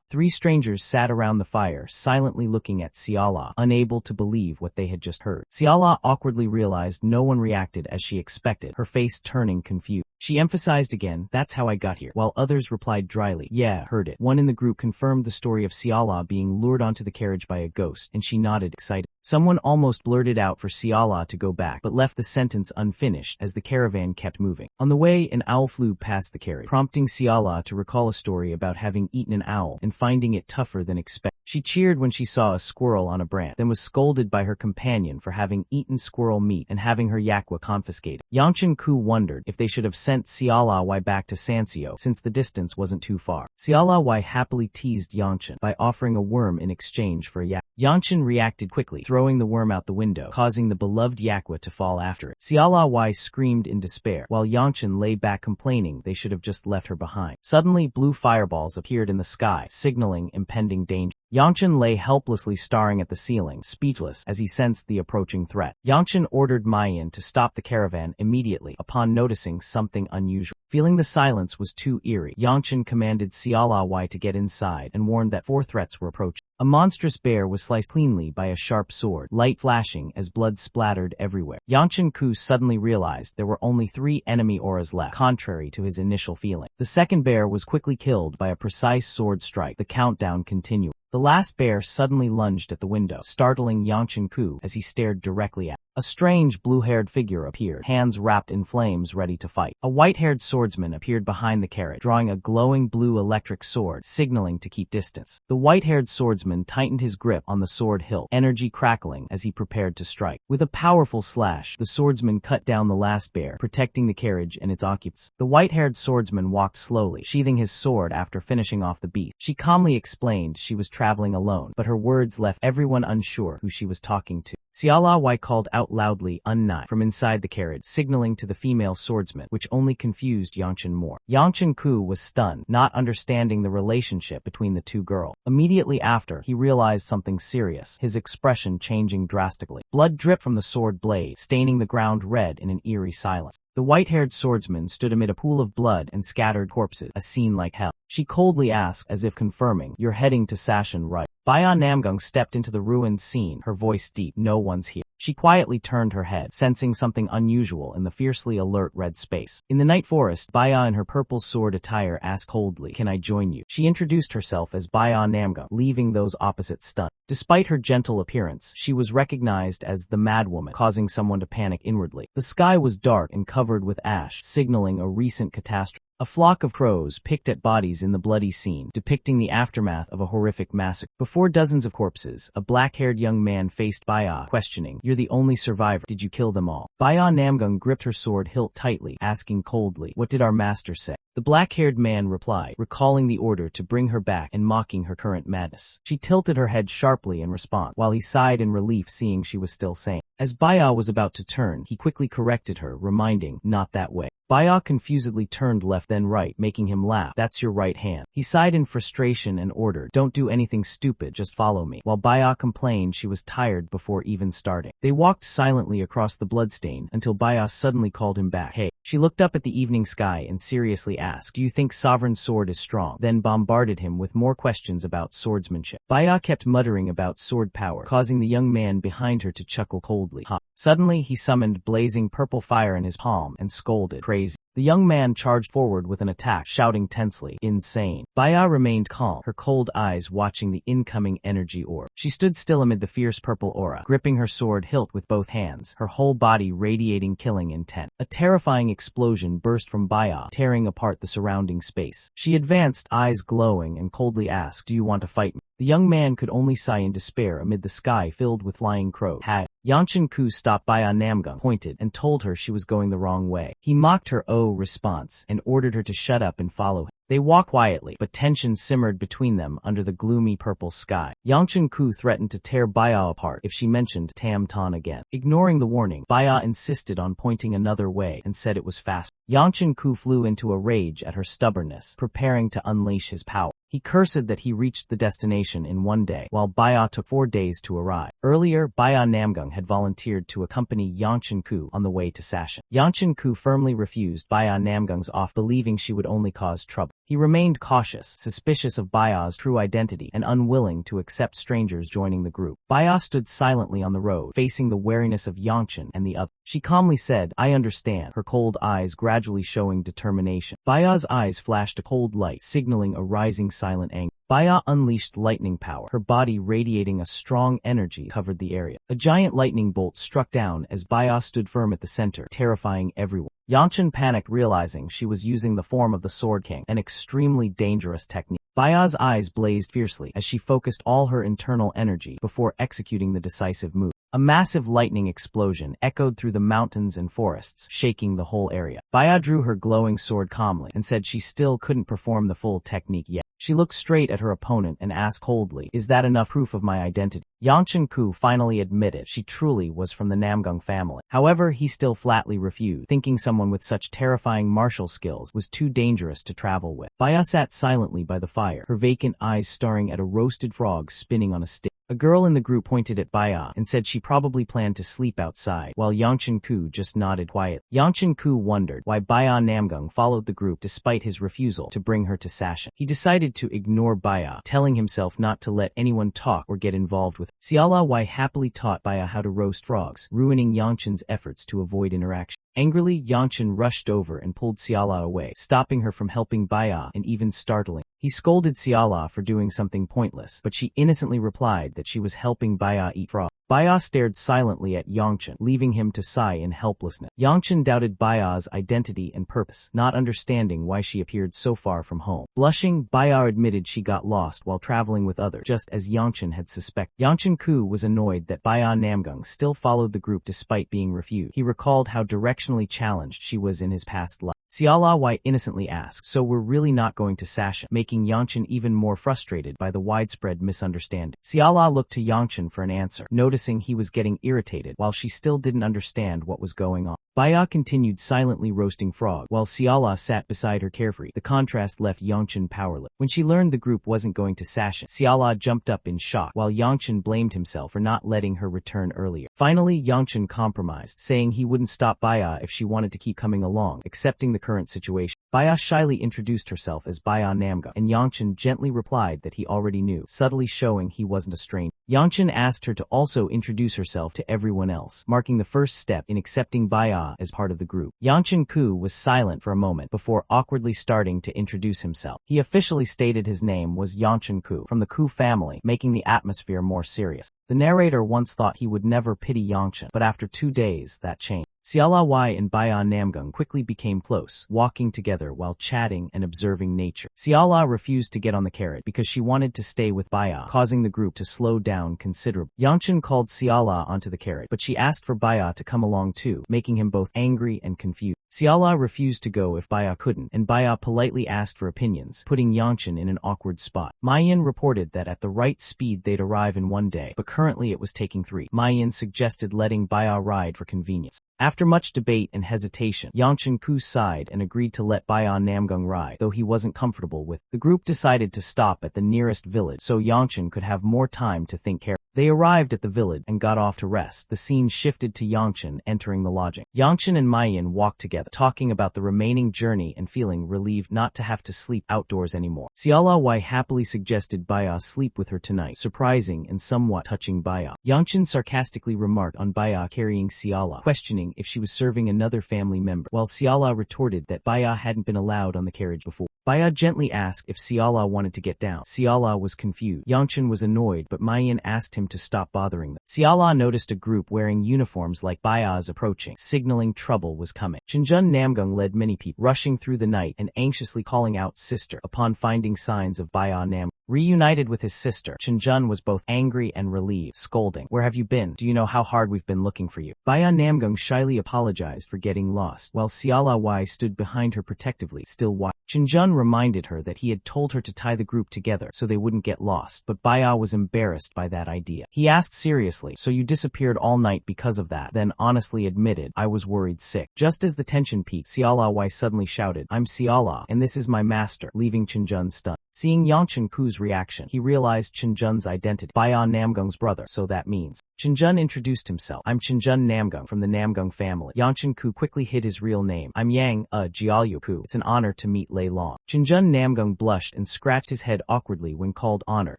Three strangers sat around the fire, silently looking at Xiaolai, unable to believe what they had just heard. Xiaolai awkwardly realized no one reacted as she expected, her face turning confused. She emphasized again, "That's how I got here," while others replied dryly, "Yeah, heard it." One in the group confirmed the story of Xiaolai being lured onto the carriage by a ghost, and she nodded excited. Someone almost blurted out for Xiaolai to go back, but left the sentence unfinished as the caravan kept moving. On the way, an owl flew past the carriage, prompting Xiaolai to recall a story about having eaten an owl and finding it tougher than expected. She cheered when she saw a squirrel on a branch, then was scolded by her companion for having eaten squirrel meat and having her yakwa confiscated. Yangshan-ku wondered if they should have sent Xiaolawai back to Sansio since the distance wasn't too far. Xiaolawai happily teased Yangshan by offering a worm in exchange for a yak. Yangshan reacted quickly, throwing the worm out the window, causing the beloved yakwa to fall after it. Xiaolawai screamed in despair, while Yangshan lay back complaining they should have just left her behind. Suddenly, blue fireballs appeared in the sky, signaling impending danger. Yangshan lay helplessly staring at the ceiling, speechless as he sensed the approaching threat. Yangshan ordered Mayan to stop the caravan immediately upon noticing something unusual. Feeling the silence was too eerie, Yangshan commanded Xiaolawai to get inside and warned that 4 threats were approaching. A monstrous bear was sliced cleanly by a sharp sword, light flashing as blood splattered everywhere. Yangshan-ku suddenly realized there were only 3 enemy auras left, contrary to his initial feeling. The second bear was quickly killed by a precise sword strike, the countdown continued. The last bear suddenly lunged at the window, startling Yangshan-ku as he stared directly at it. A strange blue-haired figure appeared, hands wrapped in flames ready to fight. A white-haired swordsman appeared behind the carriage, drawing a glowing blue electric sword, signaling to keep distance. The white-haired swordsman tightened his grip on the sword hilt, energy crackling as he prepared to strike. With a powerful slash, the swordsman cut down the last bear, protecting the carriage and its occupants. The white-haired swordsman walked slowly, sheathing his sword after finishing off the beast. She calmly explained she was traveling alone, but her words left everyone unsure who she was talking to. Xiaolawai called out loudly, "Unnai," from inside the carriage, signaling to the female swordsman, which only confused Yangshan more. Yangshan-ku was stunned, not understanding the relationship between the 2 girls. Immediately after, he realized something serious, his expression changing drastically. Blood dripped from the sword blade, staining the ground red in an eerie silence. The white-haired swordsman stood amid a pool of blood and scattered corpses, a scene like hell. She coldly asked, as if confirming, "You're heading to Sashan, right?" Bayan Namgung stepped into the ruined scene, her voice deep. "No one's here." She quietly turned her head, sensing something unusual in the fiercely alert red space. In the night forest, Baya in her purple sword attire asked coldly, "Can I join you?" She introduced herself as Bayan Namgung, leaving those opposite stunned. Despite her gentle appearance, she was recognized as the madwoman, causing someone to panic inwardly. The sky was dark and covered with ash, signaling a recent catastrophe. A flock of crows picked at bodies in the bloody scene, depicting the aftermath of a horrific massacre. Before dozens of corpses, a black-haired young man faced Baya, questioning, "You're the only survivor. Did you kill them all?" Baya Namgung gripped her sword hilt tightly, asking coldly, "What did our master say?" The black-haired man replied, recalling the order to bring her back and mocking her current madness. She tilted her head sharply in response, while he sighed in relief seeing she was still sane. As Baya was about to turn, he quickly corrected her, reminding, "Not that way." Baya confusedly turned left then right, making him laugh. "That's your right hand." He sighed in frustration and ordered, "Don't do anything stupid, just follow me." While Baya complained she was tired before even starting. They walked silently across the bloodstain until Baya suddenly called him back. "Hey." She looked up at the evening sky and seriously asked, "Do you think Sovereign Sword is strong?" Then bombarded him with more questions about swordsmanship. Baya kept muttering about sword power, causing the young man behind her to chuckle coldly. "Ha." Suddenly he summoned blazing purple fire in his palm and scolded, "Crazy." The young man charged forward with an attack, shouting tensely, "Insane." Baya remained calm, her cold eyes watching the incoming energy orb. She stood still amid the fierce purple aura, gripping her sword hilt with both hands, her whole body radiating killing intent. A terrifying explosion burst from Baya, tearing apart the surrounding space. She advanced, eyes glowing, and coldly asked, "Do you want to fight me?" The young man could only sigh in despair amid the sky filled with flying crows. Yangshan-ku stopped Baya Namgung, pointed, and told her she was going the wrong way. He mocked her response and ordered her to shut up and follow him. They walked quietly, but tension simmered between them under the gloomy purple sky. Yangshan-ku threatened to tear Baya apart if she mentioned Tam Ton again. Ignoring the warning, Baya insisted on pointing another way and said it was fast. Yangshan-ku flew into a rage at her stubbornness, preparing to unleash his power. He cursed that he reached the destination in 1 day, while Baya took 4 days to arrive. Earlier, Baya Namgung had volunteered to accompany Yangshan-ku on the way to Sashan. Yangshan-ku firmly refused Baya Namgung's offer, believing she would only cause trouble. He remained cautious, suspicious of Baya's true identity, and unwilling to accept strangers joining the group. Baya stood silently on the road, facing the wariness of Yangshan and the other. She calmly said, "I understand," her cold eyes gradually showing determination. Baya's eyes flashed a cold light, signaling a rising silent anger. Baya unleashed lightning power, her body radiating a strong energy covered the area. A giant lightning bolt struck down as Baya stood firm at the center, terrifying everyone. Yangshan panicked, realizing she was using the form of the Sword King, an extremely dangerous technique. Baya's eyes blazed fiercely as she focused all her internal energy before executing the decisive move. A massive lightning explosion echoed through the mountains and forests, shaking the whole area. Baya drew her glowing sword calmly and said she still couldn't perform the full technique yet. She looked straight at her opponent and asked coldly, "Is that enough proof of my identity?" Yang Chen-ku finally admitted she truly was from the Namgung family. However, he still flatly refused, thinking someone with such terrifying martial skills was too dangerous to travel with. Baya sat silently by the fire, her vacant eyes staring at a roasted frog spinning on a stick. A girl in the group pointed at Baya and said she probably planned to sleep outside, while Yang Chen-ku just nodded quietly. Yang Chen-ku wondered why Baya Namgung followed the group despite his refusal to bring her to Sasha. He decided to ignore Baya, telling himself not to let anyone talk or get involved with. Xiala Wai happily taught Baya how to roast frogs, ruining Yang Chen's efforts to avoid interaction. Angrily, Yang Chen rushed over and pulled Xiala away, stopping her from helping Baya and even startling. He scolded Xiala for doing something pointless, but she innocently replied that she was helping Baya eat frog. Baya stared silently at Yang Chen, leaving him to sigh in helplessness. Yang Chen doubted Baya's identity and purpose, not understanding why she appeared so far from home. Blushing, Baya admitted she got lost while traveling with others, just as Yang Chen had suspected. Yang Chen-ku was annoyed that Baya Namgung still followed the group despite being refused. He recalled how directionally challenged she was in his past life. Xiala Wai innocently asked, "So we're really not going to Sasha?" making Yang Chen even more frustrated by the widespread misunderstanding. Xiala looked to Yang Chen for an answer, noticing he was getting irritated while she still didn't understand what was going on. Baya continued silently roasting frog, while Xiala sat beside her carefree. The contrast left Yang Chen powerless. When she learned the group wasn't going to Sasha, Xiala jumped up in shock, while Yang Chen blamed himself for not letting her return earlier. Finally, Yang Chen compromised, saying he wouldn't stop Baya if she wanted to keep coming along, accepting the current situation. Baya shyly introduced herself as Baya Namgung, and Yang Chen gently replied that he already knew, subtly showing he wasn't a stranger. Yang Chen asked her to also introduce herself to everyone else, marking the first step in accepting Baya as part of the group. Yang Chen-ku was silent for a moment before awkwardly starting to introduce himself. He officially stated his name was Yang Chen-ku, from the Ku family, making the atmosphere more serious. The narrator once thought he would never pity Yang Chen, but after 2 days, that changed. Xiala Wai and Baya Namgung quickly became close, walking together while chatting and observing nature. Xiala refused to get on the carriage because she wanted to stay with Baya, causing the group to slow down considerably. Yang Chen called Xiala onto the carriage, but she asked for Baya to come along too, making him both angry and confused. Xiala refused to go if Baya couldn't, and Baya politely asked for opinions, putting Yang Chen in an awkward spot. Mayan reported that at the right speed they'd arrive in 1 day, but currently it was taking 3. Mayan suggested letting Baya ride for convenience. After much debate and hesitation, Yang Chen-ku sighed and agreed to let Baya Namgung ride, though he wasn't comfortable with it. The group decided to stop at the nearest village so Yang Chen could have more time to think carefully. They arrived at the village and got off to rest. The scene shifted to Yang Chen entering the lodging. Yang Chen and Mayan walked together, talking about the remaining journey and feeling relieved not to have to sleep outdoors anymore. Xiala Wai happily suggested Baya sleep with her tonight, surprising and somewhat touching Baya. Yang Chen sarcastically remarked on Baya carrying Xiala, questioning if she was serving another family member, while Xiala retorted that Baya hadn't been allowed on the carriage before. Baya gently asked if Xiala wanted to get down. Xiala was confused. Yang Chen was annoyed, but Mayan asked him to stop bothering them. Xiala noticed a group wearing uniforms like Baya's approaching, signaling trouble was coming. Chenjun Namgung led many people, rushing through the night and anxiously calling out "sister" upon finding signs of Baya Namgung. Reunited with his sister, Chenjun was both angry and relieved, scolding, "Where have you been? Do you know how hard we've been looking for you?" Baya Namgung shyly apologized for getting lost, while Xiala Wai stood behind her protectively, still watching. Chenjun reminded her that he had told her to tie the group together so they wouldn't get lost, but Baya was embarrassed by that idea. He asked seriously, "So you disappeared all night because of that?" Then honestly admitted, "I was worried sick." Just as the tension peaked, Xiala Wai suddenly shouted, "I'm Xiala, and this is my master," leaving Chenjun stunned. Seeing Yang Chen-ku's reaction, he realized Chenjun's identity, Baya Namgung's brother, so that means. Chenjun introduced himself. "I'm Chenjun Namgung from the Namgung family." Yang Chen-ku quickly hid his real name. "I'm Yang, Jialyu-ku. It's an honor to meet Lei Long." Chenjun Namgung blushed and scratched his head awkwardly when called honor,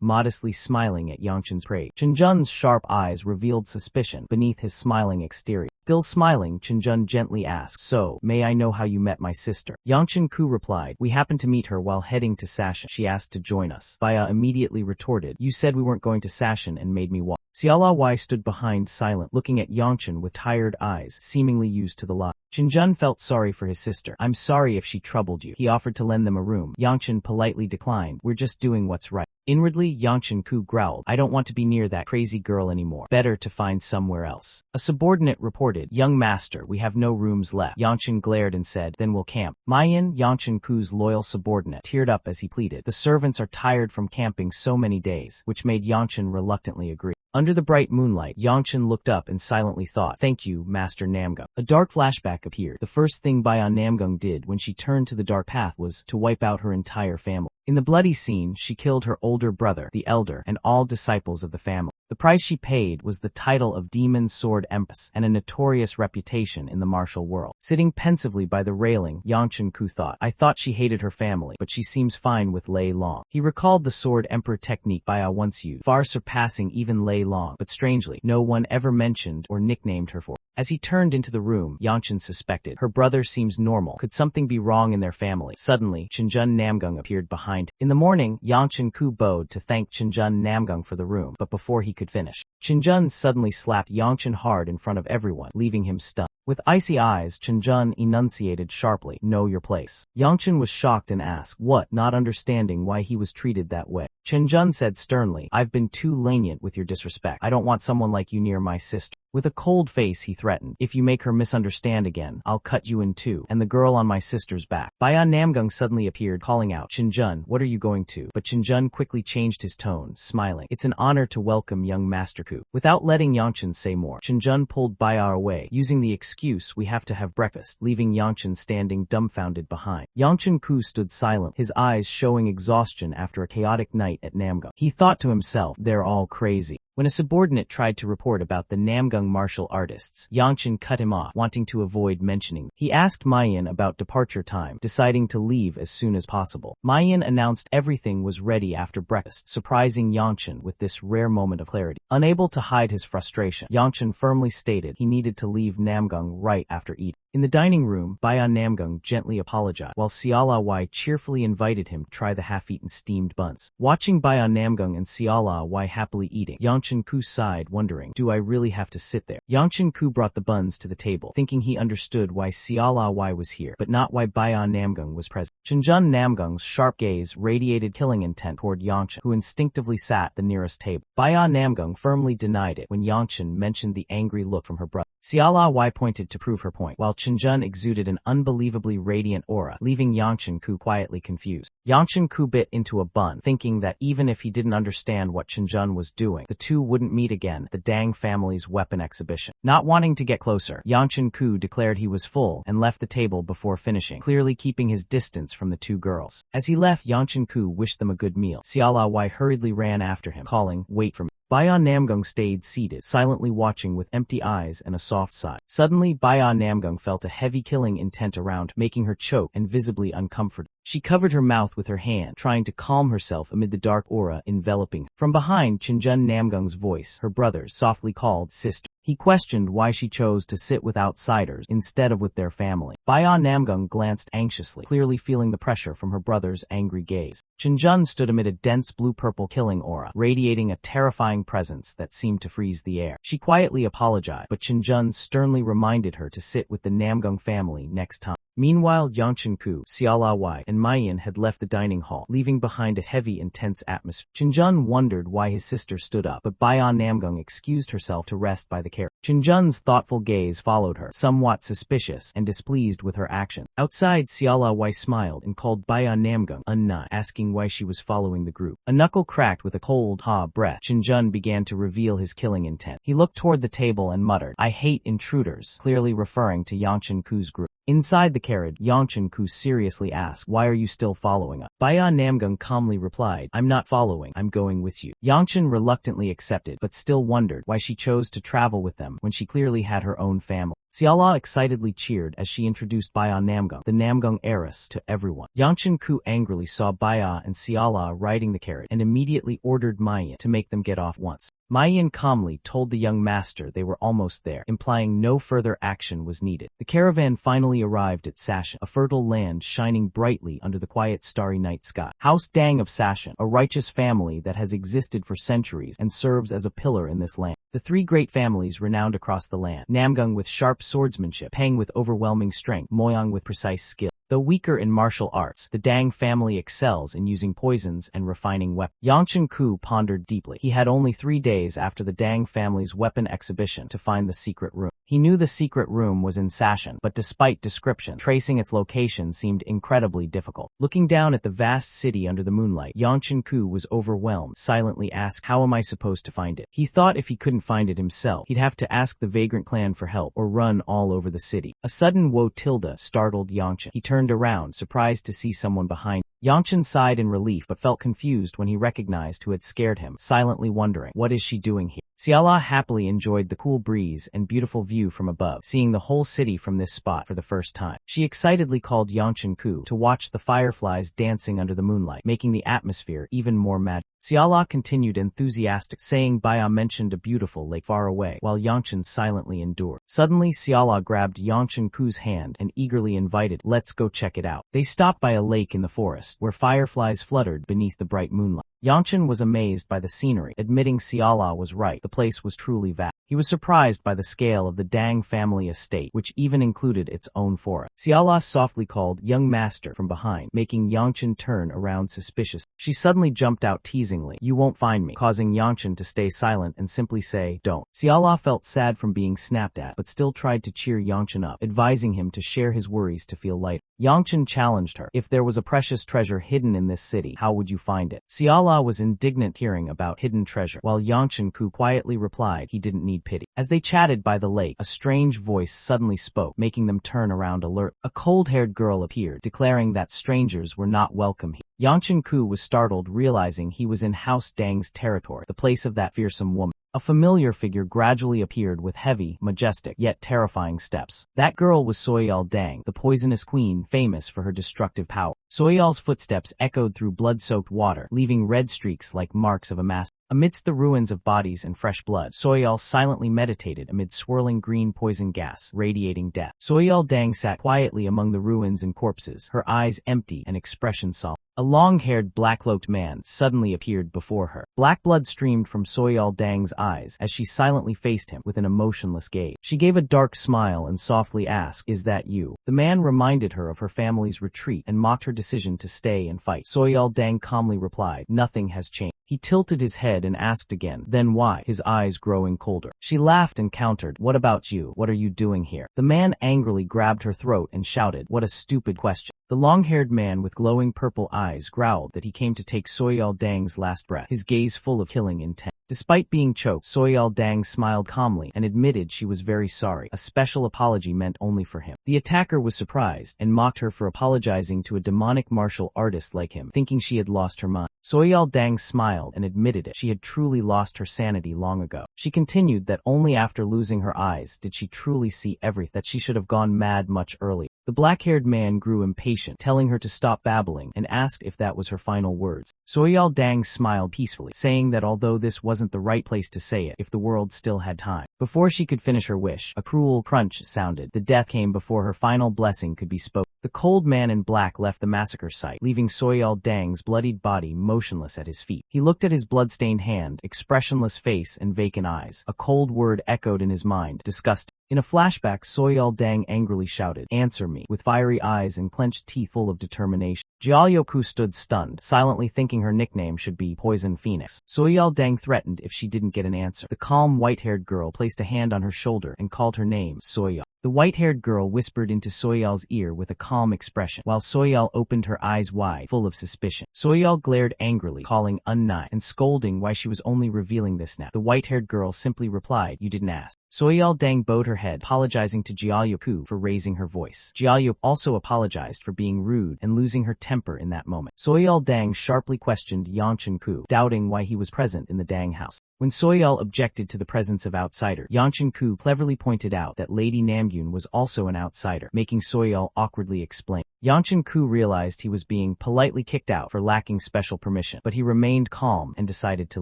modestly smiling at Yang Chen's praise. Chenjun's sharp eyes revealed suspicion beneath his smiling exterior. Still smiling, Chenjun gently asked, "So, may I know how you met my sister?" Yang Chen-ku replied, "We happened to meet her while heading to Sashin. She asked to join us." Baya immediately retorted, "You said we weren't going to Sashin and made me walk." Xiala Wai stood behind silent, looking at Yang Chen with tired eyes, seemingly used to the lie. Chinjun felt sorry for his sister. I'm sorry if she troubled you. He offered to lend them a room. Yangchen politely declined. We're just doing what's right. Inwardly, Yangchen Ku growled. I don't want to be near that crazy girl anymore. Better to find somewhere else. A subordinate reported, Young master, we have no rooms left. Yangchen glared and said, then we'll camp. Mayan, Yangchen Ku's loyal subordinate, teared up as he pleaded. The servants are tired from camping so many days, which made Yangchen reluctantly agree. Under the bright moonlight, Yangchen looked up and silently thought, thank you, Master Namgung. A dark flashback appeared. The first thing Bayan Namgung did when she turned to the dark path was to wipe out her entire family. In the bloody scene, she killed her older brother, the elder, and all disciples of the family. The price she paid was the title of Demon Sword Empress and a notorious reputation in the martial world. Sitting pensively by the railing, Yangchen Ku thought, I thought she hated her family, but she seems fine with Lei Long. He recalled the Sword Emperor technique Baya once used, far surpassing even Lei Long, but strangely, no one ever mentioned or nicknamed her for it. As he turned into the room, Yangchen suspected, her brother seems normal. Could something be wrong in their family? Suddenly, Chinjun Namgung appeared behind him. In the morning, Yangchen Ku bowed to thank Chinjun Namgung for the room, but before he could finish, Chinjun suddenly slapped Yangchen hard in front of everyone, leaving him stunned. With icy eyes, Chinjun enunciated sharply, know your place. Yangchen was shocked and asked, what, not understanding why he was treated that way. Chinjun said sternly, I've been too lenient with your disrespect. I don't want someone like you near my sister. With a cold face he threatened, if you make her misunderstand again, I'll cut you in two, and the girl on my sister's back. Bayan Namgung suddenly appeared, calling out, Chinjun, what are you going to? But Chinjun quickly changed his tone, smiling. It's an honor to welcome young Master Ku. Without letting Yangchen say more, Chinjun pulled Baya away, using the excuse we have to have breakfast, leaving Yangchen standing dumbfounded behind. Yangchen Ku stood silent, his eyes showing exhaustion after a chaotic night at Namgung. He thought to himself, they're all crazy. When a subordinate tried to report about the Namgung martial artists, Yangchen cut him off, wanting to avoid mentioning them. He asked Mayan about departure time, deciding to leave as soon as possible. Mayan announced everything was ready after breakfast, surprising Yangchen with this rare moment of clarity. Unable to hide his frustration, Yangchen firmly stated he needed to leave Namgung right after eating. In the dining room, Bayan Namgung gently apologized, while Siala Wai cheerfully invited him to try the half-eaten steamed buns. Watching Bayan Namgung and Siala Wai happily eating, Yangchen Ku sighed, wondering, do I really have to sit there? Yangchen Ku brought the buns to the table, thinking he understood why Siala Wai was here, but not why Bayan Namgung was present. Chinjun Namgung's sharp gaze radiated killing intent toward Yangchen, who instinctively sat at the nearest table. Bayan Namgung firmly denied it when Yangchen mentioned the angry look from her brother. Siala Wai pointed to prove her point, while Chinjun exuded an unbelievably radiant aura, leaving Yangchen Ku quietly confused. Yangchen Ku bit into a bun, thinking that even if he didn't understand what Chinjun was doing, the two wouldn't meet again at the Dang family's weapon exhibition. Not wanting to get closer, Yangchen Ku declared he was full and left the table before finishing, clearly keeping his distance from the two girls. As he left, Yangchen Ku wished them a good meal. Siala Wai hurriedly ran after him, calling, wait for me. Bayan Namgung stayed seated, silently watching with empty eyes and a soft sigh. Suddenly, Bayan Namgung felt a heavy killing intent around, making her choke and visibly uncomfortable. She covered her mouth with her hand, trying to calm herself amid the dark aura enveloping her. From behind, Chinjun Namgung's voice, her brother's, softly called, sister. He questioned why she chose to sit with outsiders instead of with their family. Bayan Namgung glanced anxiously, clearly feeling the pressure from her brother's angry gaze. Chinjun stood amid a dense blue-purple killing aura, radiating a terrifying presence that seemed to freeze the air. She quietly apologized, but Chinjun sternly reminded her to sit with the Namgung family next time. Meanwhile, Yangchen Ku, Siala Wai, and Mayan had left the dining hall, leaving behind a heavy, intense atmosphere. Chinjun wondered why his sister stood up, but Bayan Namgung excused herself to rest by the carriage. Chinjun's thoughtful gaze followed her, somewhat suspicious and displeased with her action. Outside, Siala Wai smiled and called Bayan Namgung unnut, asking why she was following the group. A knuckle cracked with a cold, breath. Chinjun began to reveal his killing intent. He looked toward the table and muttered, I hate intruders, clearly referring to Yangchen Ku's group. Inside the carriage, Yangchen Ku seriously asked, why are you still following us? Bayan Namgung calmly replied, I'm not following, I'm going with you. Yangchen reluctantly accepted, but still wondered why she chose to travel with them when she clearly had her own family. Siala excitedly cheered as she introduced Bayan Namgung, the Namgung heiress, to everyone. Yangchen Ku angrily saw Baya and Siala riding the carriage and immediately ordered Mayan to make them get off once. Mayan calmly told the young master they were almost there, implying no further action was needed. The caravan finally arrived at Sashan, a fertile land shining brightly under the quiet starry night sky. House Dang of Sashan, a righteous family that has existed for centuries and serves as a pillar in this land. The three great families renowned across the land: Namgung with sharp swordsmanship, Pang with overwhelming strength, Moyang with precise skill. Though weaker in martial arts, the Dang family excels in using poisons and refining weapons. Yangchen Ku pondered deeply. He had only 3 days after the Dang family's weapon exhibition to find the secret room. He knew the secret room was in Sashan, but despite description, tracing its location seemed incredibly difficult. Looking down at the vast city under the moonlight, Yangchen Ku was overwhelmed, silently asked, "How am I supposed to find it?" He thought if he couldn't find it himself, he'd have to ask the Vagrant clan for help or run all over the city. A sudden woe tilde startled Yangchen. He turned around, surprised to see someone behind him. Yangchen sighed in relief but felt confused when he recognized who had scared him, silently wondering, what is she doing here? Xiala happily enjoyed the cool breeze and beautiful view from above, seeing the whole city from this spot for the first time. She excitedly called Yangchen Ku to watch the fireflies dancing under the moonlight, making the atmosphere even more magical. Xiala continued enthusiastic, saying Baya mentioned a beautiful lake far away, while Yangchen silently endured. Suddenly Xiala grabbed Yangchen Ku's hand and eagerly invited, "Let's go check it out." They stopped by a lake in the forest, where fireflies fluttered beneath the bright moonlight. Yangchen was amazed by the scenery, admitting Xiala was right. The place was truly vast. He was surprised by the scale of the Dang family estate, which even included its own forest. Xiala softly called, "Young master," from behind, making Yangchen turn around suspiciously. She suddenly jumped out teasingly, "You won't find me," causing Yangchen to stay silent and simply say, "Don't." Xiala felt sad from being snapped at, but still tried to cheer Yangchen up, advising him to share his worries to feel lighter. Yangchen challenged her, "If there was a precious treasure hidden in this city, how would you find it?" Xiala was indignant hearing about hidden treasure, while Yangchen Ku quietly replied he didn't need pity. As they chatted by the lake, a strange voice suddenly spoke, making them turn around alert. A cold-haired girl appeared, declaring that strangers were not welcome here. Yangchen Ku was startled, realizing he was in House Dang's territory, the place of that fearsome woman. A familiar figure gradually appeared with heavy, majestic, yet terrifying steps. That girl was Soyal Dang, the poisonous queen famous for her destructive power. Soyal's footsteps echoed through blood-soaked water, leaving red streaks like marks of a massacre. Amidst the ruins of bodies and fresh blood, Soyal silently meditated amid swirling green poison gas, radiating death. Soyal Dang sat quietly among the ruins and corpses, her eyes empty and expression solemn. A long-haired, black-cloaked man suddenly appeared before her. Black blood streamed from Soyal Dang's eyes as she silently faced him with an emotionless gaze. She gave a dark smile and softly asked, "Is that you?" The man reminded her of her family's retreat and mocked her decision to stay and fight. Soyal Dang calmly replied, "Nothing has changed." He tilted his head and asked again, "Then why?" his eyes growing colder. She laughed and countered, "What about you? What are you doing here?" The man angrily grabbed her throat and shouted, "What a stupid question." The long-haired man with glowing purple eyes growled that he came to take Soyal Dang's last breath, his gaze full of killing intent. Despite being choked, Soyal Dang smiled calmly and admitted she was very sorry, a special apology meant only for him. The attacker was surprised and mocked her for apologizing to a demonic martial artist like him, thinking she had lost her mind. Soyal Dang smiled and admitted it. She had truly lost her sanity long ago. She continued that only after losing her eyes did she truly see everything, that she should have gone mad much earlier. The black-haired man grew impatient, telling her to stop babbling, and asked if that was her final words. Soyal Dang smiled peacefully, saying that although this wasn't the right place to say it, if the world still had time. Before she could finish her wish, a cruel crunch sounded. The death came before her final blessing could be spoken. The cold man in black left the massacre site, leaving Soyal Dang's bloodied body motionless at his feet. He looked at his bloodstained hand, expressionless face, and vacant eyes. A cold word echoed in his mind, disgusting. In a flashback, Soyal Dang angrily shouted, "Answer me," with fiery eyes and clenched teeth full of determination. Jiaoku stood stunned, silently thinking her nickname should be Poison Phoenix. Soyal Dang threatened if she didn't get an answer. The calm white-haired girl placed a hand on her shoulder and called her name, Soyal. The white-haired girl whispered into Soyal's ear with a calm expression, while Soyal opened her eyes wide, full of suspicion. Soyal glared angrily, calling unnai and scolding why she was only revealing this now. The white-haired girl simply replied, "You didn't ask." Soyal Dang bowed her head, apologizing to Jiaoku for raising her voice. Jiaoku also apologized for being rude and losing her temper in that moment. Soyal Dang sharply questioned Yangchen Ku, doubting why he was present in the Dang house. When Soyal objected to the presence of outsider, Yangchen Ku cleverly pointed out that Lady Namgyun was also an outsider, making Soyal awkwardly explain. Yangchen Ku realized he was being politely kicked out for lacking special permission, but he remained calm and decided to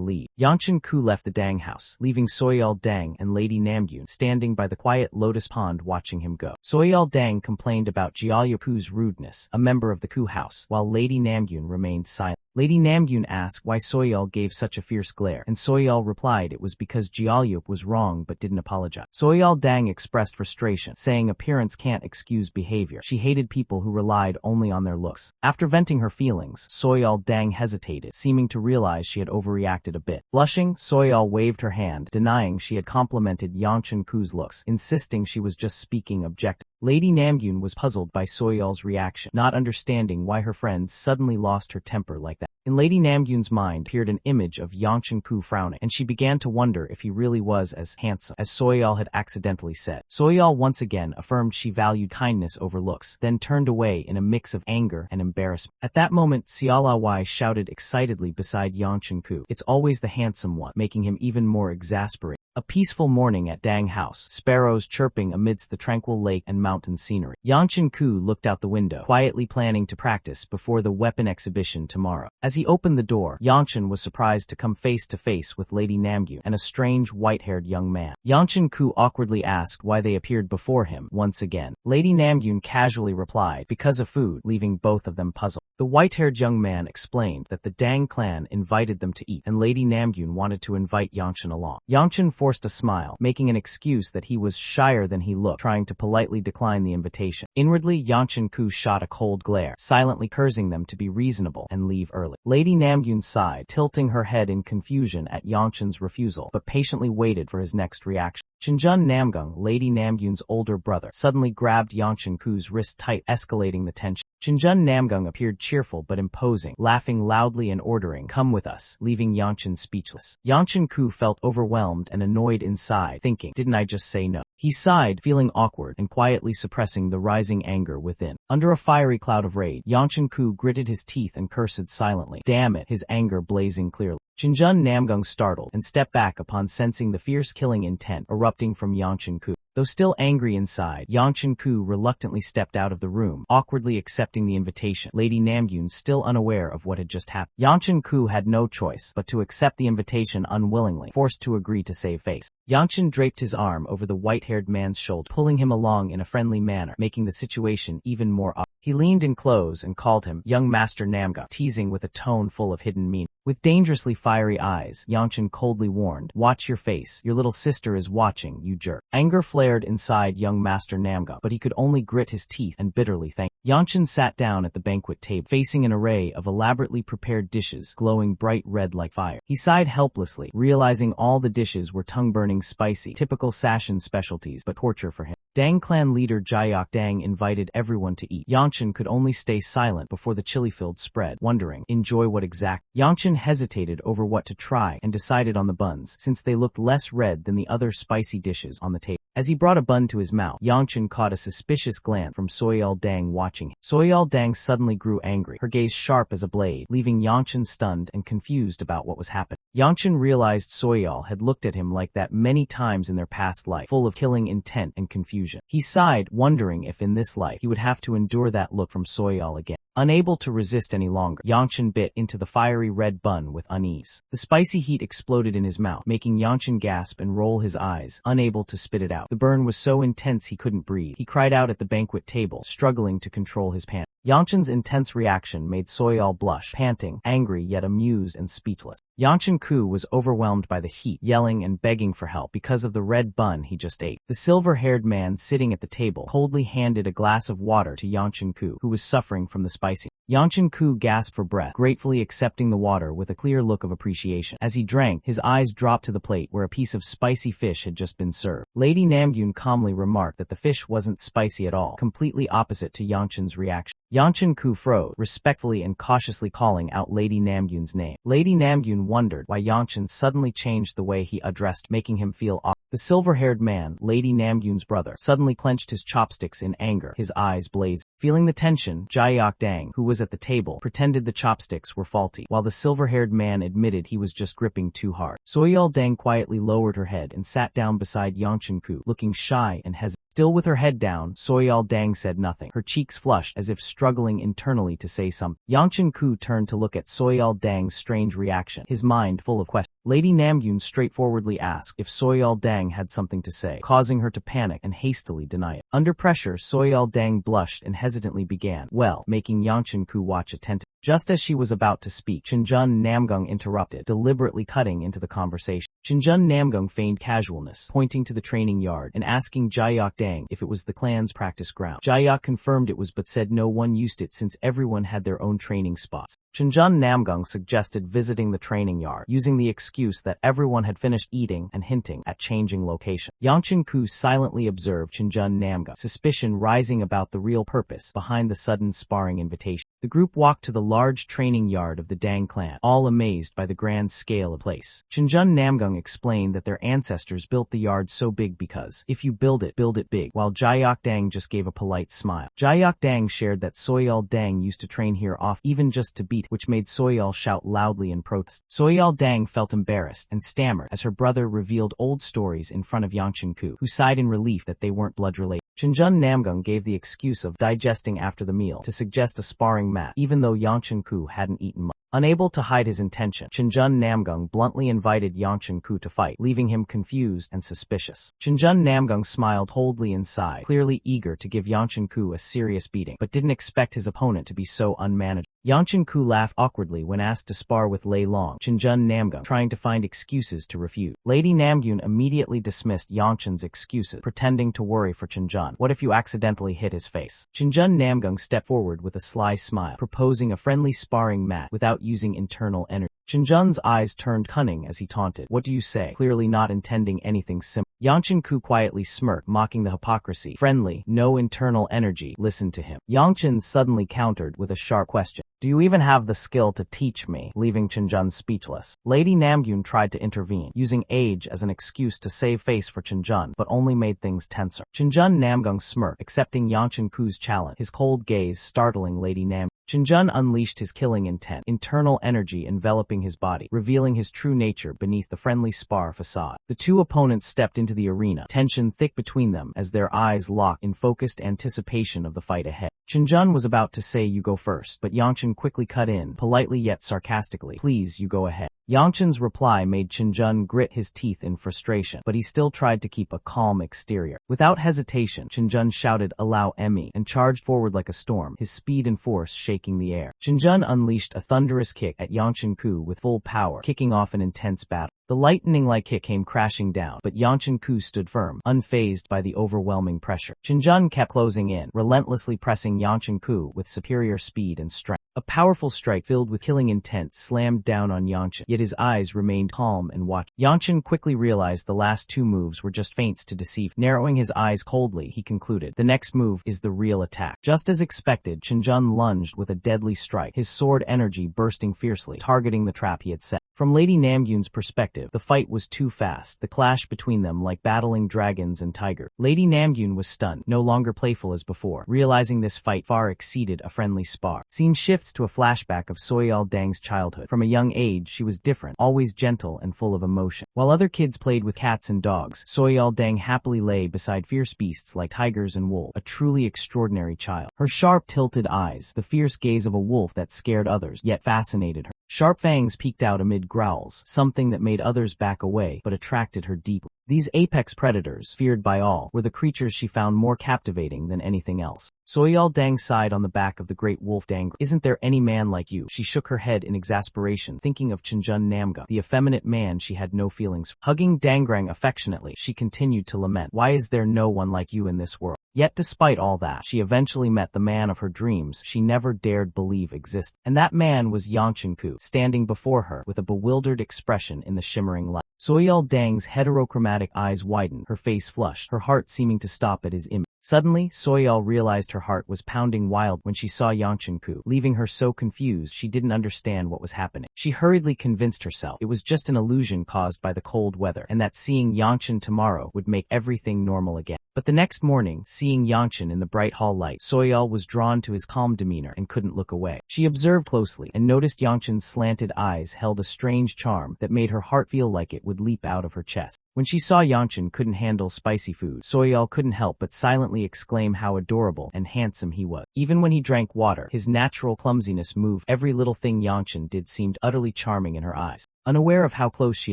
leave. Yangchen Ku left the Dang house, leaving Soyal Dang and Lady Namgyun Namgyun standing by the quiet lotus pond watching him go. Soyal Dang complained about Jialyopu's rudeness, a member of the Ku house, while Lady Namgyun remained silent. Lady Namgyun asked why Soyal gave such a fierce glare, and Soyal replied it was because Jialyop was wrong but didn't apologize. Soyal Dang expressed frustration, saying appearance can't excuse behavior. She hated people who relied only on their looks. After venting her feelings, Soyal Dang hesitated, seeming to realize she had overreacted a bit. Blushing, Soyal waved her hand, denying she had complimented Yangchen Ku's looks, insisting she was just speaking objectively. Lady Namgyun was puzzled by Soyal's reaction, not understanding why her friend suddenly lost her temper like that. In Lady Namgyun's mind appeared an image of Yangchen Ku frowning, and she began to wonder if he really was as handsome as Soyal had accidentally said. Soyal once again affirmed she valued kindness over looks, then turned away in a mix of anger and embarrassment. At that moment, Xiaolawai shouted excitedly beside Yangchen Ku, "It's always the handsome one," making him even more exasperated. A peaceful morning at Dang House, sparrows chirping amidst the tranquil lake and mountain scenery. Yangchen Ku looked out the window, quietly planning to practice before the weapon exhibition tomorrow. As he opened the door, Yangchen was surprised to come face to face with Lady Namgyun and a strange white-haired young man. Yangchen Ku awkwardly asked why they appeared before him once again. Lady Namgyun casually replied, because of food, leaving both of them puzzled. The white-haired young man explained that the Dang clan invited them to eat, and Lady Namgyun wanted to invite Yangchen along. Yangchen forced a smile, making an excuse that he was shyer than he looked, trying to politely decline the invitation. Inwardly, Yangchen Ku shot a cold glare, silently cursing them to be reasonable and leave early. Lady Namgyun sighed, tilting her head in confusion at Yangchen's refusal, but patiently waited for his next reaction. Shinjun Namgung, Lady Namgyun's older brother, suddenly grabbed Yangchen Ku's wrist tight, escalating the tension. Shinjun Namgung appeared cheerful but imposing, laughing loudly and ordering, "Come with us," leaving Yangchen speechless. Yangchen Ku felt overwhelmed and annoyed inside, thinking, "Didn't I just say no?" He sighed, feeling awkward and quietly suppressing the rising anger within. Under a fiery cloud of rage, Yangchen Ku gritted his teeth and cursed silently. "Damn it," his anger blazing clearly. Shinjun Namgung startled and stepped back upon sensing the fierce killing intent erupting from Yangchen Ku. Though still angry inside, Yangchen Ku reluctantly stepped out of the room, awkwardly accepting the invitation, Lady Namgyun still unaware of what had just happened. Yangchen Ku had no choice but to accept the invitation unwillingly, forced to agree to save face. Yangchen draped his arm over the white-haired man's shoulder, pulling him along in a friendly manner, making the situation even more awkward. He leaned in close and called him young Master Namga, teasing with a tone full of hidden meaning. With dangerously fiery eyes, Yangchen coldly warned, "Watch your face, your little sister is watching, you jerk." Anger flared inside young Master Namga, but he could only grit his teeth and bitterly thank. Yangchen sat down at the banquet table, facing an array of elaborately prepared dishes glowing bright red like fire. He sighed helplessly, realizing all the dishes were tongue-burning spicy, typical Sashin specialties, but torture for him. Dang clan leader Jayok Dang invited everyone to eat. Yangchen could only stay silent before the chili-filled spread, wondering, enjoy what exact. Yangchen hesitated over what to try and decided on the buns, since they looked less red than the other spicy dishes on the table. As he brought a bun to his mouth, Yangchen caught a suspicious glance from Soyal Dang watching him. Soyal Dang suddenly grew angry, her gaze sharp as a blade, leaving Yangchen stunned and confused about what was happening. Yangchen realized Soyal had looked at him like that many times in their past life, full of killing intent and confusion. He sighed, wondering if in this life he would have to endure that look from Soyal again. Unable to resist any longer, Yangchen bit into the fiery red bun with unease. The spicy heat exploded in his mouth, making Yangchen gasp and roll his eyes, unable to spit it out. The burn was so intense he couldn't breathe. He cried out at the banquet table, struggling to control his panic. Yangchen's intense reaction made Soyal blush, panting, angry yet amused and speechless. Yangchen Ku was overwhelmed by the heat, yelling and begging for help because of the red bun he just ate. The silver-haired man sitting at the table coldly handed a glass of water to Yangchen Ku, who was suffering from the spicy. Yangchen Ku gasped for breath, gratefully accepting the water with a clear look of appreciation. As he drank, his eyes dropped to the plate where a piece of spicy fish had just been served. Lady Namgyun calmly remarked that the fish wasn't spicy at all, completely opposite to Yangchen's reaction. Yangchen Ku froze, respectfully and cautiously calling out Lady Namgyun's name. Lady Namgyun wondered why Yangchen suddenly changed the way he addressed, making him feel awkward. The silver-haired man, Lady Namgyun's brother, suddenly clenched his chopsticks in anger, his eyes blazing. Feeling the tension, Jayok Dang, who was at the table, pretended the chopsticks were faulty, while the silver-haired man admitted he was just gripping too hard. Soyal Dang quietly lowered her head and sat down beside Yangchen Ku, looking shy and hesitant. Still with her head down, Soyal Dang said nothing. Her cheeks flushed as if struggling internally to say something. Yangchen Ku turned to look at Soyal Dang's strange reaction, his mind full of questions. Lady Namgyun straightforwardly asked if Soyal Dang had something to say, causing her to panic and hastily deny it. Under pressure, Soyal Dang blushed and hesitantly began, well, making Yangchen Ku watch attentively. Just as she was about to speak, Chinjun Namgung interrupted, deliberately cutting into the conversation. Chinjun Namgung feigned casualness, pointing to the training yard and asking Jayak Dang if it was the clan's practice ground. Jayak confirmed it was but said no one used it since everyone had their own training spots. Chinjun Namgung suggested visiting the training yard, using the excuse that everyone had finished eating and hinting at changing location. Yangchen Ku silently observed Chinjun Namgung, suspicion rising about the real purpose behind the sudden sparring invitation. The group walked to the large training yard of the Dang clan, all amazed by the grand scale of the place. Chinjun Namgung explained that their ancestors built the yard so big because, if you build it big, while Jayak Dang just gave a polite smile. Jayak Dang shared that Soyal Dang used to train here off even just to beat, which made Soyal shout loudly in protest. Soyal Dang felt embarrassed and stammered as her brother revealed old stories in front of Yangchen Ku, who sighed in relief that they weren't blood-related. Chinjun Namgung gave the excuse of digesting after the meal to suggest a sparring match, even though Yangchen Ku hadn't eaten much. Unable to hide his intention, Chinjun Namgung bluntly invited Yangchen Ku to fight, leaving him confused and suspicious. Chinjun Namgung smiled coldly inside, clearly eager to give Yangchen Ku a serious beating, but didn't expect his opponent to be so unmanageable. Yangchen Ku laughed awkwardly when asked to spar with Lei Long, Chinjun Namgung trying to find excuses to refute. Lady Namgyun immediately dismissed Yangchen's excuses, pretending to worry for Chinjun. What if you accidentally hit his face? Chinjun Namgung stepped forward with a sly smile, proposing a friendly sparring match without using internal energy. Chinjun's eyes turned cunning as he taunted. What do you say? Clearly not intending anything similar. Yangchen Ku quietly smirked, mocking the hypocrisy. Friendly, no internal energy. Listen to him. Yangchen suddenly countered with a sharp question. Do you even have the skill to teach me? Leaving Chinjun speechless. Lady Namgyun tried to intervene, using age as an excuse to save face for Chinjun, but only made things tenser. Chinjun Namgung smirked, accepting Yangchen Ku's challenge, his cold gaze startling Lady Namgyun. Chinjun unleashed his killing intent, internal energy enveloping his body, revealing his true nature beneath the friendly spar facade. The two opponents stepped into the arena, tension thick between them as their eyes locked in focused anticipation of the fight ahead. Chinjun was about to say you go first, but Yangchen quickly cut in, politely yet sarcastically. Please, you go ahead. Yangchen's reply made Chinjun grit his teeth in frustration, but he still tried to keep a calm exterior. Without hesitation, Chinjun shouted, "Allow Emmy," and charged forward like a storm, his speed and force shaking the air. Chinjun unleashed a thunderous kick at Yangchen Ku with full power, kicking off an intense battle. The lightning-like kick came crashing down, but Yangchen Ku stood firm, unfazed by the overwhelming pressure. Chinjun kept closing in, relentlessly pressing Yangchen Ku with superior speed and strength. A powerful strike filled with killing intent slammed down on Yangchen, yet his eyes remained calm and watchful. Yangchen quickly realized the last two moves were just feints to deceive. Narrowing his eyes coldly, he concluded, the next move is the real attack. Just as expected, Chinjun lunged with a deadly strike, his sword energy bursting fiercely, targeting the trap he had set. From Lady Namgyun's perspective, the fight was too fast, the clash between them like battling dragons and tigers. Lady Namgyun was stunned, no longer playful as before, realizing this fight far exceeded a friendly spar. Scene shifts to a flashback of Soyal Dang's childhood. From a young age, she was different, always gentle and full of emotion. While other kids played with cats and dogs, Soyal Dang happily lay beside fierce beasts like tigers and wolves, a truly extraordinary child. Her sharp, tilted eyes, the fierce gaze of a wolf that scared others, yet fascinated her. Sharp fangs peeked out amid growls, something that made others back away but attracted her deeply. These apex predators, feared by all, were the creatures she found more captivating than anything else. Soyal Dang sighed on the back of the great wolf Dang. Isn't there any man like you? She shook her head in exasperation, thinking of Chinjun Namgung, the effeminate man she had no feelings for. Hugging Dangrang affectionately, she continued to lament, why is there no one like you in this world? Yet despite all that, she eventually met the man of her dreams she never dared believe existed. And that man was Yangchen Ku, standing before her with a bewildered expression in the shimmering light. Soyal Dang's heterochromatic eyes widened, her face flushed, her heart seeming to stop at his image. Suddenly, Soyeol realized her heart was pounding wild when she saw Yangchen-ku, leaving her so confused she didn't understand what was happening. She hurriedly convinced herself it was just an illusion caused by the cold weather, and that seeing Yangchen tomorrow would make everything normal again. But the next morning, seeing Yangchen in the bright hall light, Soyeol was drawn to his calm demeanor and couldn't look away. She observed closely and noticed Yangchen's slanted eyes held a strange charm that made her heart feel like it would leap out of her chest. When she saw Yangchen couldn't handle spicy food, Soyeol couldn't help but silently exclaim how adorable and handsome he was. Even when he drank water, his natural clumsiness moved. Every little thing Yangchen did seemed utterly charming in her eyes. Unaware of how close she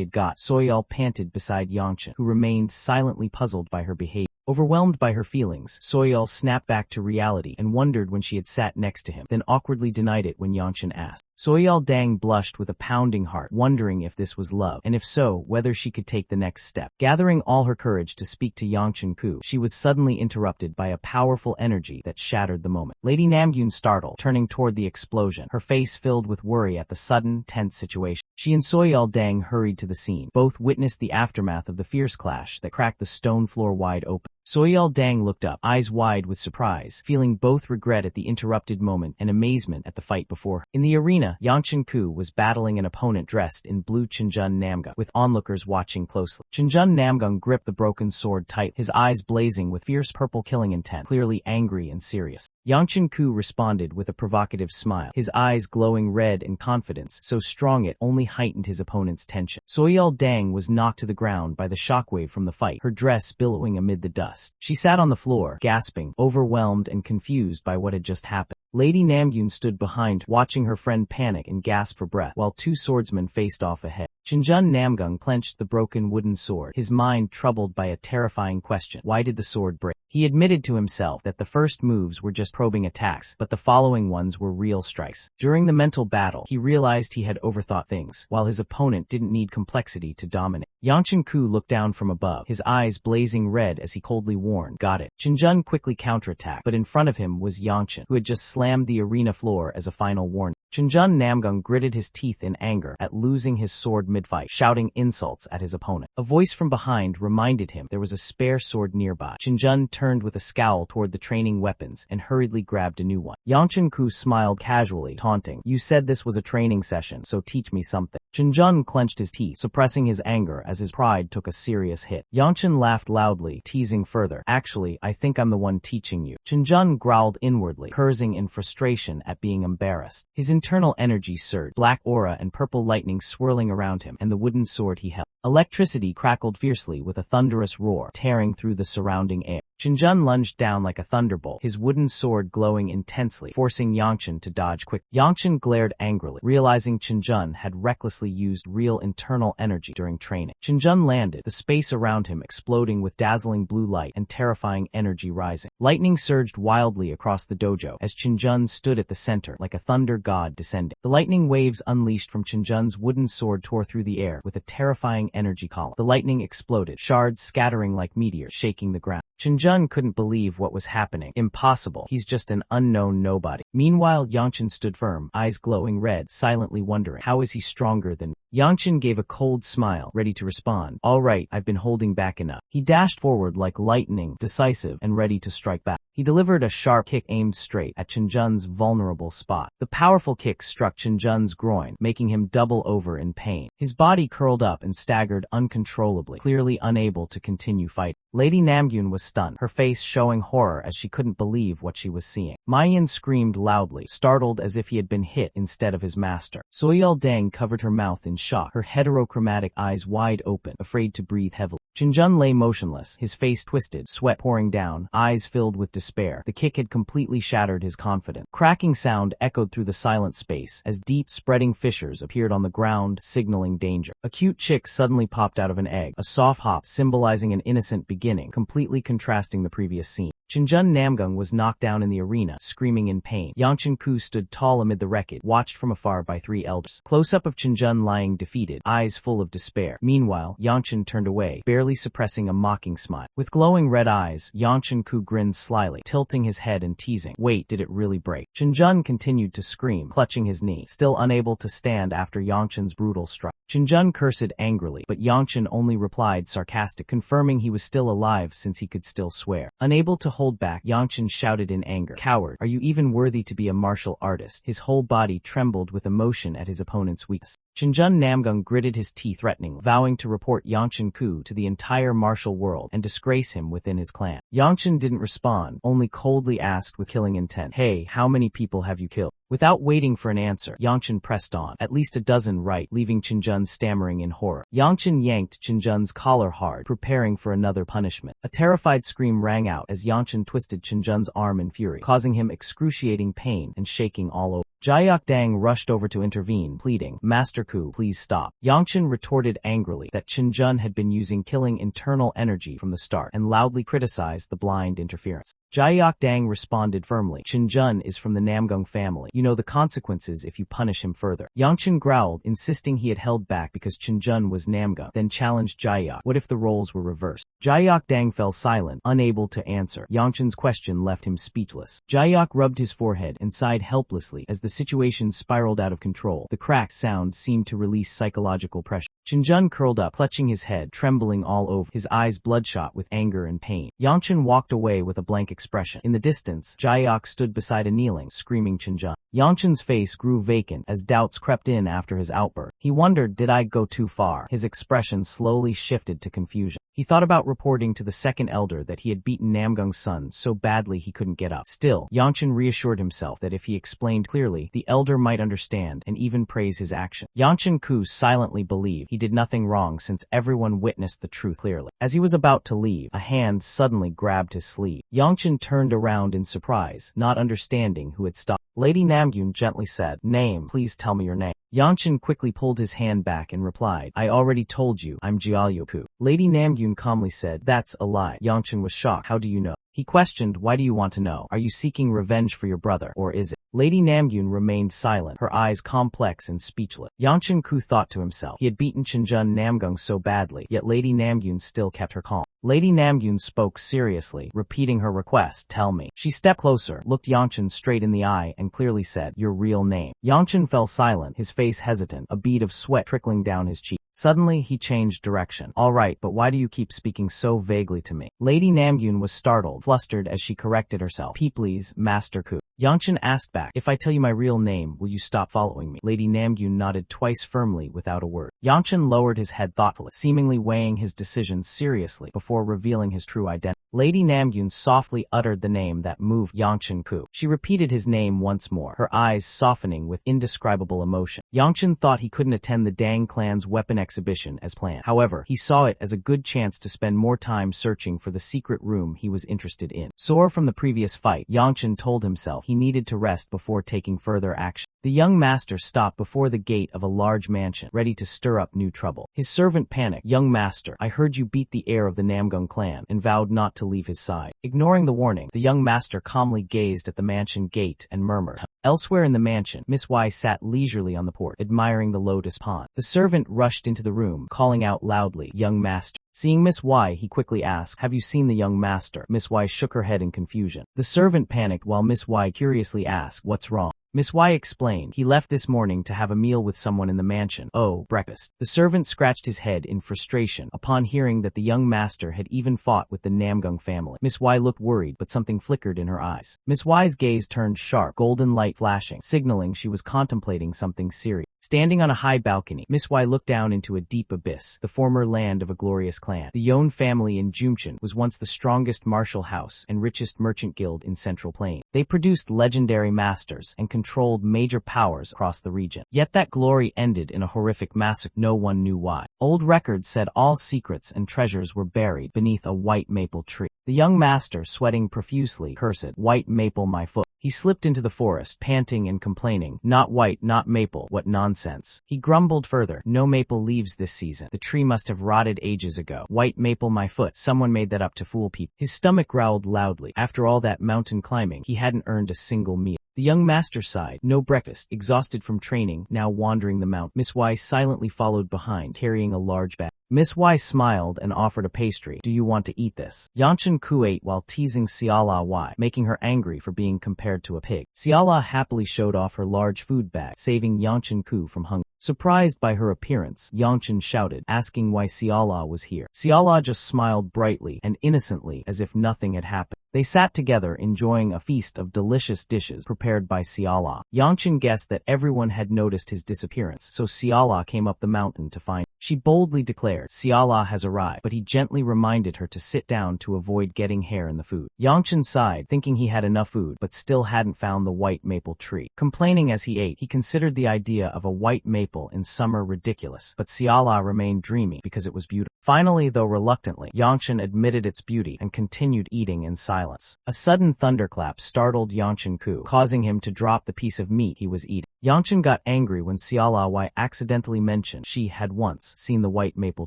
had got, Soyeol panted beside Yangchen, who remained silently puzzled by her behavior. Overwhelmed by her feelings, Soyeol snapped back to reality and wondered when she had sat next to him, then awkwardly denied it when Yangchen asked. Soyeol Dang blushed with a pounding heart, wondering if this was love, and if so, whether she could take the next step. Gathering all her courage to speak to Yangchen-ku, she was suddenly interrupted by a powerful energy that shattered the moment. Lady Namgyun startled, turning toward the explosion, her face filled with worry at the sudden, tense situation. She and Soyeol Dang hurried to the scene. Both witnessed the aftermath of the fierce clash that cracked the stone floor wide open. Soyeol Dang looked up, eyes wide with surprise, feeling both regret at the interrupted moment and amazement at the fight before her. In the arena, Yangchen-ku was battling an opponent dressed in blue Chinjun Namgung, with onlookers watching closely. Chinjun Namgung gripped the broken sword tight, his eyes blazing with fierce purple killing intent, clearly angry and serious. Yangchen-ku responded with a provocative smile, his eyes glowing red in confidence, so strong it only heightened his opponent's tension. Soyeol Dang was knocked to the ground by the shockwave from the fight, her dress billowing amid the dust. She sat on the floor, gasping, overwhelmed and confused by what had just happened. Lady Namgyun stood behind, watching her friend panic and gasp for breath, while two swordsmen faced off ahead. Chinjun Namgung clenched the broken wooden sword, his mind troubled by a terrifying question. Why did the sword break? He admitted to himself that the first moves were just probing attacks, but the following ones were real strikes. During the mental battle, he realized he had overthought things, while his opponent didn't need complexity to dominate. Yangchen-ku looked down from above, his eyes blazing red as he coldly warned, "Got it." Chinjun quickly counterattacked, but in front of him was Yangchen, who had just slammed the arena floor as a final warning. Chinjun Namgung gritted his teeth in anger at losing his sword mid-fight, shouting insults at his opponent. A voice from behind reminded him there was a spare sword nearby. Chinjun turned with a scowl toward the training weapons and hurriedly grabbed a new one. Yangchen-ku smiled casually, taunting, "You said this was a training session, so teach me something." Chinjun clenched his teeth, suppressing his anger as his pride took a serious hit. Yangchen laughed loudly, teasing further, "Actually, I think I'm the one teaching you." Chinjun growled inwardly, cursing in frustration at being embarrassed. His internal energy surged, black aura and purple lightning swirling around him and the wooden sword he held. Electricity crackled fiercely with a thunderous roar, tearing through the surrounding air. Chinjun lunged down like a thunderbolt, his wooden sword glowing intensely, forcing Yangchen to dodge quick. Yangchen glared angrily, realizing Chinjun had recklessly used real internal energy during training. Chinjun landed, the space around him exploding with dazzling blue light and terrifying energy rising. Lightning surged wildly across the dojo as Chinjun stood at the center like a thunder god descending. The lightning waves unleashed from Chinjun's wooden sword tore through the air with a terrifying energy column. The lightning exploded, shards scattering like meteors, shaking the ground. Chinjun couldn't believe what was happening. Impossible. He's just an unknown nobody. Meanwhile, Yangchen stood firm, eyes glowing red, silently wondering, how is he stronger than me? Yangchen gave a cold smile, ready to respond. "All right, I've been holding back enough." He dashed forward like lightning, decisive and ready to strike back. He delivered a sharp kick aimed straight at Chinjun's vulnerable spot. The powerful kick struck Chinjun's groin, making him double over in pain. His body curled up and staggered uncontrollably, clearly unable to continue fighting. Lady Namgyun was stunned, her face showing horror as she couldn't believe what she was seeing. Mayan screamed loudly, startled as if he had been hit instead of his master. Soyeol Dang covered her mouth in shock, her heterochromatic eyes wide open, afraid to breathe heavily. Chinjun lay motionless, his face twisted, sweat pouring down, eyes filled with despair. The kick had completely shattered his confidence. Cracking sound echoed through the silent space as deep, spreading fissures appeared on the ground, signaling danger. A cute chick suddenly popped out of an egg, a soft hop symbolizing an innocent beginning, completely contrasting the previous scene. Chinjun Namgung was knocked down in the arena, screaming in pain. Yangchen-ku stood tall amid the wreckage, watched from afar by three elders. Close-up of Chinjun lying defeated, eyes full of despair. Meanwhile, Yangchen turned away, barely suppressing a mocking smile. With glowing red eyes, Yangchen-ku grinned slyly, tilting his head and teasing, "Wait, did it really break?" Chinjun continued to scream, clutching his knee, still unable to stand after Yangchen's brutal strike. Chinjun cursed angrily, but Yangchen only replied sarcastic, confirming he was still alive since he could still swear. Unable to hold hold back, Yangchen shouted in anger. Coward, are you even worthy to be a martial artist? His whole body trembled with emotion at his opponent's weakness. Chinjun Namgung gritted his teeth threateningly, vowing to report Yangchen Ku to the entire martial world and disgrace him within his clan. Yangchen didn't respond, only coldly asked with killing intent, "Hey, how many people have you killed?" Without waiting for an answer, Yangchen pressed on. At least a dozen, right? Leaving Chinjun stammering in horror. Yangchen yanked Chinjun's collar hard, preparing for another punishment. A terrified scream rang out as Yangchen twisted Chinjun's arm in fury, causing him excruciating pain and shaking all over. Jiayok Dang rushed over to intervene, pleading, "Master Ku, please stop." Yangchen retorted angrily that Chinjun had been using killing internal energy from the start and loudly criticized the blind interference. Jiayok Dang responded firmly, "Chinjun is from the Namgung family. You know the consequences if you punish him further." Yangchen growled, insisting he had held back because Chinjun was Namgung, then challenged Jiayok. What if the roles were reversed? Jiayok Dang fell silent, unable to answer. Yangchen's question left him speechless. Jiayok rubbed his forehead and sighed helplessly as the situation spiraled out of control. The cracked sound seemed to release psychological pressure. Chinjun curled up, clutching his head, trembling all over, his eyes bloodshot with anger and pain. Yangchen walked away with a blank expression. In the distance, Jiayok stood beside a kneeling, screaming Chinjun. Yangchen's face grew vacant as doubts crept in after his outburst. He wondered, did I go too far? His expression slowly shifted to confusion. He thought about reporting to the second elder that he had beaten Namgung's son so badly he couldn't get up. Still, Yangchen reassured himself that if he explained clearly, the elder might understand and even praise his action. Yangchen Ku silently believed he did nothing wrong since everyone witnessed the truth clearly. As he was about to leave, a hand suddenly grabbed his sleeve. Yangchen turned around in surprise, not understanding who had stopped. Lady Namgyun gently said, "Name, please tell me your name." Yangchen quickly pulled his hand back and replied, "I already told you, I'm Jiaoyu Ku." Lady Namgyun calmly said, "That's a lie." Yangchen was shocked. "How do you know?" He questioned, "Why do you want to know? Are you seeking revenge for your brother, or is it?" Lady Namgyun remained silent, her eyes complex and speechless. Yangchen Ku thought to himself, he had beaten Chinjun Namgung so badly, yet Lady Namgyun still kept her calm. Lady Namgyun spoke seriously, repeating her request, "Tell me." She stepped closer, looked Yangchen straight in the eye, and clearly said, "Your real name." Yangchen fell silent, his face hesitant, a bead of sweat trickling down his cheek. Suddenly, he changed direction. "All right, but why do you keep speaking so vaguely to me?" Lady Namgyun was startled, flustered as she corrected herself. "Please, Master Ku." Yangchen asked back, "If I tell you my real name, will you stop following me?" Lady Namgyun nodded twice firmly without a word. Yangchen lowered his head thoughtfully, seemingly weighing his decision seriously before revealing his true identity. Lady Namgyun softly uttered the name that moved Yangchen Ku. She repeated his name once more, her eyes softening with indescribable emotion. Yangchen thought he couldn't attend the Dang clan's weapon exhibition as planned. However, he saw it as a good chance to spend more time searching for the secret room he was interested in. Sore from the previous fight, Yangchen told himself he needed to rest before taking further action. The young master stopped before the gate of a large mansion, ready to stir up new trouble. His servant panicked, "Young master, I heard you beat the heir of the Namgung clan," and vowed not to leave his side. Ignoring the warning, the young master calmly gazed at the mansion gate and murmured. Elsewhere in the mansion, Miss Y sat leisurely on the porch, admiring the lotus pond. The servant rushed into the room, calling out loudly, "Young master." Seeing Miss Y, he quickly asked, "Have you seen the young master?" Miss Y shook her head in confusion. The servant panicked while Miss Y curiously asked, "What's wrong?" Miss Y explained, "He left this morning to have a meal with someone in the mansion." "Oh, breakfast." The servant scratched his head in frustration upon hearing that the young master had even fought with the Namgung family. Miss Y looked worried, but something flickered in her eyes. Miss Y's gaze turned sharp, golden light flashing, signaling she was contemplating something serious. Standing on a high balcony, Miss Y looked down into a deep abyss, the former land of a glorious clan. The Yon family in Jumchen was once the strongest martial house and richest merchant guild in Central Plain. They produced legendary masters and controlled major powers across the region. Yet that glory ended in a horrific massacre. No one knew why. Old records said all secrets and treasures were buried beneath a white maple tree. The young master, sweating profusely, cursed, "White maple my foot." He slipped into the forest, panting and complaining, "Not white, not maple, what nonsense." He grumbled further, "No maple leaves this season. The tree must have rotted ages ago. White maple my foot. Someone made that up to fool people." His stomach growled loudly. After all that mountain climbing, he hadn't earned a single meal. The young master sighed. No breakfast, exhausted from training, now wandering the mountain. Miss Y silently followed behind, carrying a large bag. Miss Y smiled and offered a pastry. "Do you want to eat this?" Yangchen Ku ate while teasing Xiala Y, making her angry for being compared to a pig. Xiala happily showed off her large food bag, saving Yangchen Ku from hunger. Surprised by her appearance, Yangchen shouted, asking why Xiala was here. Xiala just smiled brightly and innocently as if nothing had happened. They sat together enjoying a feast of delicious dishes prepared by Siala. Yangchen guessed that everyone had noticed his disappearance, so Siala came up the mountain to find him. She boldly declared, Siala has arrived, but he gently reminded her to sit down to avoid getting hair in the food. Yangchen sighed, thinking he had enough food, but still hadn't found the white maple tree. Complaining as he ate, he considered the idea of a white maple in summer ridiculous, but Siala remained dreamy because it was beautiful. Finally, though reluctantly, Yangchen admitted its beauty and continued eating in silence. A sudden thunderclap startled Yangchen Ku, causing him to drop the piece of meat he was eating. Yangchen got angry when Siala accidentally mentioned she had once seen the white maple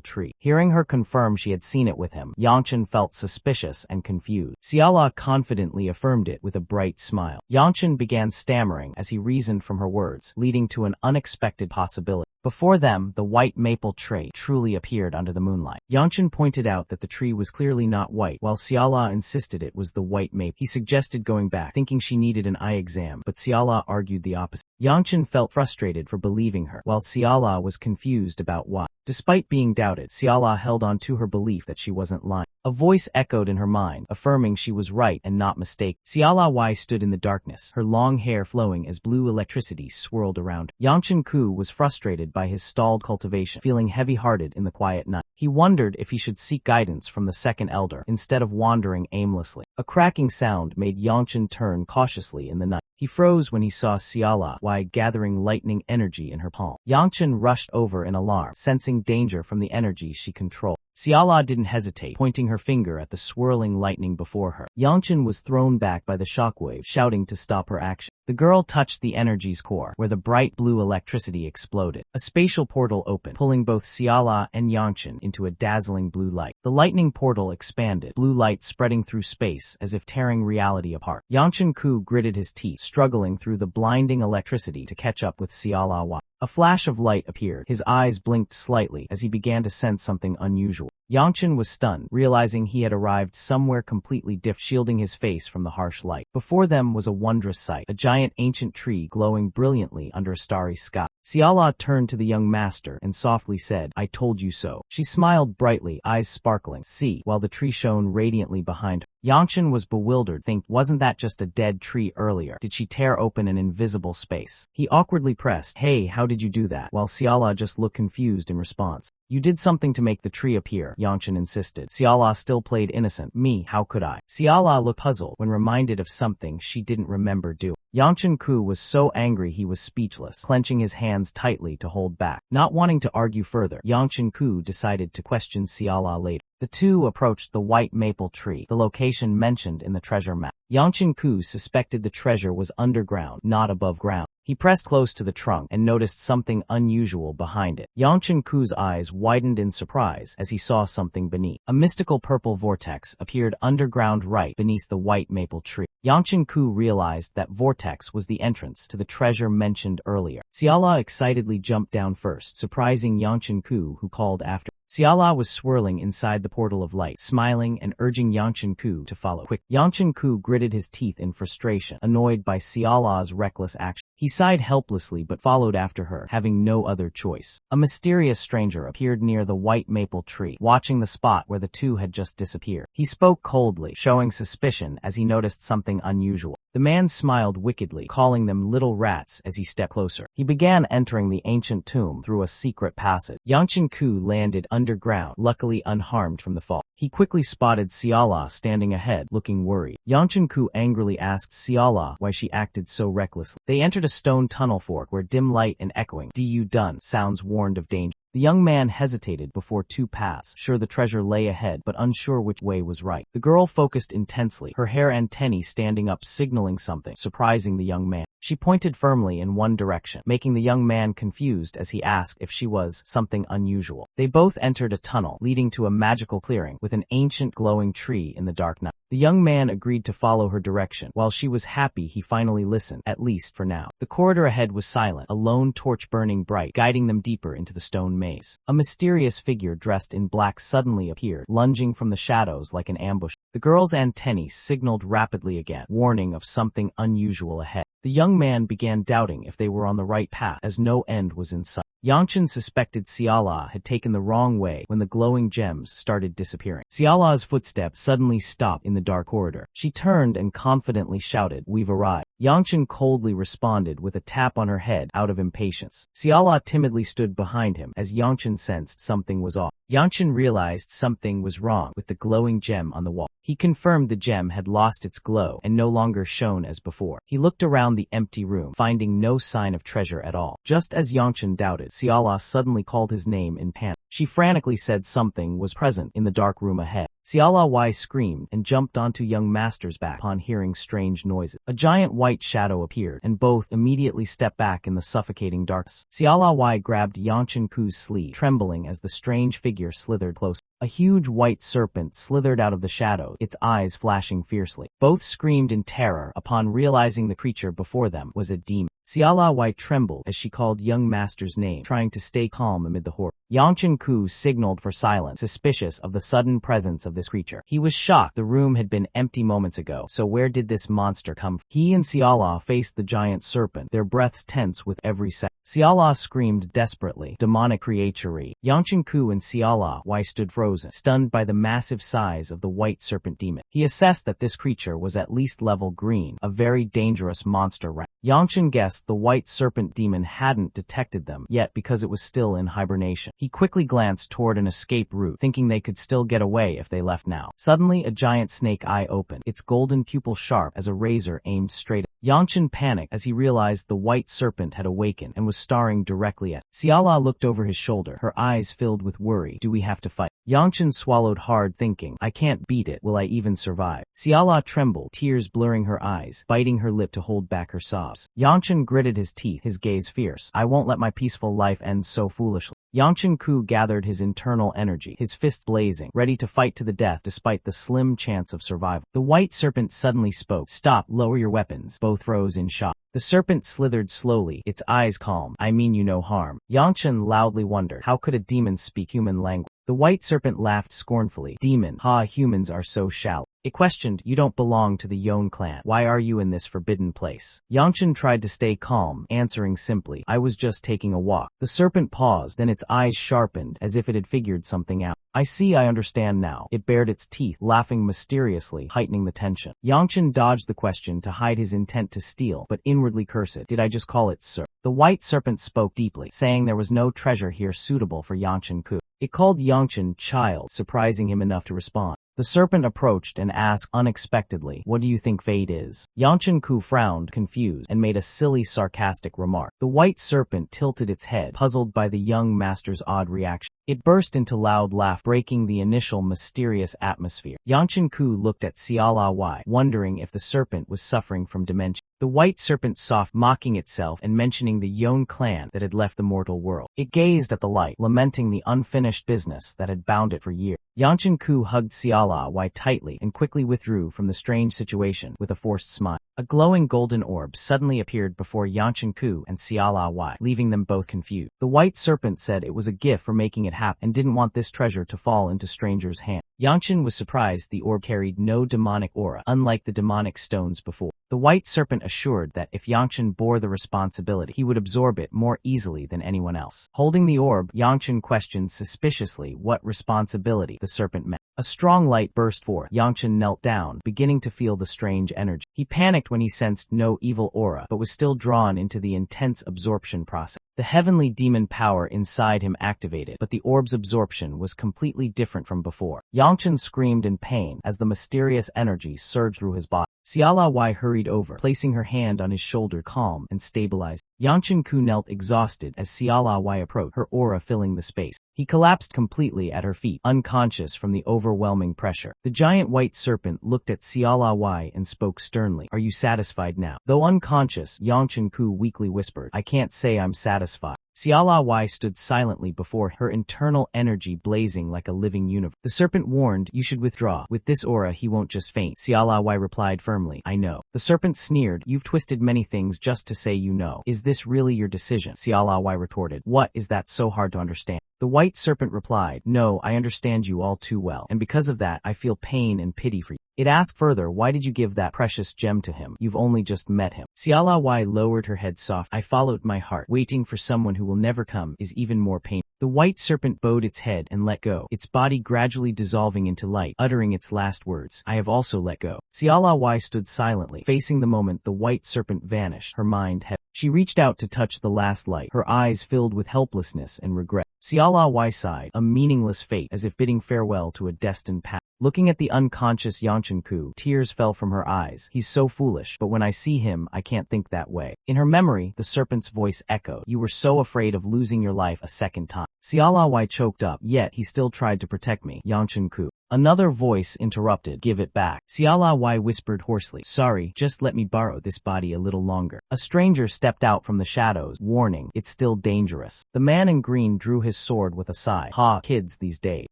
tree. Hearing her confirm she had seen it with him, Yangchen felt suspicious and confused. Siala confidently affirmed it with a bright smile. Yangchen began stammering as he reasoned from her words, leading to an unexpected possibility. Before them, the white maple tree truly appeared under the moonlight. Yangchen pointed out that the tree was clearly not white, while Siala insisted it was the white maple. He suggested going back, thinking she needed an eye exam, but Siala argued the opposite. Yangchen felt frustrated for believing her, while Siala was confused about why. Despite being doubted, Siala held on to her belief that she wasn't lying. A voice echoed in her mind, affirming she was right and not mistaken. Siala stood in the darkness, her long hair flowing as blue electricity swirled around her. Yangchen Ku was frustrated by his stalled cultivation, feeling heavy-hearted in the quiet night. He wondered if he should seek guidance from the second elder, instead of wandering aimlessly. A cracking sound made Yangchen turn cautiously in the night. He froze when he saw Siala gathering lightning energy in her palm. Yangchen rushed over in alarm, sensing danger from the energy she controlled. Siala didn't hesitate, pointing her finger at the swirling lightning before her. Yangchen was thrown back by the shockwave, shouting to stop her action. The girl touched the energy's core, where the bright blue electricity exploded. A spatial portal opened, pulling both Siala and Yangchen into a dazzling blue light. The lightning portal expanded, blue light spreading through space as if tearing reality apart. Yangchen Ku gritted his teeth, struggling through the blinding electricity to catch up with Siala. A flash of light appeared. His eyes blinked slightly as he began to sense something unusual. Yangchen was stunned, realizing he had arrived somewhere completely different, shielding his face from the harsh light. Before them was a wondrous sight, a giant ancient tree glowing brilliantly under a starry sky. Siala turned to the young master and softly said, I told you so. She smiled brightly, eyes sparkling, while the tree shone radiantly behind her. Yangchen was bewildered, wasn't that just a dead tree earlier? Did she tear open an invisible space? He awkwardly pressed, hey, how did you do that? While Siala just looked confused in response. You did something to make the tree appear, Yangchen insisted. Siala still played innocent. Me, how could I? Siala looked puzzled when reminded of something she didn't remember doing. Yangchen Ku was so angry he was speechless, clenching his hands tightly to hold back. Not wanting to argue further, Yangchen Ku decided to question Siala later. The two approached the white maple tree, the location mentioned in the treasure map. Yangchen Ku suspected the treasure was underground, not above ground. He pressed close to the trunk and noticed something unusual behind it. Yangchen Ku's eyes widened in surprise as he saw something beneath. A mystical purple vortex appeared underground right beneath the white maple tree. Yangchen Ku realized that vortex was the entrance to the treasure mentioned earlier. Siala excitedly jumped down first, surprising Yangchen Ku, who called after. Siala was swirling inside the portal of light, smiling and urging Yangchen Ku to follow. Quick! Yangchen Ku gritted his teeth in frustration, annoyed by Siala's reckless action. He sighed helplessly but followed after her, having no other choice. A mysterious stranger appeared near the white maple tree, watching the spot where the two had just disappeared. He spoke coldly, showing suspicion as he noticed something unusual. The man smiled wickedly, calling them little rats as he stepped closer. He began entering the ancient tomb through a secret passage. Yangchen Ku landed underground, luckily unharmed from the fall. He quickly spotted Siala standing ahead, looking worried. Yangchen Ku angrily asked Siala why she acted so recklessly. They entered a stone tunnel fork where dim light and echoing "Du done" sounds warned of danger. The young man hesitated before two paths, sure the treasure lay ahead but unsure which way was right. The girl focused intensely, her hair antennae standing up signaling something, surprising the young man. She pointed firmly in one direction, making the young man confused as he asked if she was something unusual. They both entered a tunnel leading to a magical clearing with an ancient glowing tree in the dark night. The young man agreed to follow her direction. While she was happy he finally listened, at least for now. The corridor ahead was silent, a lone torch burning bright, guiding them deeper into the stone maze. A mysterious figure dressed in black suddenly appeared, lunging from the shadows like an ambush. The girl's antennae signaled rapidly again, warning of something unusual ahead. The young man began doubting if they were on the right path, as no end was in sight. Yangchen suspected Xiala had taken the wrong way when the glowing gems started disappearing. Xiala's footsteps suddenly stopped in the dark corridor. She turned and confidently shouted, "We've arrived." Yangchen coldly responded with a tap on her head out of impatience. Xiala timidly stood behind him as Yangchen sensed something was off. Yangchen realized something was wrong with the glowing gem on the wall. He confirmed the gem had lost its glow and no longer shone as before. He looked around the empty room, finding no sign of treasure at all. Just as Yangchen doubted, Xiala suddenly called his name in panic. She frantically said something was present in the dark room ahead. Xiala Y screamed and jumped onto young master's back upon hearing strange noises. A giant white shadow appeared, and both immediately stepped back in the suffocating darkness. Xiala Y grabbed Yangchen Ku's sleeve, trembling as the strange figure slithered closer. A huge white serpent slithered out of the shadow, its eyes flashing fiercely. Both screamed in terror upon realizing the creature before them was a demon. Xiala Y trembled as she called young master's name, trying to stay calm amid the horror. Yangchen Ku signaled for silence, suspicious of the sudden presence of this creature. He was shocked. The room had been empty moments ago, so where did this monster come from? He and Xiala faced the giant serpent, their breaths tense with every second. Xiala screamed desperately, "Demonic creature!" Yangchen Ku and Xiala Y stood frozen, stunned by the massive size of the white serpent demon. He assessed that this creature was at least level green, a very dangerous monster rat. Yangchen guessed the white serpent demon hadn't detected them yet because it was still in hibernation. He quickly glanced toward an escape route, thinking they could still get away if they left now. Suddenly, a giant snake eye opened, its golden pupil sharp as a razor aimed straight at Yangchen. Panicked as he realized the white serpent had awakened and was staring directly at him. Xiala looked over his shoulder, her eyes filled with worry. Do we have to fight? Yangchen swallowed hard, thinking, I can't beat it, will I even survive? Xiala trembled, tears blurring her eyes, biting her lip to hold back her sobs. Yangchen gritted his teeth, his gaze fierce. I won't let my peaceful life end so foolishly. Yangchen Ku gathered his internal energy, his fists blazing, ready to fight to the death despite the slim chance of survival. The white serpent suddenly spoke. Stop, lower your weapons. Both froze in shock. The serpent slithered slowly, its eyes calm. I mean you no harm. Yangchen loudly wondered, how could a demon speak human language? The white serpent laughed scornfully. Demon, ha, humans are so shallow. It questioned, you don't belong to the Yon clan. Why are you in this forbidden place? Yangchen tried to stay calm, answering simply, I was just taking a walk. The serpent paused, then its eyes sharpened as if it had figured something out. I see, I understand now. It bared its teeth, laughing mysteriously, heightening the tension. Yangchen dodged the question to hide his intent to steal, but inwardly cursed. Did I just call it sir? The white serpent spoke deeply, saying there was no treasure here suitable for Yangchen Ku. It called Yangchen child, surprising him enough to respond. The serpent approached and asked unexpectedly, what do you think fate is? Yangchen Ku frowned, confused, and made a silly, sarcastic remark. The white serpent tilted its head, puzzled by the young master's odd reaction. It burst into loud laugh, breaking the initial mysterious atmosphere. Yangchen Ku looked at Xiala Y, wondering if the serpent was suffering from dementia. The white serpent soft, mocking itself and mentioning the Yon clan that had left the mortal world. It gazed at the light, lamenting the unfinished business that had bound it for years. Yangchen Ku hugged Xiala Y tightly and quickly withdrew from the strange situation with a forced smile. A glowing golden orb suddenly appeared before Yangchen Ku and Xiala Y, leaving them both confused. The white serpent said it was a gift for making it happen and didn't want this treasure to fall into strangers' hands. Yangchen was surprised the orb carried no demonic aura, unlike the demonic stones before. The white serpent assured that if Yangchen bore the responsibility, he would absorb it more easily than anyone else. Holding the orb, Yangchen questioned suspiciously what responsibility the serpent meant. A strong light burst forth. Yangchen knelt down, beginning to feel the strange energy. He panicked when he sensed no evil aura, but was still drawn into the intense absorption process. The heavenly demon power inside him activated, but the orb's absorption was completely different from before. Yangchen screamed in pain as the mysterious energy surged through his body. Xiala Y hurried over, placing her hand on his shoulder, calm and stabilized. Yangchen Ku knelt exhausted as Xiala Y approached, her aura filling the space. He collapsed completely at her feet, unconscious from the overwhelming pressure. The giant white serpent looked at Xiala Y and spoke sternly. Are you satisfied now? Though unconscious, Yangchen Ku weakly whispered, I can't say I'm satisfied. Xiala Y stood silently before her, internal energy blazing like a living universe. The serpent warned, you should withdraw. With this aura he won't just faint. Xiala Y replied firmly, I know. The serpent sneered, you've twisted many things just to say you know. Is this really your decision? Xiala Y retorted, what is that so hard to understand? The white serpent replied, no, I understand you all too well, and because of that I feel pain and pity for you. It asked further, why did you give that precious gem to him? You've only just met him. Xiaolawai lowered her head soft. I followed my heart. Waiting for someone who will never come is even more painful. The white serpent bowed its head and let go, its body gradually dissolving into light, uttering its last words. I have also let go. Xiaolawai stood silently, facing the moment the white serpent vanished, her mind heavy. She reached out to touch the last light, her eyes filled with helplessness and regret. Xiaolawai sighed, a meaningless fate, as if bidding farewell to a destined path. Looking at the unconscious Yanshanku, tears fell from her eyes. He's so foolish, but when I see him, I can't think that way. In her memory, the serpent's voice echoed. You were so afraid of losing your life a second time. Xiaolawai choked up, yet he still tried to protect me. Yanshanku. Another voice interrupted. Give it back. Xiaolawai whispered hoarsely. Sorry, just let me borrow this body a little longer. A stranger stepped out from the shadows, warning, it's still dangerous. The man in green drew his sword with a sigh. Ha, kids these days.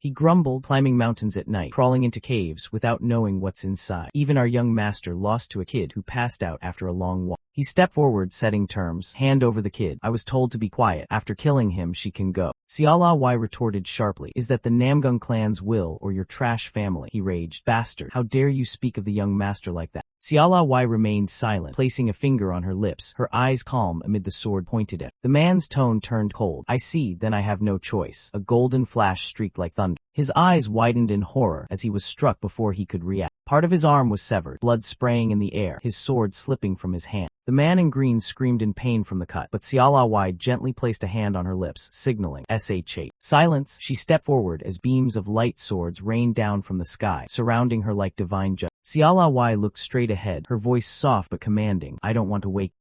He grumbled, climbing mountains at night, crawling into caves without knowing what's inside. Even our young master lost to a kid who passed out after a long walk. He stepped forward, setting terms. Hand over the kid. I was told to be quiet. After killing him, she can go. Xiaolawai retorted sharply. Is that the Namgung clan's will or your trash family? He raged. Bastard. How dare you speak of the young master like that? Xiaolawai remained silent, placing a finger on her lips, her eyes calm amid the sword pointed at. The man's tone turned cold. I see, then I have no choice. A golden flash streaked like thunder. His eyes widened in horror as he was struck before he could react. Part of his arm was severed, blood spraying in the air, his sword slipping from his hand. The man in green screamed in pain from the cut, but Xiaolawai gently placed a hand on her lips, signaling SH8. Silence. She stepped forward as beams of light swords rained down from the sky, surrounding her like divine justice. Xiaolawai looked straight ahead, her voice soft but commanding. I don't want to wake